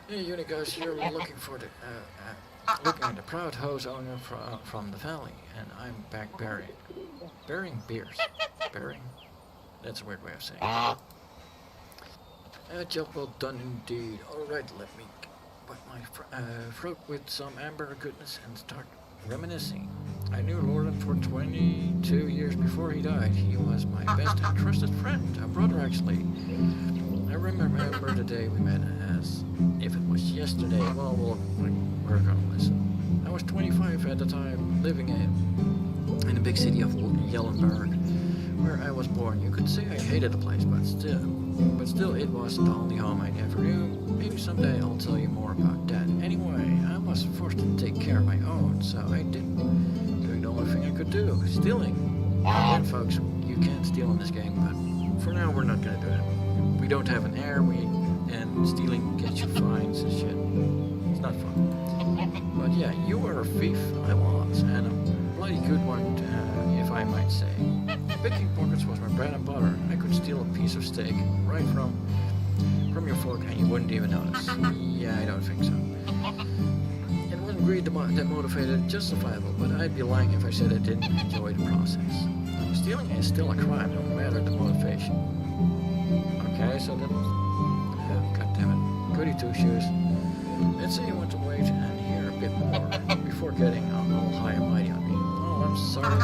Speaker 4: Yeah, Unighost, you're looking for the, looking at the proud hose owner from the valley, and I'm back bearing beers. Bearing? That's a weird way of saying it. A job well done indeed. Alright, let me wet my throat with some amber goodness and start reminiscing. I knew Lauren for 22 years before he died. He was my best and trusted friend, a brother actually. I remember the day we met as if it was yesterday. Well, we're gonna listen. I was 25 at the time, living in the big city of Yellenberg, where I was born. You could say I hated the place, but still it was the only home I ever knew. Maybe someday I'll tell you more about that. Anyway, I was forced to take care of my own, so I did, doing the only thing I could do, stealing. Again, folks, you can't steal in this game, but for now we're not gonna do it. We don't have an heir, and stealing gets you fines and shit. It's not fun. But yeah, you were a thief, I was, and a bloody good one, if I might say. Picking pockets was my bread and butter. I could steal a piece of steak right from your fork and you wouldn't even notice. Yeah, I don't think so. It wasn't greed that motivated, justifiable, but I'd be lying if I said I didn't enjoy the process. Stealing is still a crime, no matter the motivation. Okay, so that was... God damn it. Goody two-shoes. Let's say you want to wait and hear a bit more before getting all high and mighty on me. Oh, I'm sorry,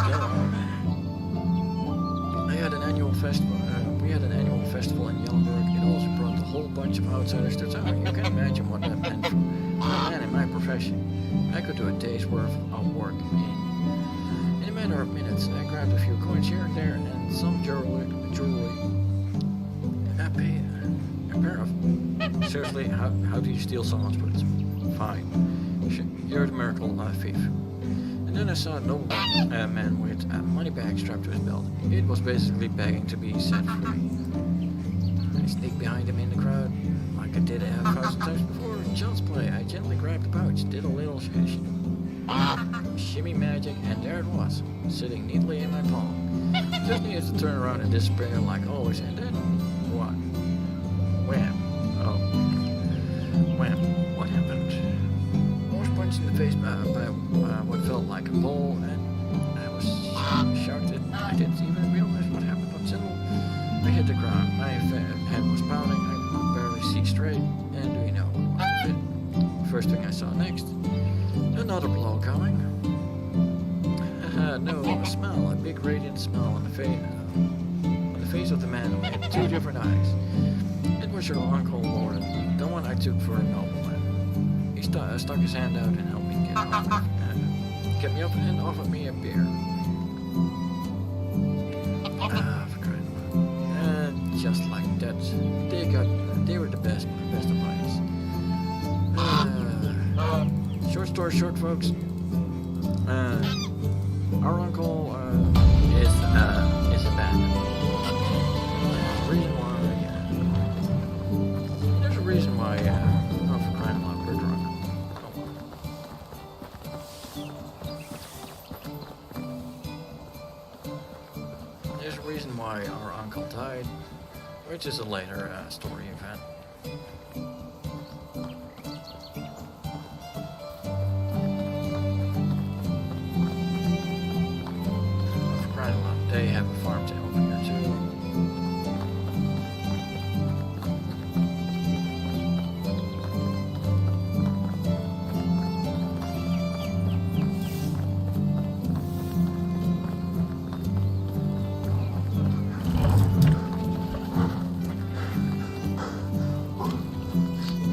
Speaker 4: we had an annual festival in Yellenberg. It also brought a whole bunch of outsiders to town. You can imagine what that meant for a man in my profession. I could do a day's worth of work in a matter of minutes. I grabbed a few coins here and there and some jewelry. I paid a pair of... Seriously, how do you steal someone's boots? Fine. You're the miracle thief. And then I saw a noble man with a money bag strapped to his belt. It was basically begging to be set free. I sneaked behind him in the crowd, like I did 1,000 times before in child's play. I gently grabbed the pouch, did a little shimmy magic, and there it was, sitting neatly in my palm. Just needed to turn around and disappear like always, and then what? Wham! Oh, wham! What happened? I was punched in the face by what felt like a pole, and I was shocked that I didn't even realize what happened until I hit the ground. My head was pounding. I could barely see straight, and do you know what was it? First thing I saw next, another blow coming. No, a smile, a big radiant smile on the face of the man with 2 different eyes. It was your uncle Lauren, the one I took for a nobleman. He stuck his hand out and helped me get up, kept me up and offered me a beer. For crying out loud. Just like that, they were the best of buddies. Short story short, folks. Our uncle is abandoned. There's a reason why. Oh, for crying out loud, we're drunk. Oh. There's a reason why our uncle died, which is a later story event. They have a farm to over here too.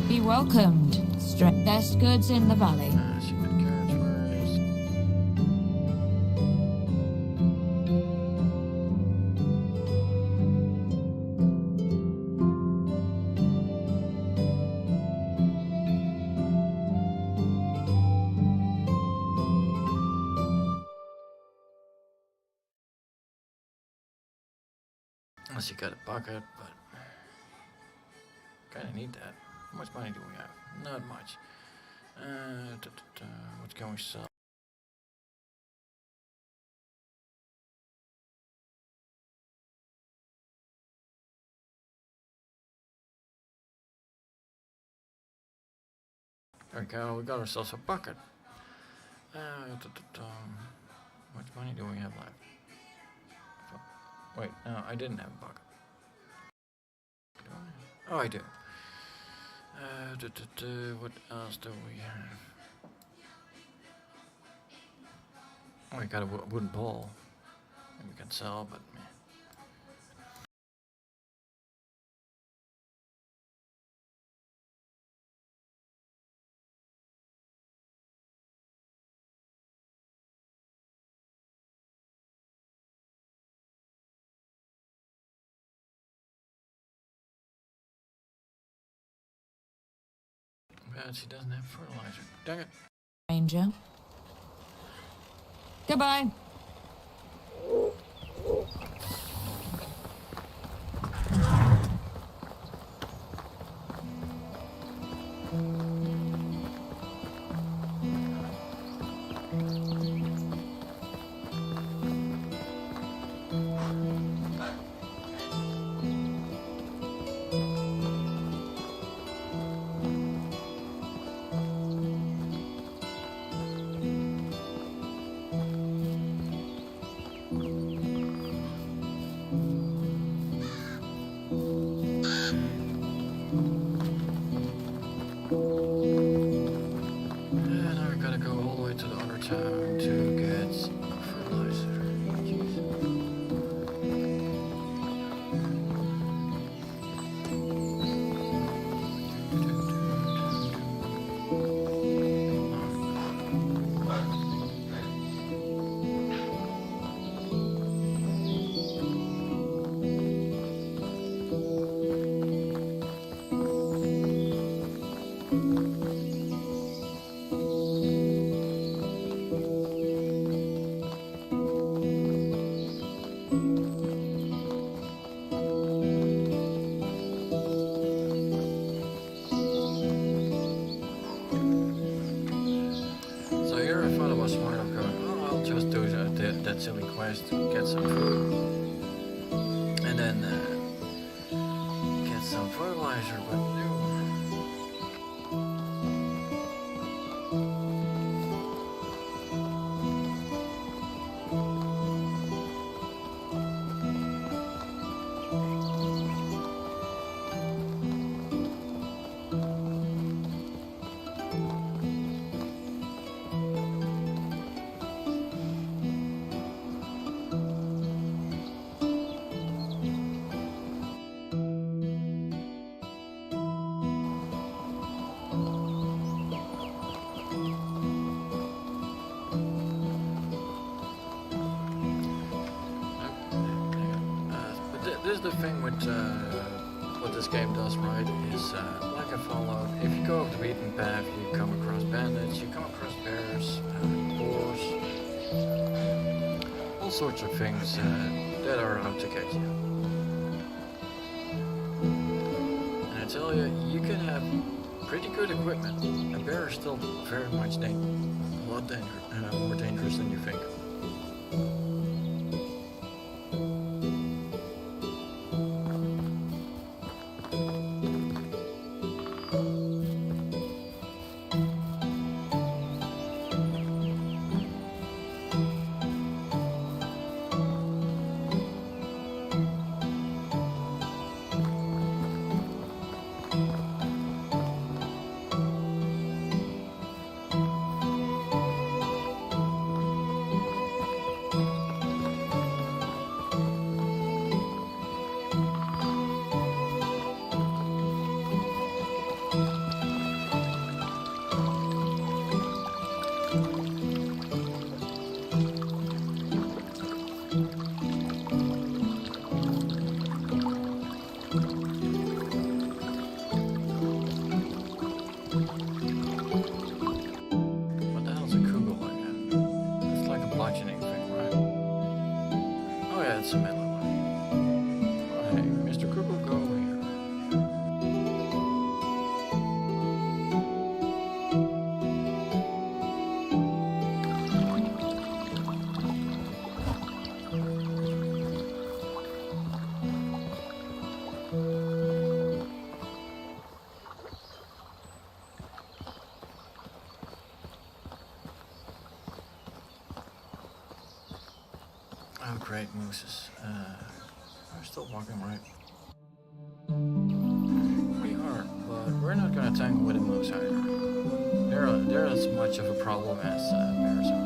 Speaker 9: Be welcomed. Best goods in the valley.
Speaker 4: She got carrots first. Unless you got a bucket, but kinda need that. How much money do we have? Not much. What can we sell? There we go, we got ourselves a bucket. How much money do we have left? Wait, no, I didn't have a bucket. Do I? Oh, I do. What else do we have? Oh, we got a wooden pole that we can sell, but man. Bad she doesn't have fertilizer. Dang it.
Speaker 9: Ranger. Goodbye.
Speaker 4: nice to get some food and then get some fertilizer, but no. This is the thing with what this game does, right? Is like a Fallout. If you go off the beaten path, you come across bandits, you come across bears, boars, all sorts of things that are out to get you. And I tell you, you can have pretty good equipment. A bear is still very much a lot more dangerous than you think. It's a metal one. Oh, hey, Mr. Cuckoo, go over here. Oh, great mooses. We're still walking, right? We are, but we're not gonna tangle with a moose either. They're as much of a problem as bears are.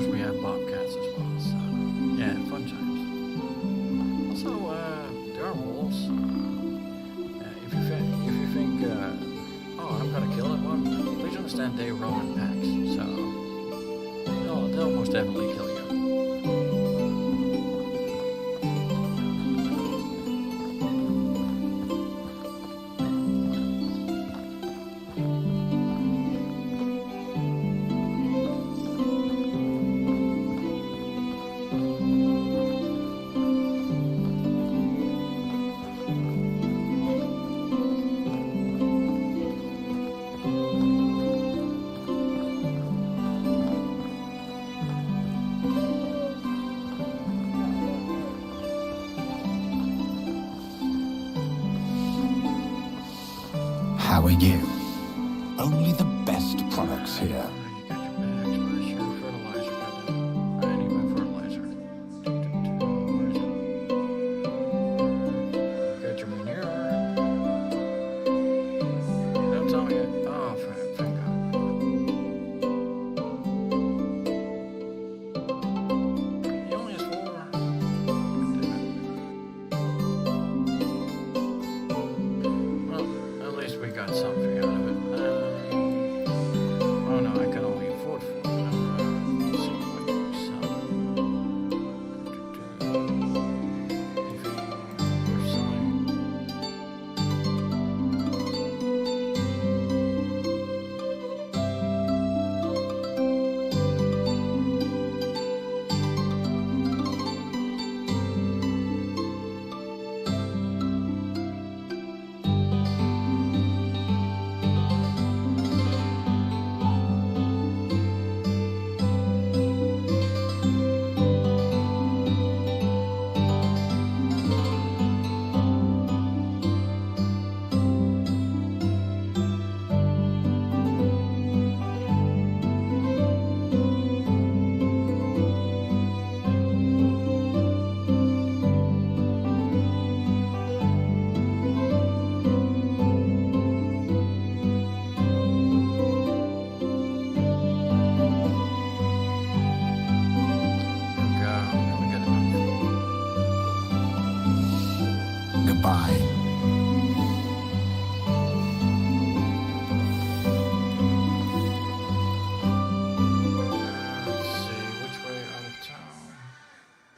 Speaker 4: We have bobcats as well, so yeah, fun times. Also, there are wolves. If you think, oh, I'm gonna kill that one, please understand they roam in packs, so they'll most definitely kill you.
Speaker 6: How are you? Only the best products here.
Speaker 4: You got your bags. Where's your fertilizer? I need my fertilizer. Got your manure. Don't tell me. Oh, thank God. He only has 4. Well, at least we got something out of it.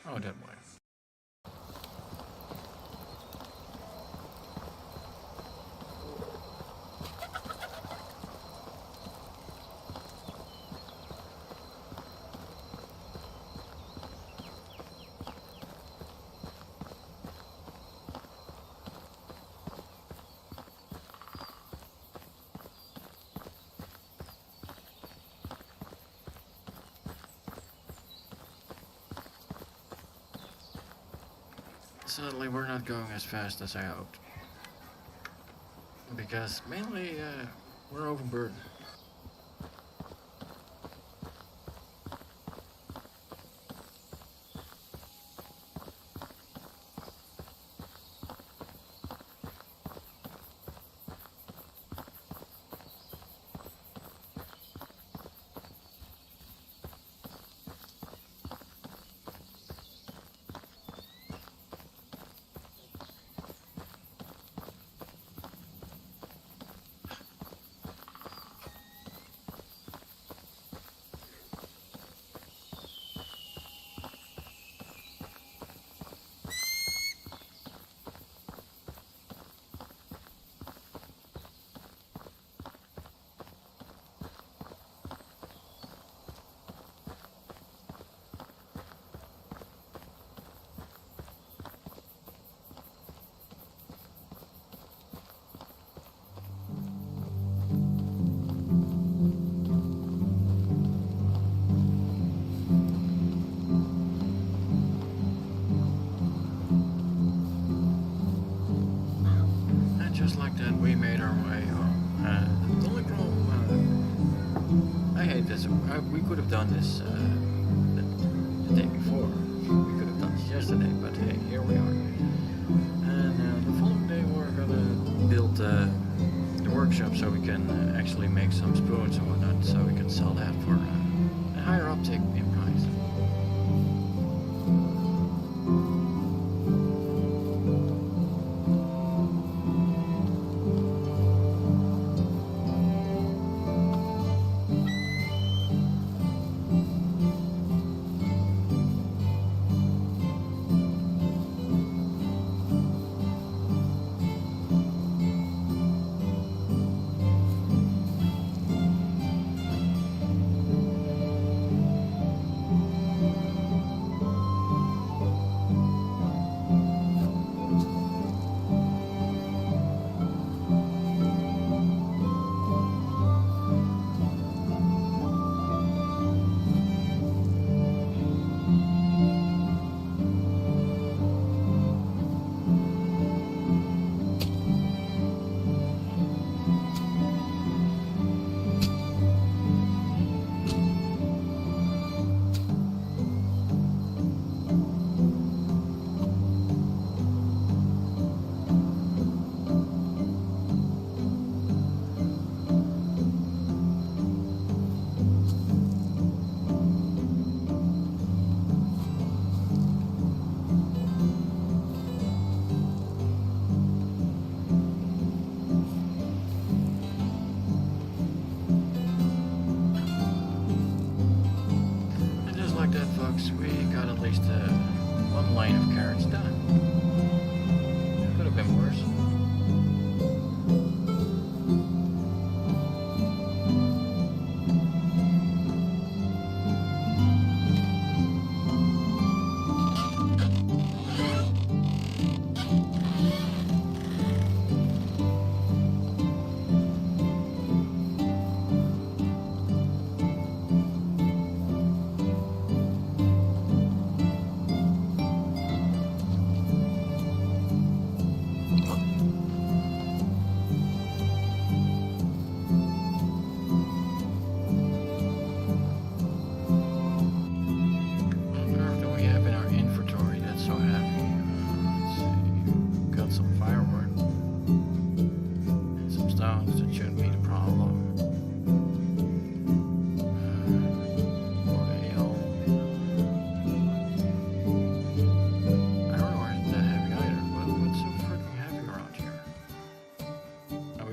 Speaker 4: Oh, that way. Sadly, we're not going as fast as I hoped. Because mainly, we're overburdened. Just like that, we made our way home. The only problem, I hate this. We could have done this the day before. We could have done this yesterday, but hey, here we are. And the following day, we're gonna build the workshop so we can actually make some spoons and whatnot, so we can sell that for a higher uptick in price. We got at least one line of carrots done. Could have been worse.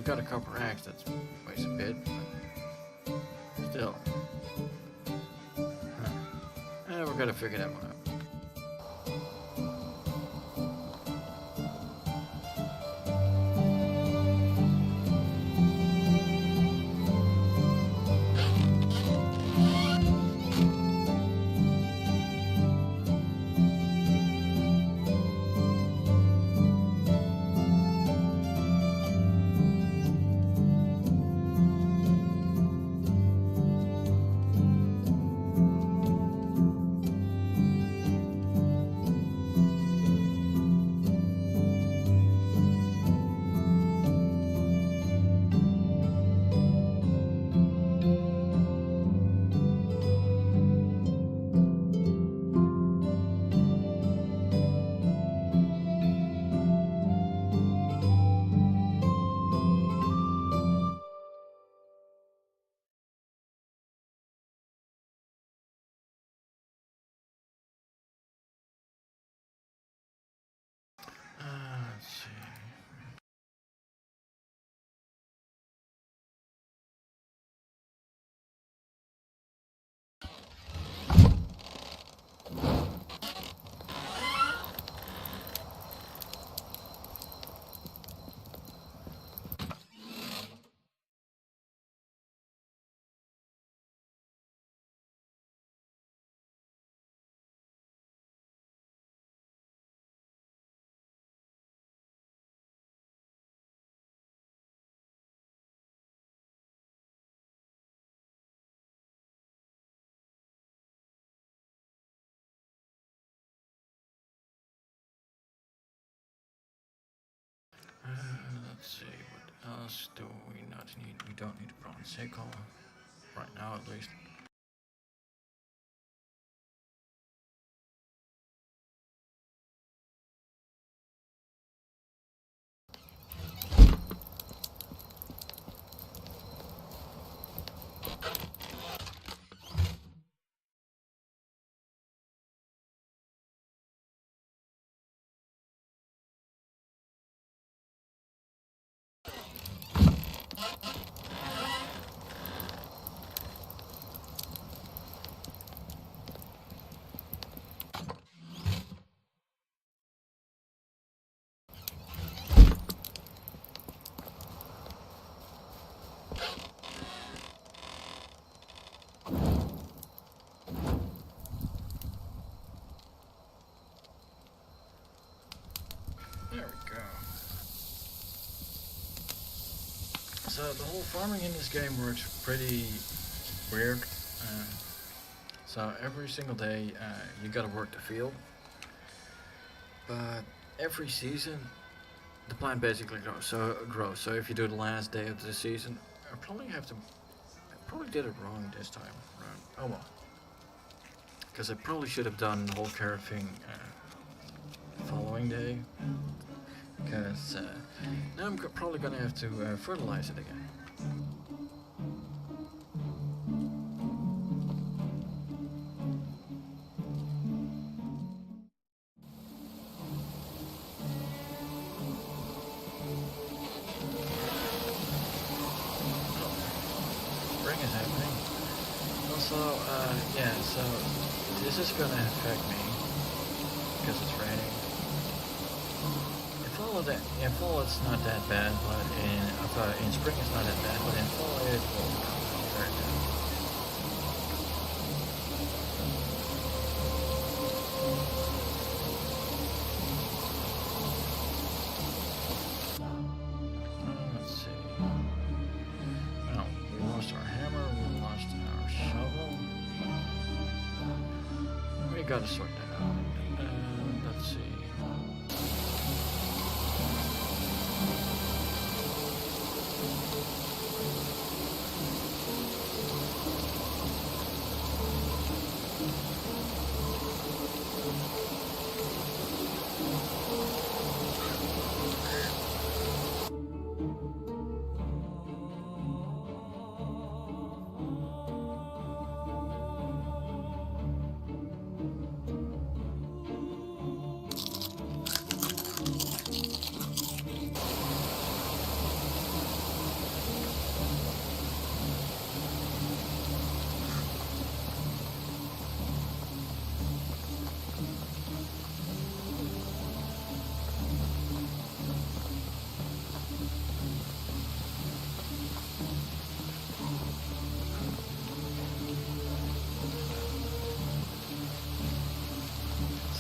Speaker 4: Got a copper axe that weighs a bit, but still. We're gonna figure that one out. Let's see, what else do we not need? We don't need a bronze sickle. Right now, at least. There we go. So the whole farming in this game works pretty weird. So every single day you gotta work the field, but every season the plant basically grows. So if you do the last day of the season, I probably did it wrong this time around. Oh well, because I probably should have done the whole carrot thing following day. Because now I'm probably gonna have to fertilize it again. Spring is happening. Also, yeah, so this is gonna affect me because it's raining. In fall it's not that bad, but in spring it's not that bad, but in fall it will become very bad. Let's see. Well, we lost our hammer, we lost our shovel. We gotta sort that out. Let's see.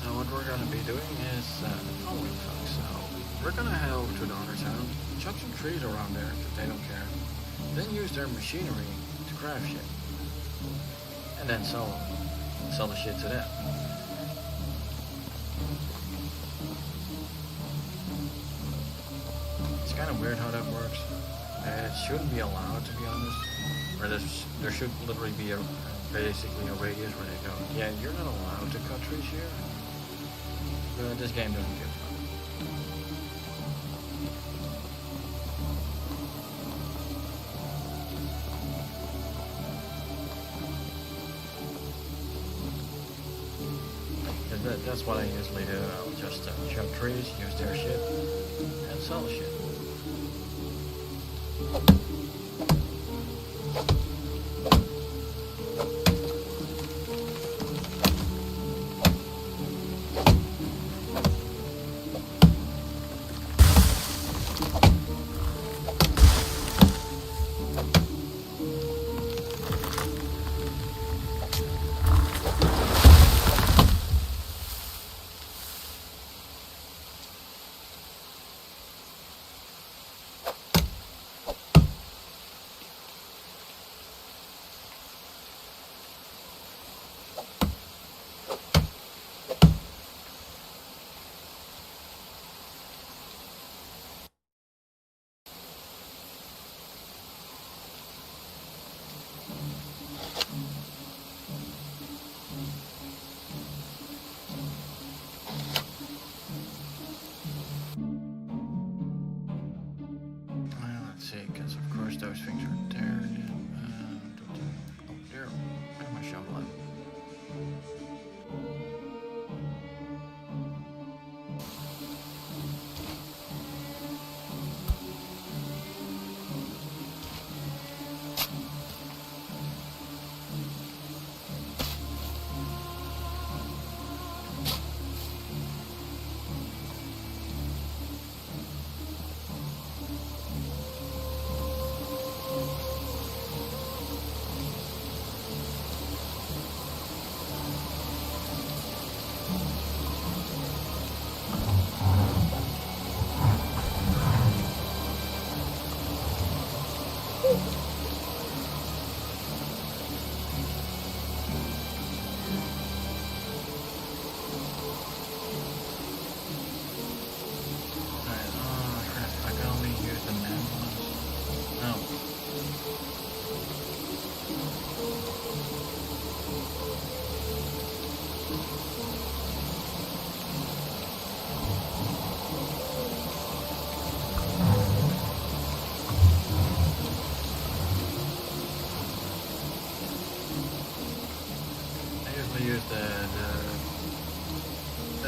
Speaker 4: What we're going to be doing is the following, folks. So we're going to head over to the other town, chop some trees around there because they don't care, then use their machinery to craft shit, and then sell the shit to them. It's kind of weird how that works. It shouldn't be allowed, to be honest. Or there should literally be basically a radius where they go, yeah, you're not allowed to cut trees here. But this game doesn't give a fuck. That's what I usually do. I'll just chop trees, use their shit, and sell the shit.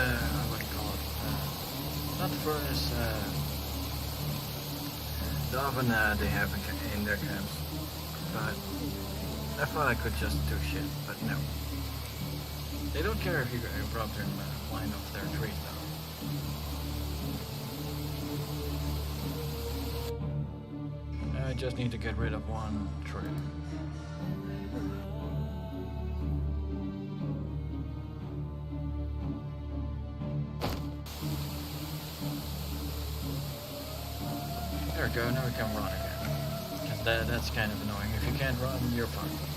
Speaker 4: what do you call it? Not the furnace, the oven they have in their camps. But I thought I could just do shit, but no. They don't care if you rob their line off their trees though. I just need to get rid of one tree. There we go, now we can run again. 'Cause that's kind of annoying. If you can't run, you're fucked.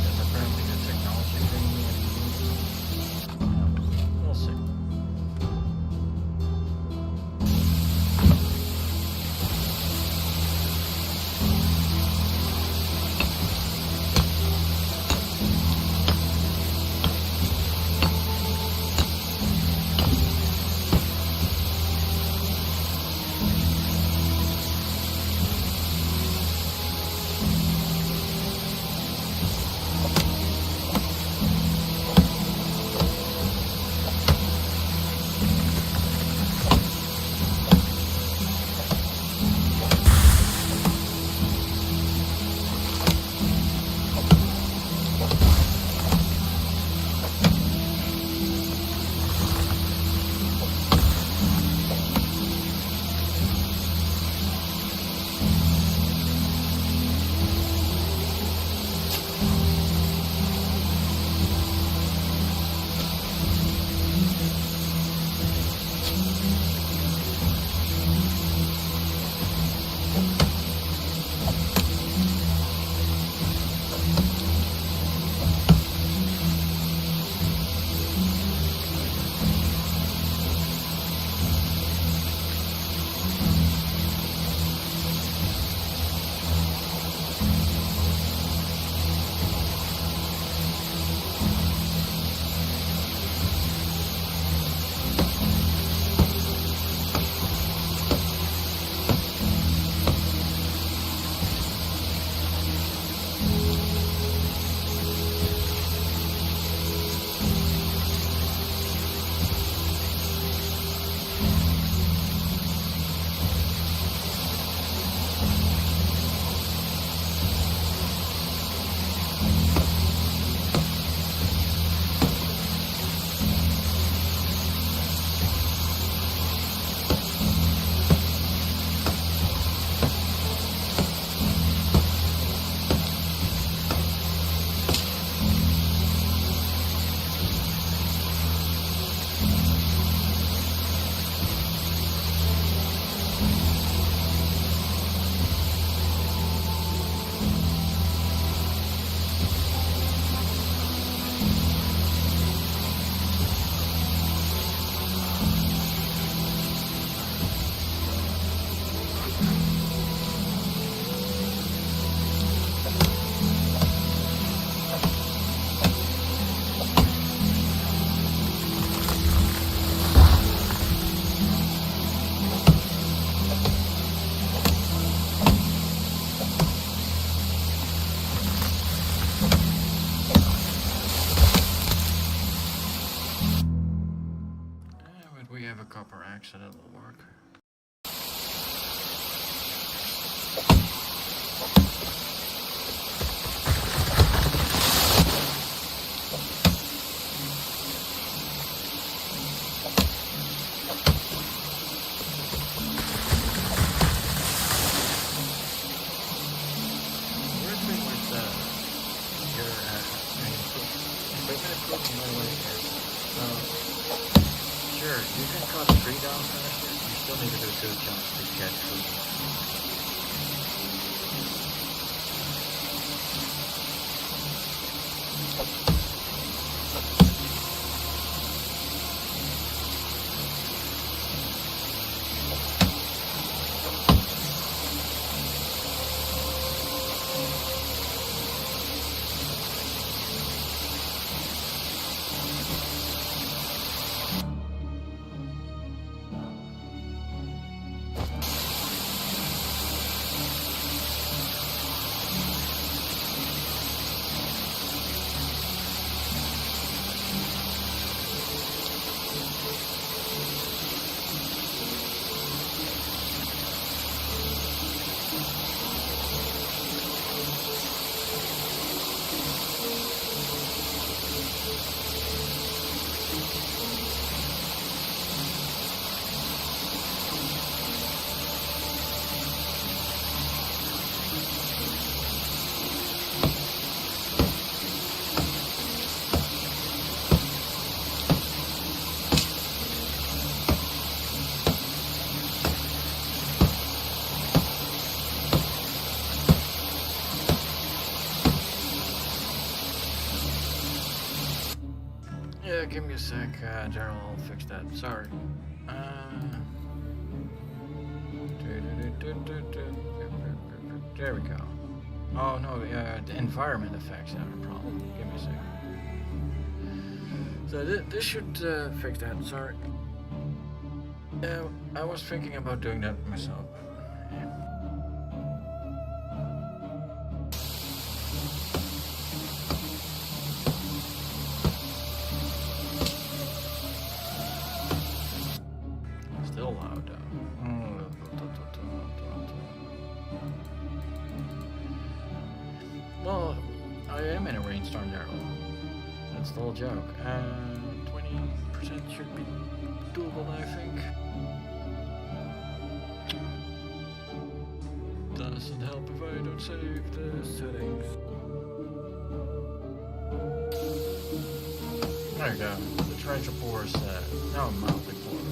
Speaker 4: That's apparently a technology thing. We'll see. A copper axe that will work. Weird thing with your equipment equipment, no way is sure, you can cut a tree down faster, you still need to do 2 jumps to get food. give me a sec, Daryl, I'll fix that. Sorry. There we go. Oh no, the environment effects are a problem. Give me a sec. So this should fix that, sorry. Yeah, I was thinking about doing that myself. Still loud though. Well, I am in a rainstorm there. That's the whole joke. 20% should be doable, I think. Doesn't help if I don't save the settings. There you go. The treasure pour is now mildly poured.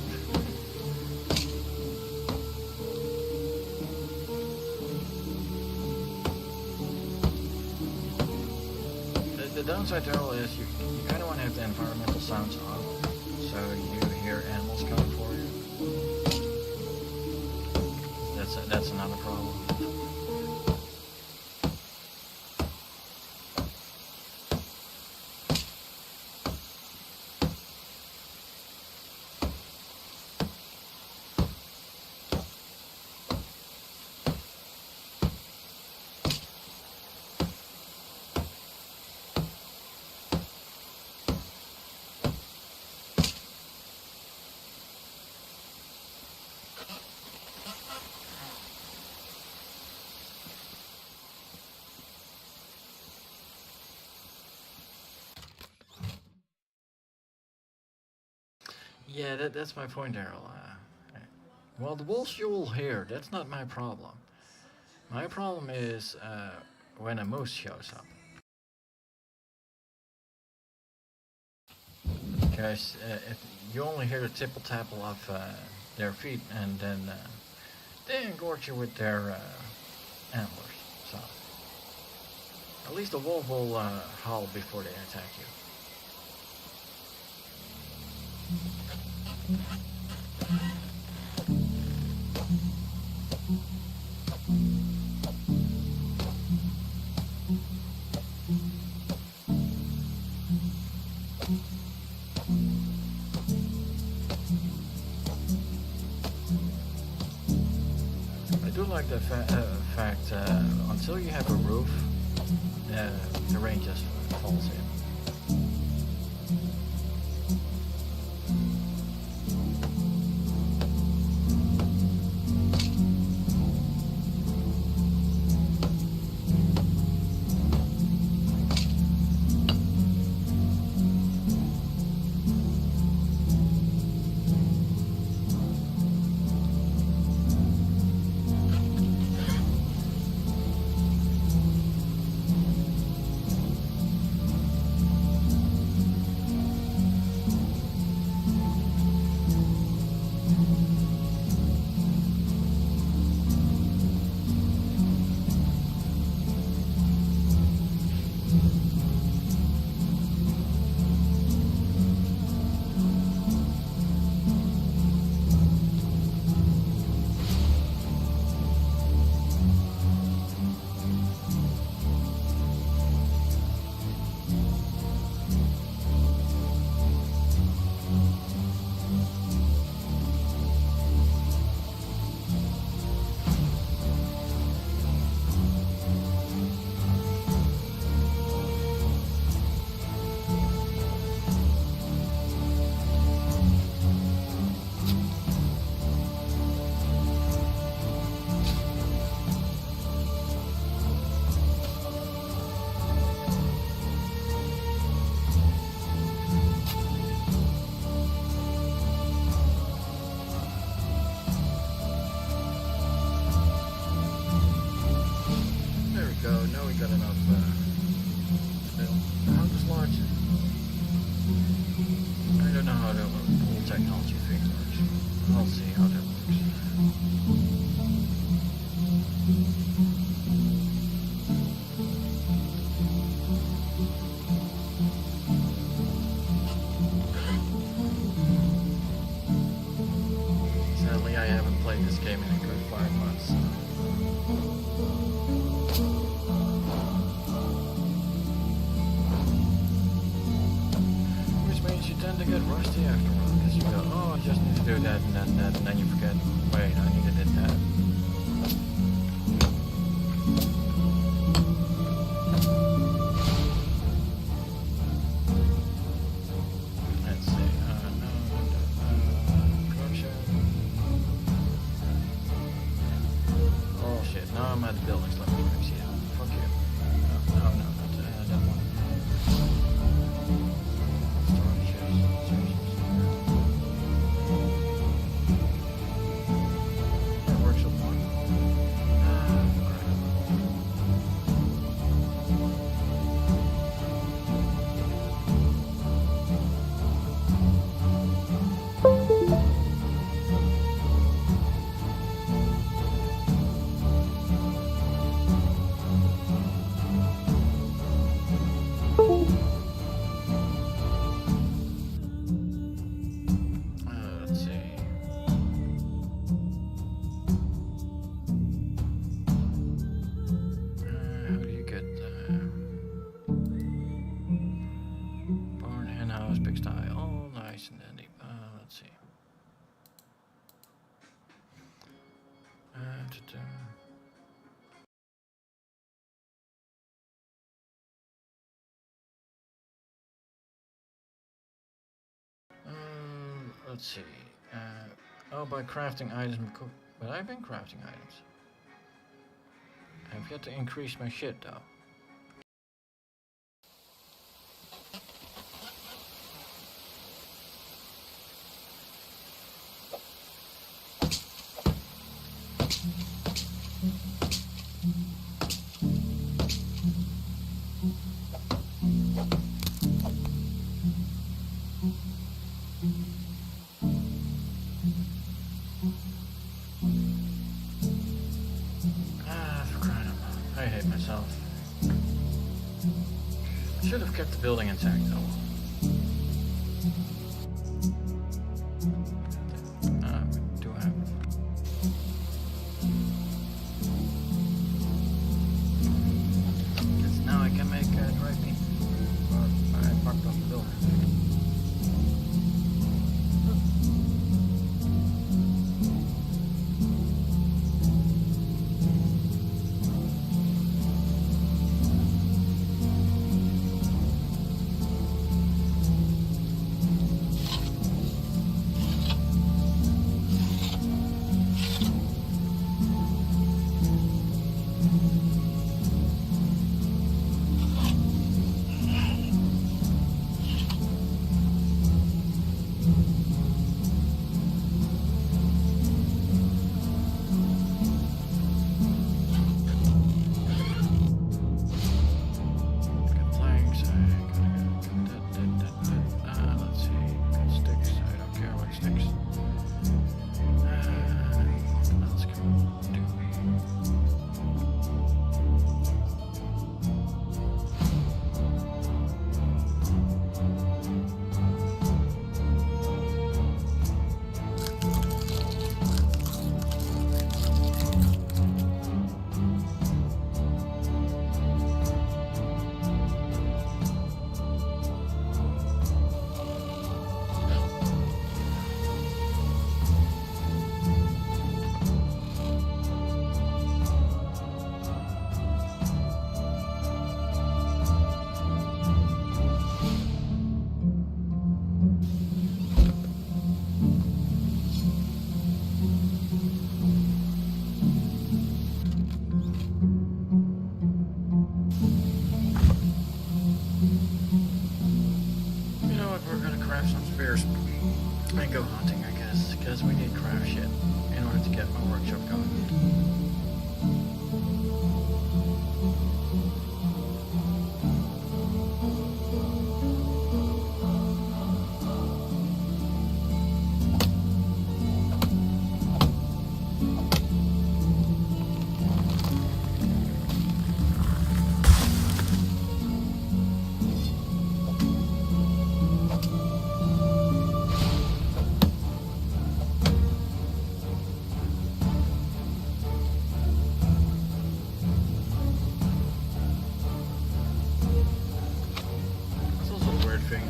Speaker 4: The downside though is you kind of want to have the environmental sounds off, so you hear animals coming for you. That's another problem. Yeah, that's my point, Daryl. Well, the wolves you will hear, that's not my problem. My problem is when a moose shows up. Because if you only hear the tipple-tapple of their feet, and then they engorge you with their antlers. So at least the wolf will howl before they attack you. I do like the fact until you have a roof, the rain just falls in. and then you forget, wait, I needed it that. Let's see, production. Oh shit, now I'm at the buildings, let me see it. Fuck you. No, not that one. Workshop one. Let's see. How do you get barn, hen house, pigsty, all nice and dandy. Let's see. Let's see. Oh, by crafting items. But I've been crafting items. I've yet to increase my shit though. For crying out loud. I hate myself. I should have kept the building intact though. We do have. Guess now I can make dry bean. I parked off the building. And go hunting, I guess, because we need craft shit in order to get my workshop going.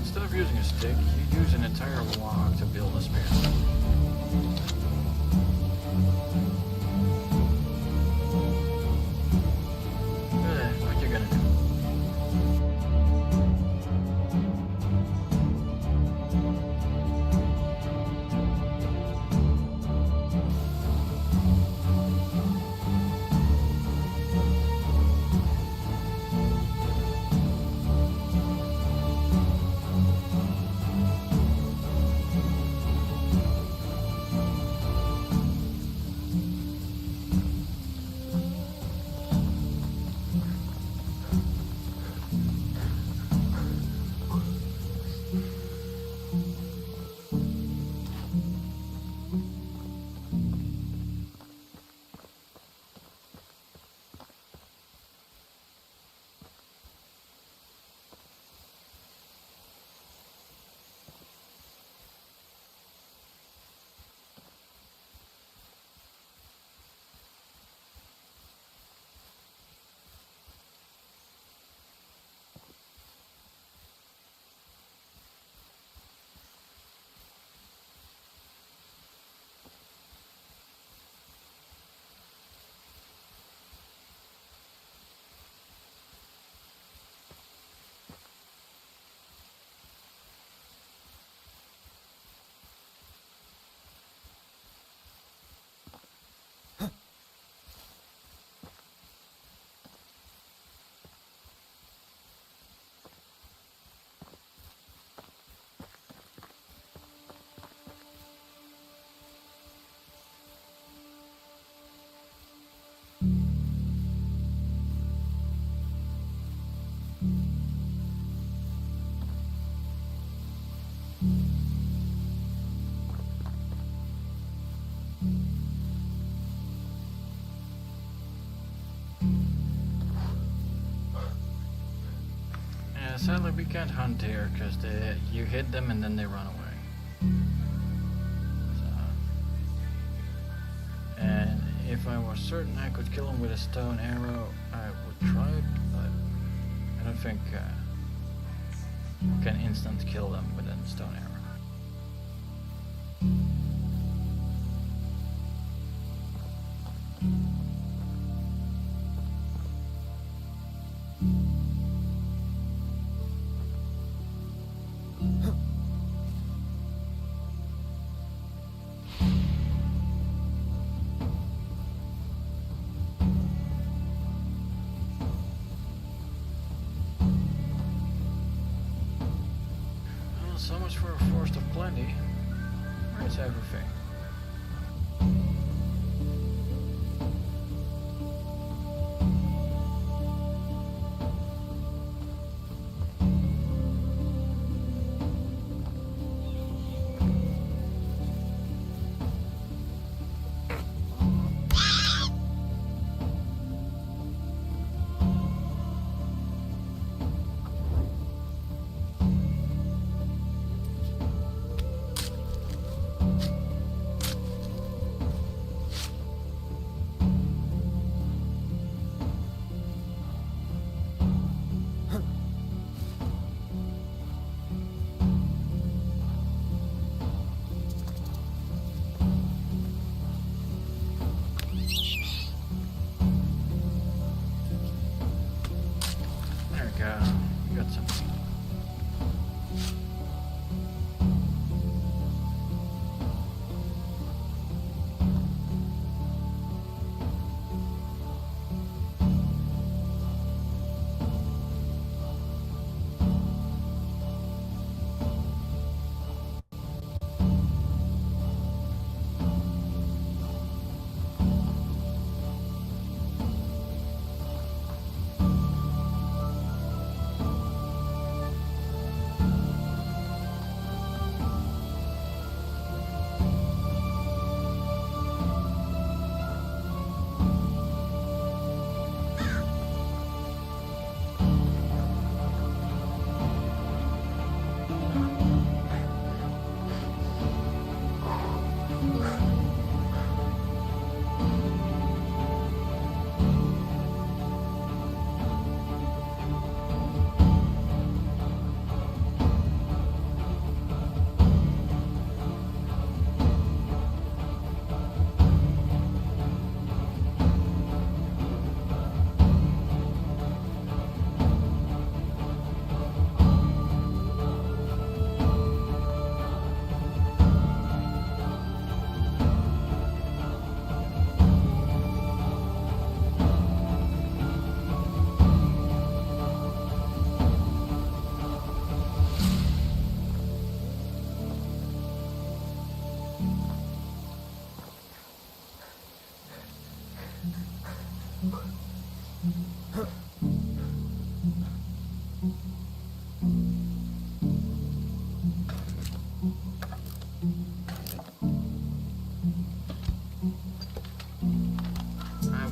Speaker 4: Instead of using a stick, you use an entire log to build a spear. What you gonna do? Sadly, we can't hunt here because you hit them and then they run away. So, and if I was certain I could kill them with a stone arrow, I would try it, but I don't think you can instant kill them with a stone arrow. So much for a forest of plenty. Where's everything?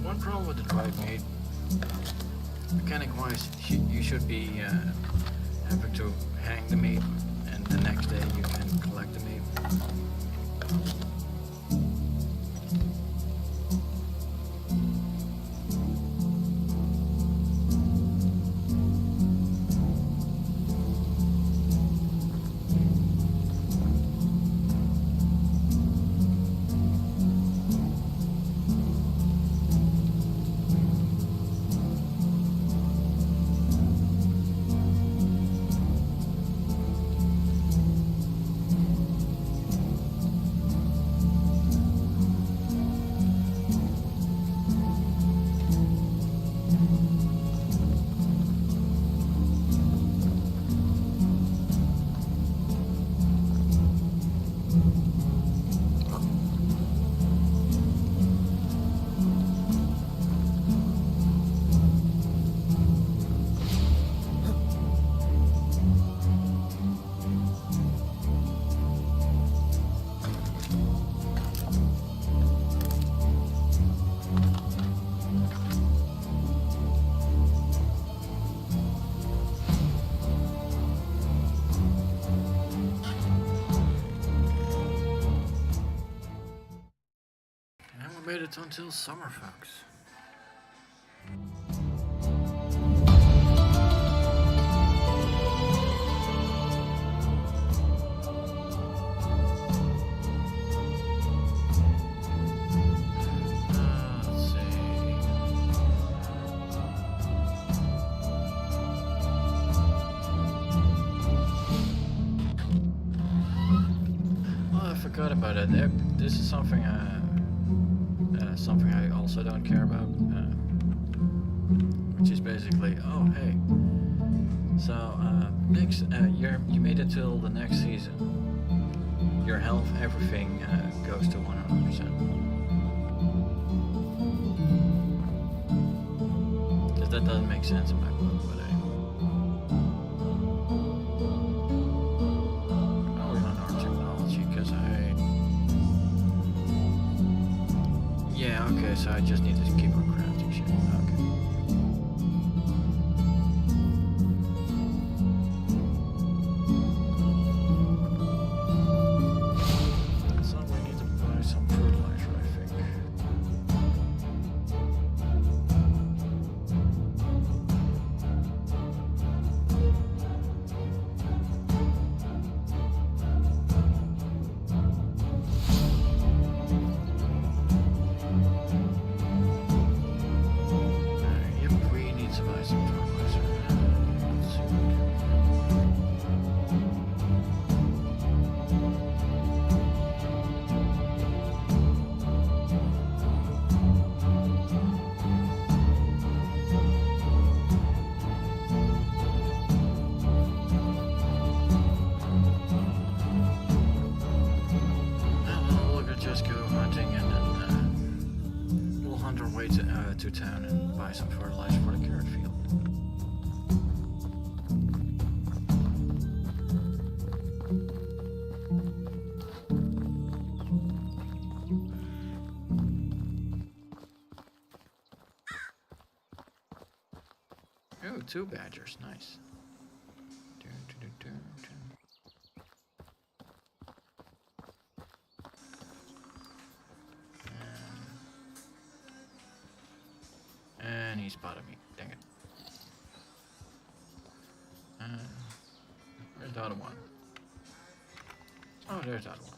Speaker 4: One problem with the dried meat, mechanic-wise, you should be having to hang the meat, and the next day you can collect the meat. Made it until summer, folks. Let's see. Oh, I forgot about it. This is something something I also don't care about, which is basically, oh hey, so next you made it till the next season. Your health, everything goes to 100%. Because that doesn't make sense in my book, but we're on our technology because yeah, okay, so I just need to keep on crafting shit. Okay. So we need to buy some fertilizer, I think. To town and buy some fertilizer for the carrot field. Ooh, 2 badgers, nice. And he spotted me. Dang it. Where's the other one? Oh, there's the other one.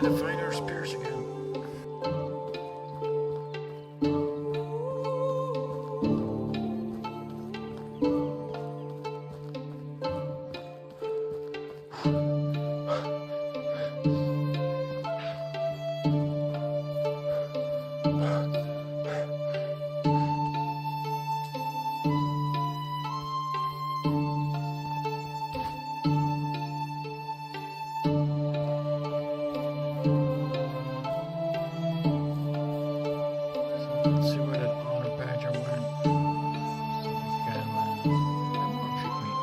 Speaker 4: gotta find our spears again. Let's see where that otter badger went. Can more pygmy.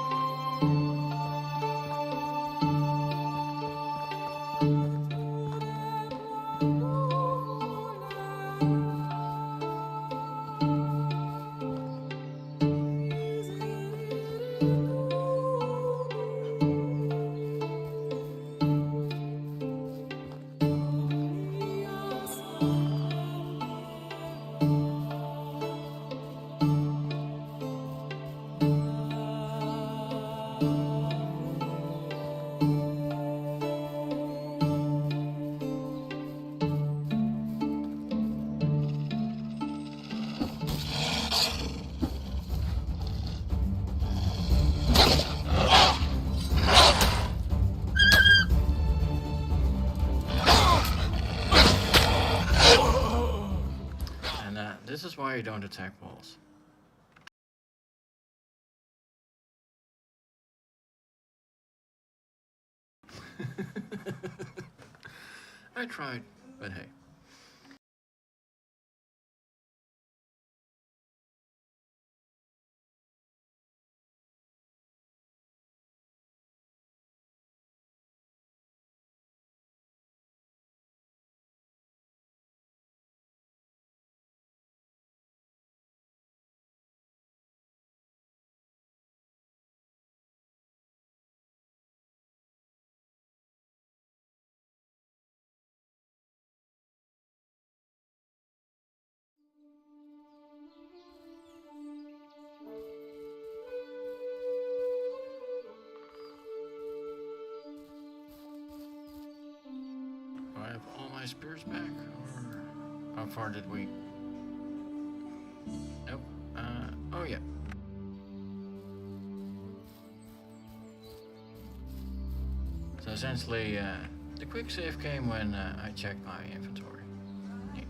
Speaker 4: And this is why you don't attack walls. I tried, but hey. Do I have all my spears back, or how far did we? Nope. Oh yeah. So essentially, the quick save came when I checked my inventory. Neat.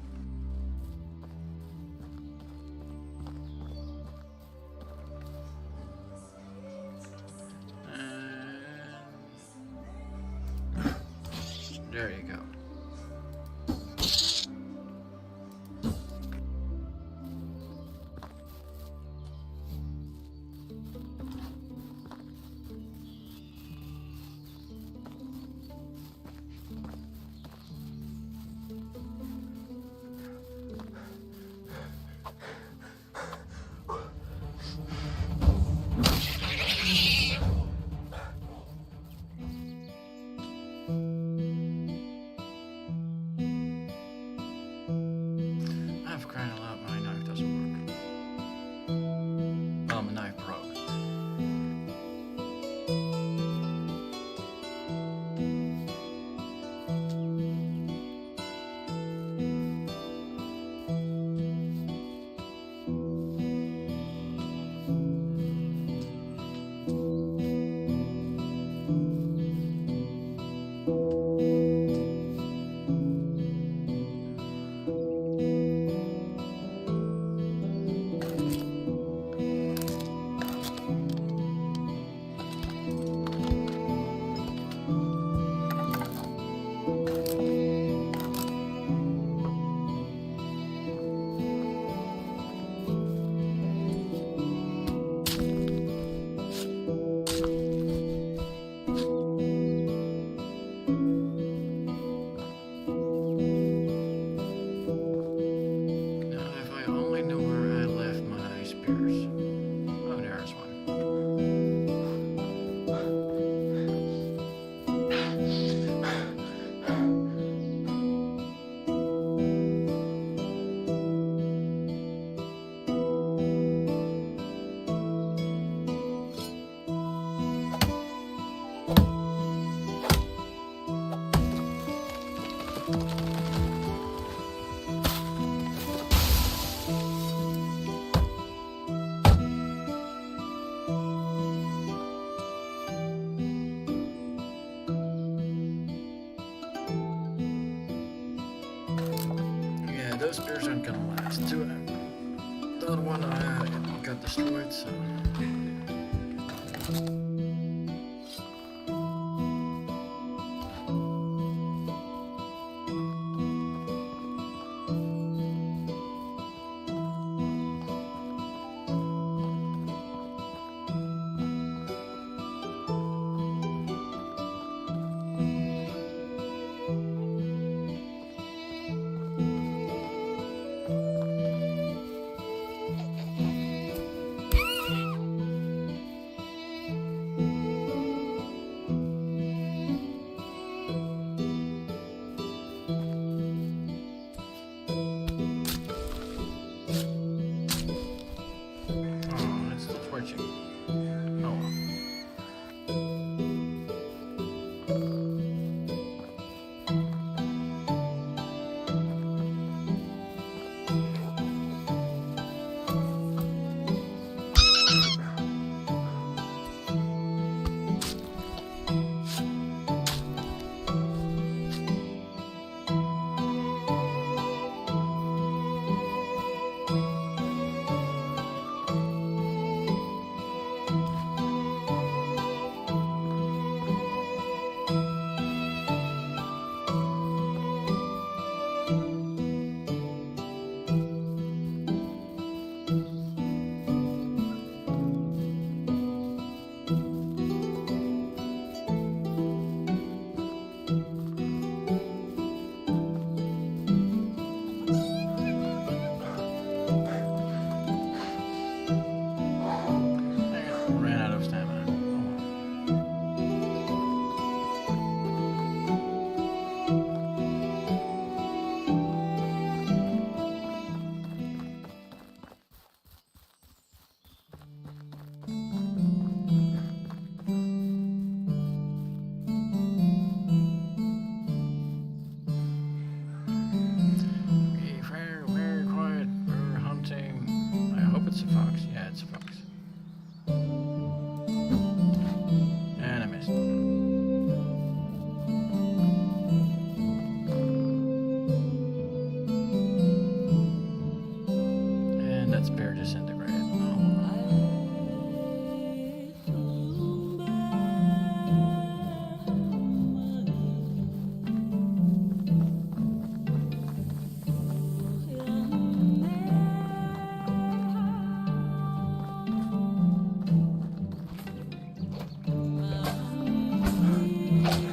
Speaker 4: And there you go. Yeah, those spears aren't gonna last. Too. The other one got destroyed, so.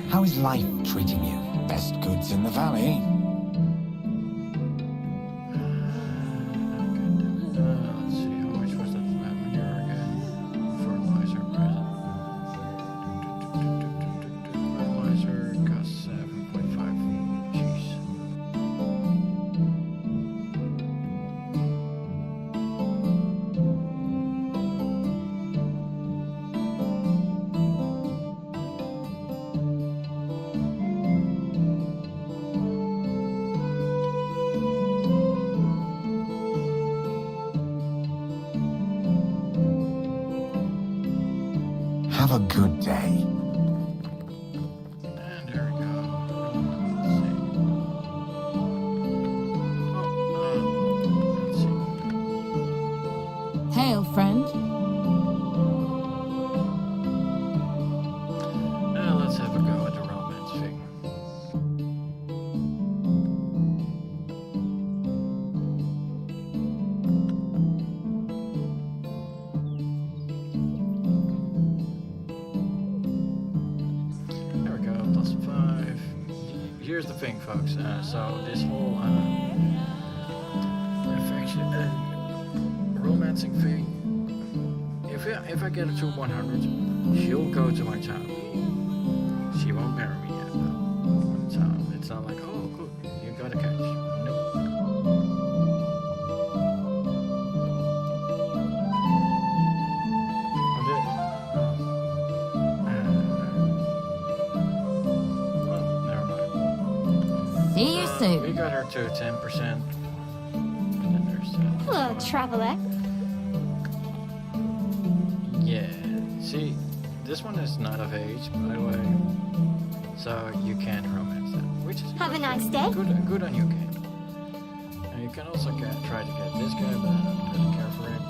Speaker 6: How is life treating you? Best goods in the valley.
Speaker 4: Let's see, how much was that lavender again? Fertilizer present. Fertilizer costs 7.5. Jeez.
Speaker 6: Have a good day.
Speaker 4: And there we go. Let's see. Let's see.
Speaker 9: Hail, friend.
Speaker 4: Let's have a go at the romance thing. There we go, +5. Here's the thing, folks. So this whole affection, romancing thing. If I get it to 100, she'll go to my town. She won't marry me yet, though. So it's not like, oh, good, you got a catch. Nope. Oh, never mind.
Speaker 9: See you
Speaker 4: We
Speaker 9: soon.
Speaker 4: got her to 10%. And then there's
Speaker 9: Hello, traveler.
Speaker 4: yeah. See, this one is not of age, by the way. So you can't romance that. Which is
Speaker 9: Have a
Speaker 4: good.
Speaker 9: nice day.
Speaker 4: Good on you, Kate. can also try to get this guy, but I don't really care for him.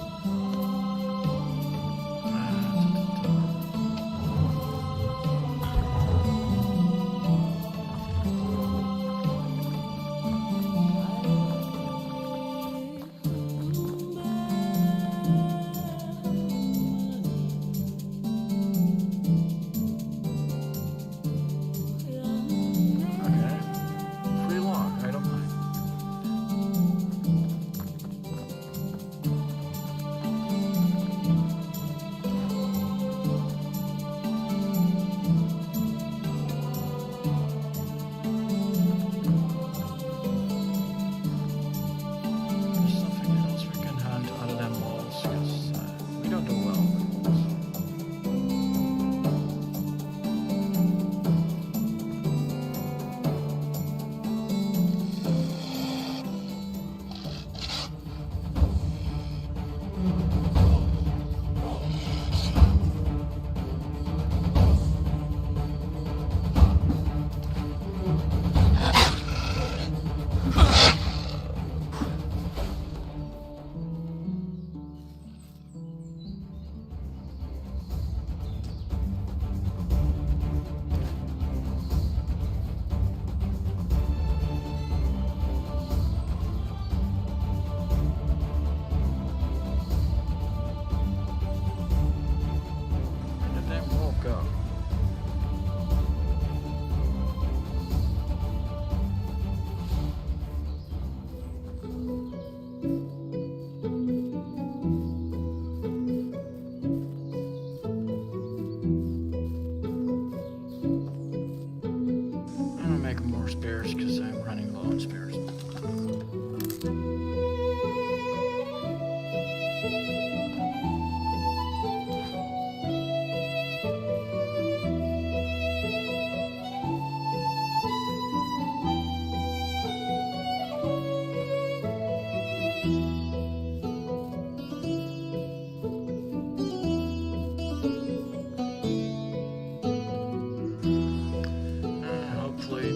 Speaker 4: Spares because I'm running low on spares.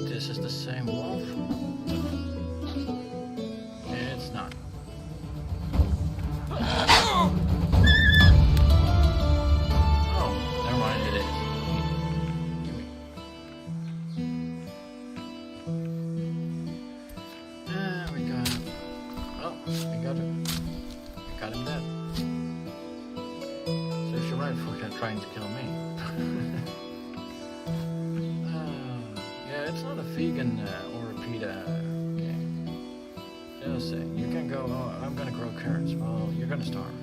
Speaker 4: This is the same wolf. It's not. Oh, never mind, it is. We got him. Oh, we got him. We got him dead. So you're right for trying to kill me. It's not a vegan or a PETA game. Just saying, you can go, oh, I'm gonna grow carrots. Well, you're gonna starve.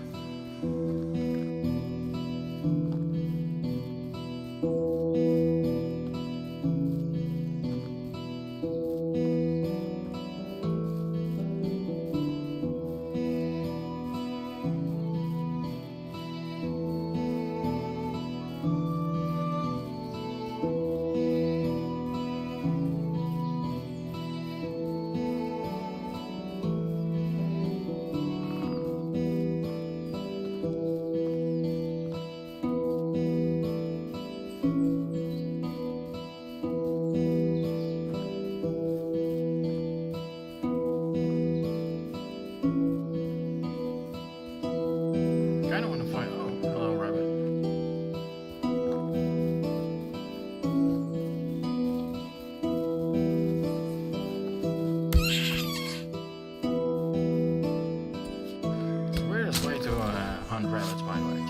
Speaker 4: Rabbits, by the way,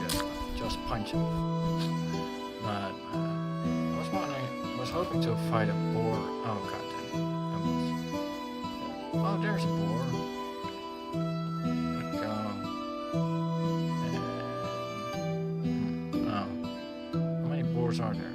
Speaker 4: just punch him. But I was hoping to fight a boar. Oh god damn it! Oh, there's a boar. There we go. And oh, how many boars are there?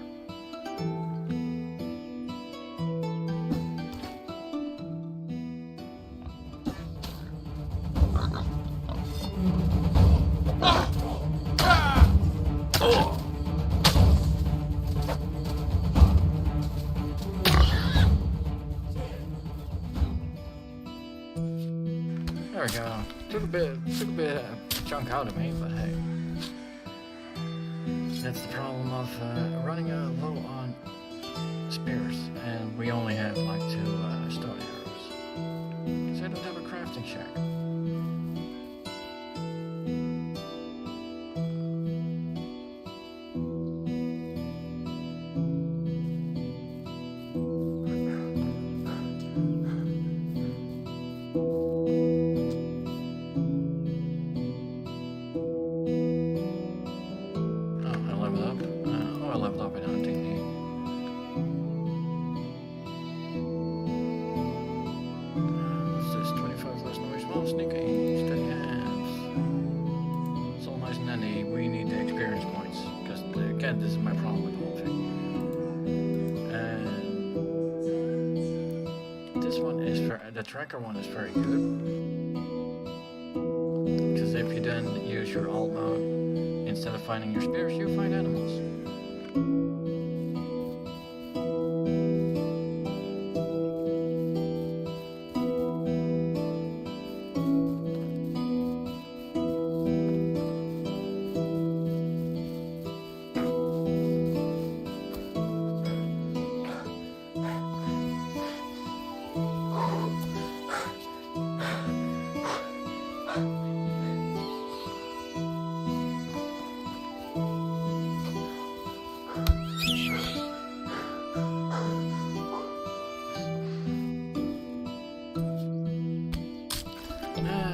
Speaker 4: There we go. Took a bit chunk out of me, but hey. That's the problem of running low on spears, and we only have like 2 stone arrows. Because I don't have a crafting this one is the tracker one is very good. Because if you then use your alt mode, instead of finding your spears, you find animals.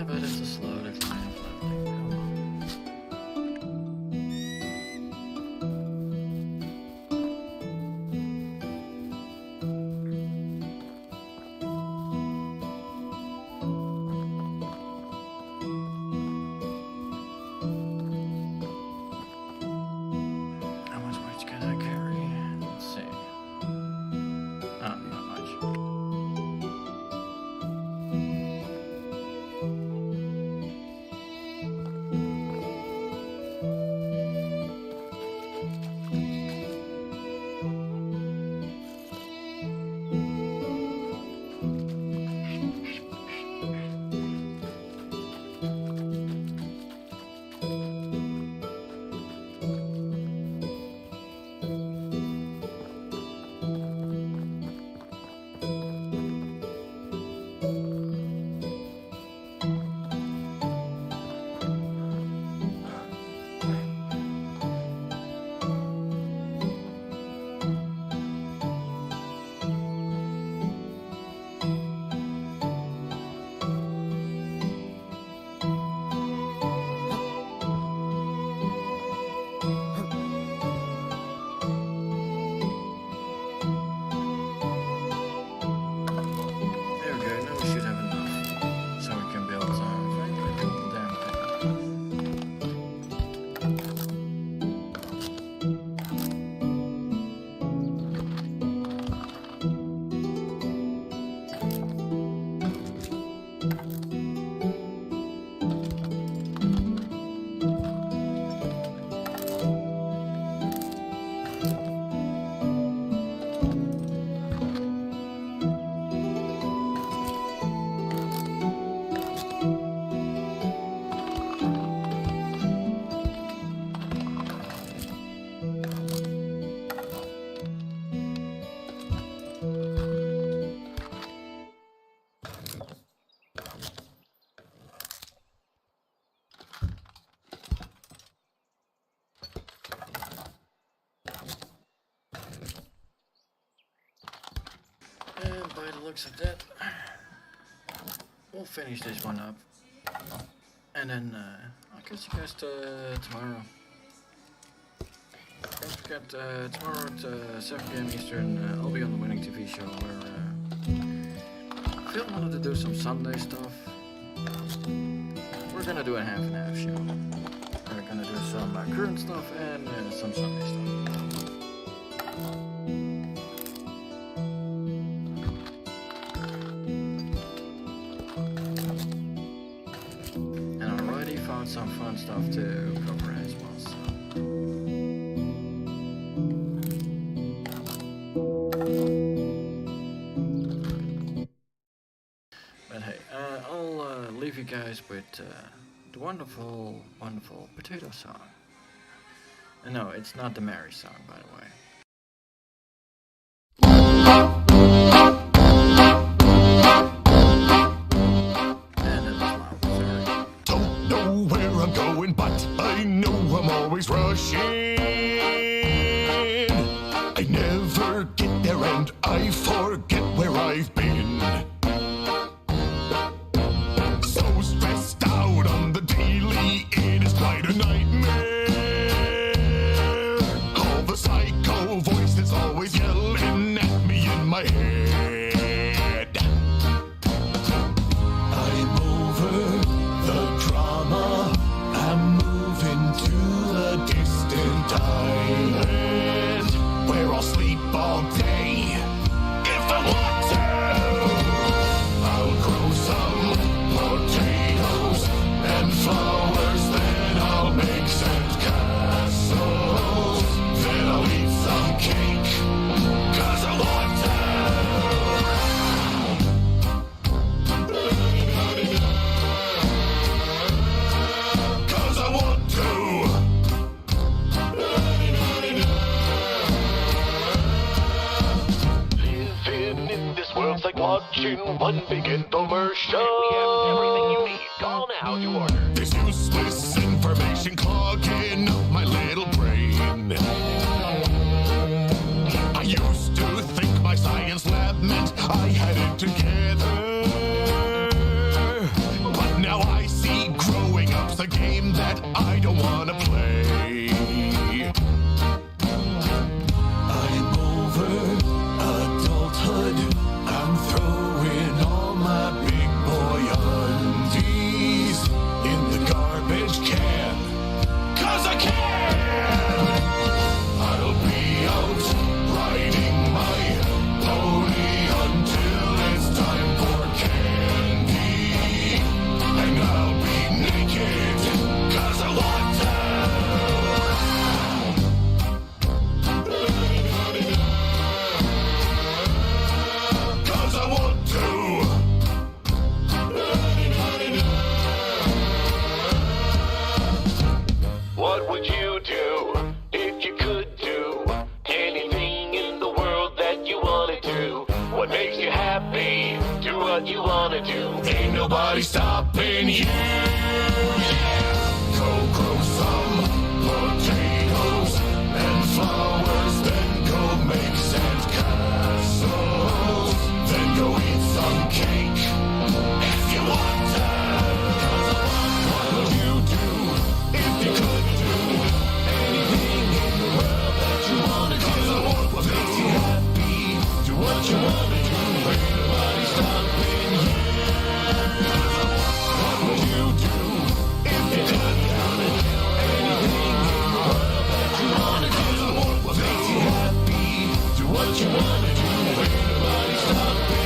Speaker 4: But it's a slow decline of leveling. How much weight can I carry? Let's see. Oh, not much. By the looks of that, we'll finish this one up, and then I'll catch you guys tomorrow. Don't forget, tomorrow at 7 PM Eastern, I'll be on the Winning TV show where Phil wanted to do some Sunday stuff. We're gonna do a half and half show. We're gonna do some current stuff and some Sunday stuff. Some fun stuff to cover as well. So. But hey, I'll leave you guys with the wonderful, wonderful potato song. No, it's not the Mary song, by the way.
Speaker 6: Rushing, I never get there and I forget where I've been. So stressed out on the daily, it is quite a nightmare. All the psycho voice that's always yelling at me in my head. I'm over the drama, I'm moving to a distant island where I'll sleep all day if I want to.
Speaker 10: watching one big infomercial. We have everything you need. Call now to order.
Speaker 6: This useless information clogging up my little brain. I used to think my science lab meant I had it together. But now I see growing up's a game that I don't want to play. I'm over adulthood. I'm throwing all my big boy undies in the garbage can. 'Cause I can! I'll be out riding my pony until it's time for candy. And I'll be naked 'cause I want to. 'Cause I want to.
Speaker 10: What would you do if you could do anything in the world that you wanna do? What makes you happy? Do what you wanna do.
Speaker 6: Ain't nobody stopping you. Yeah. Go grow some potatoes and flowers, then go make sandcastles, then go eat some cake if you want to. What would you do if you could do anything in the world that you wanna do? What makes you happy? Do what you wanna do. Ain't nobody stopping you. What would you do if you could do anything in the world that you wanna do? What makes you happy? Do what you wanna do. Ain't nobody stopping you.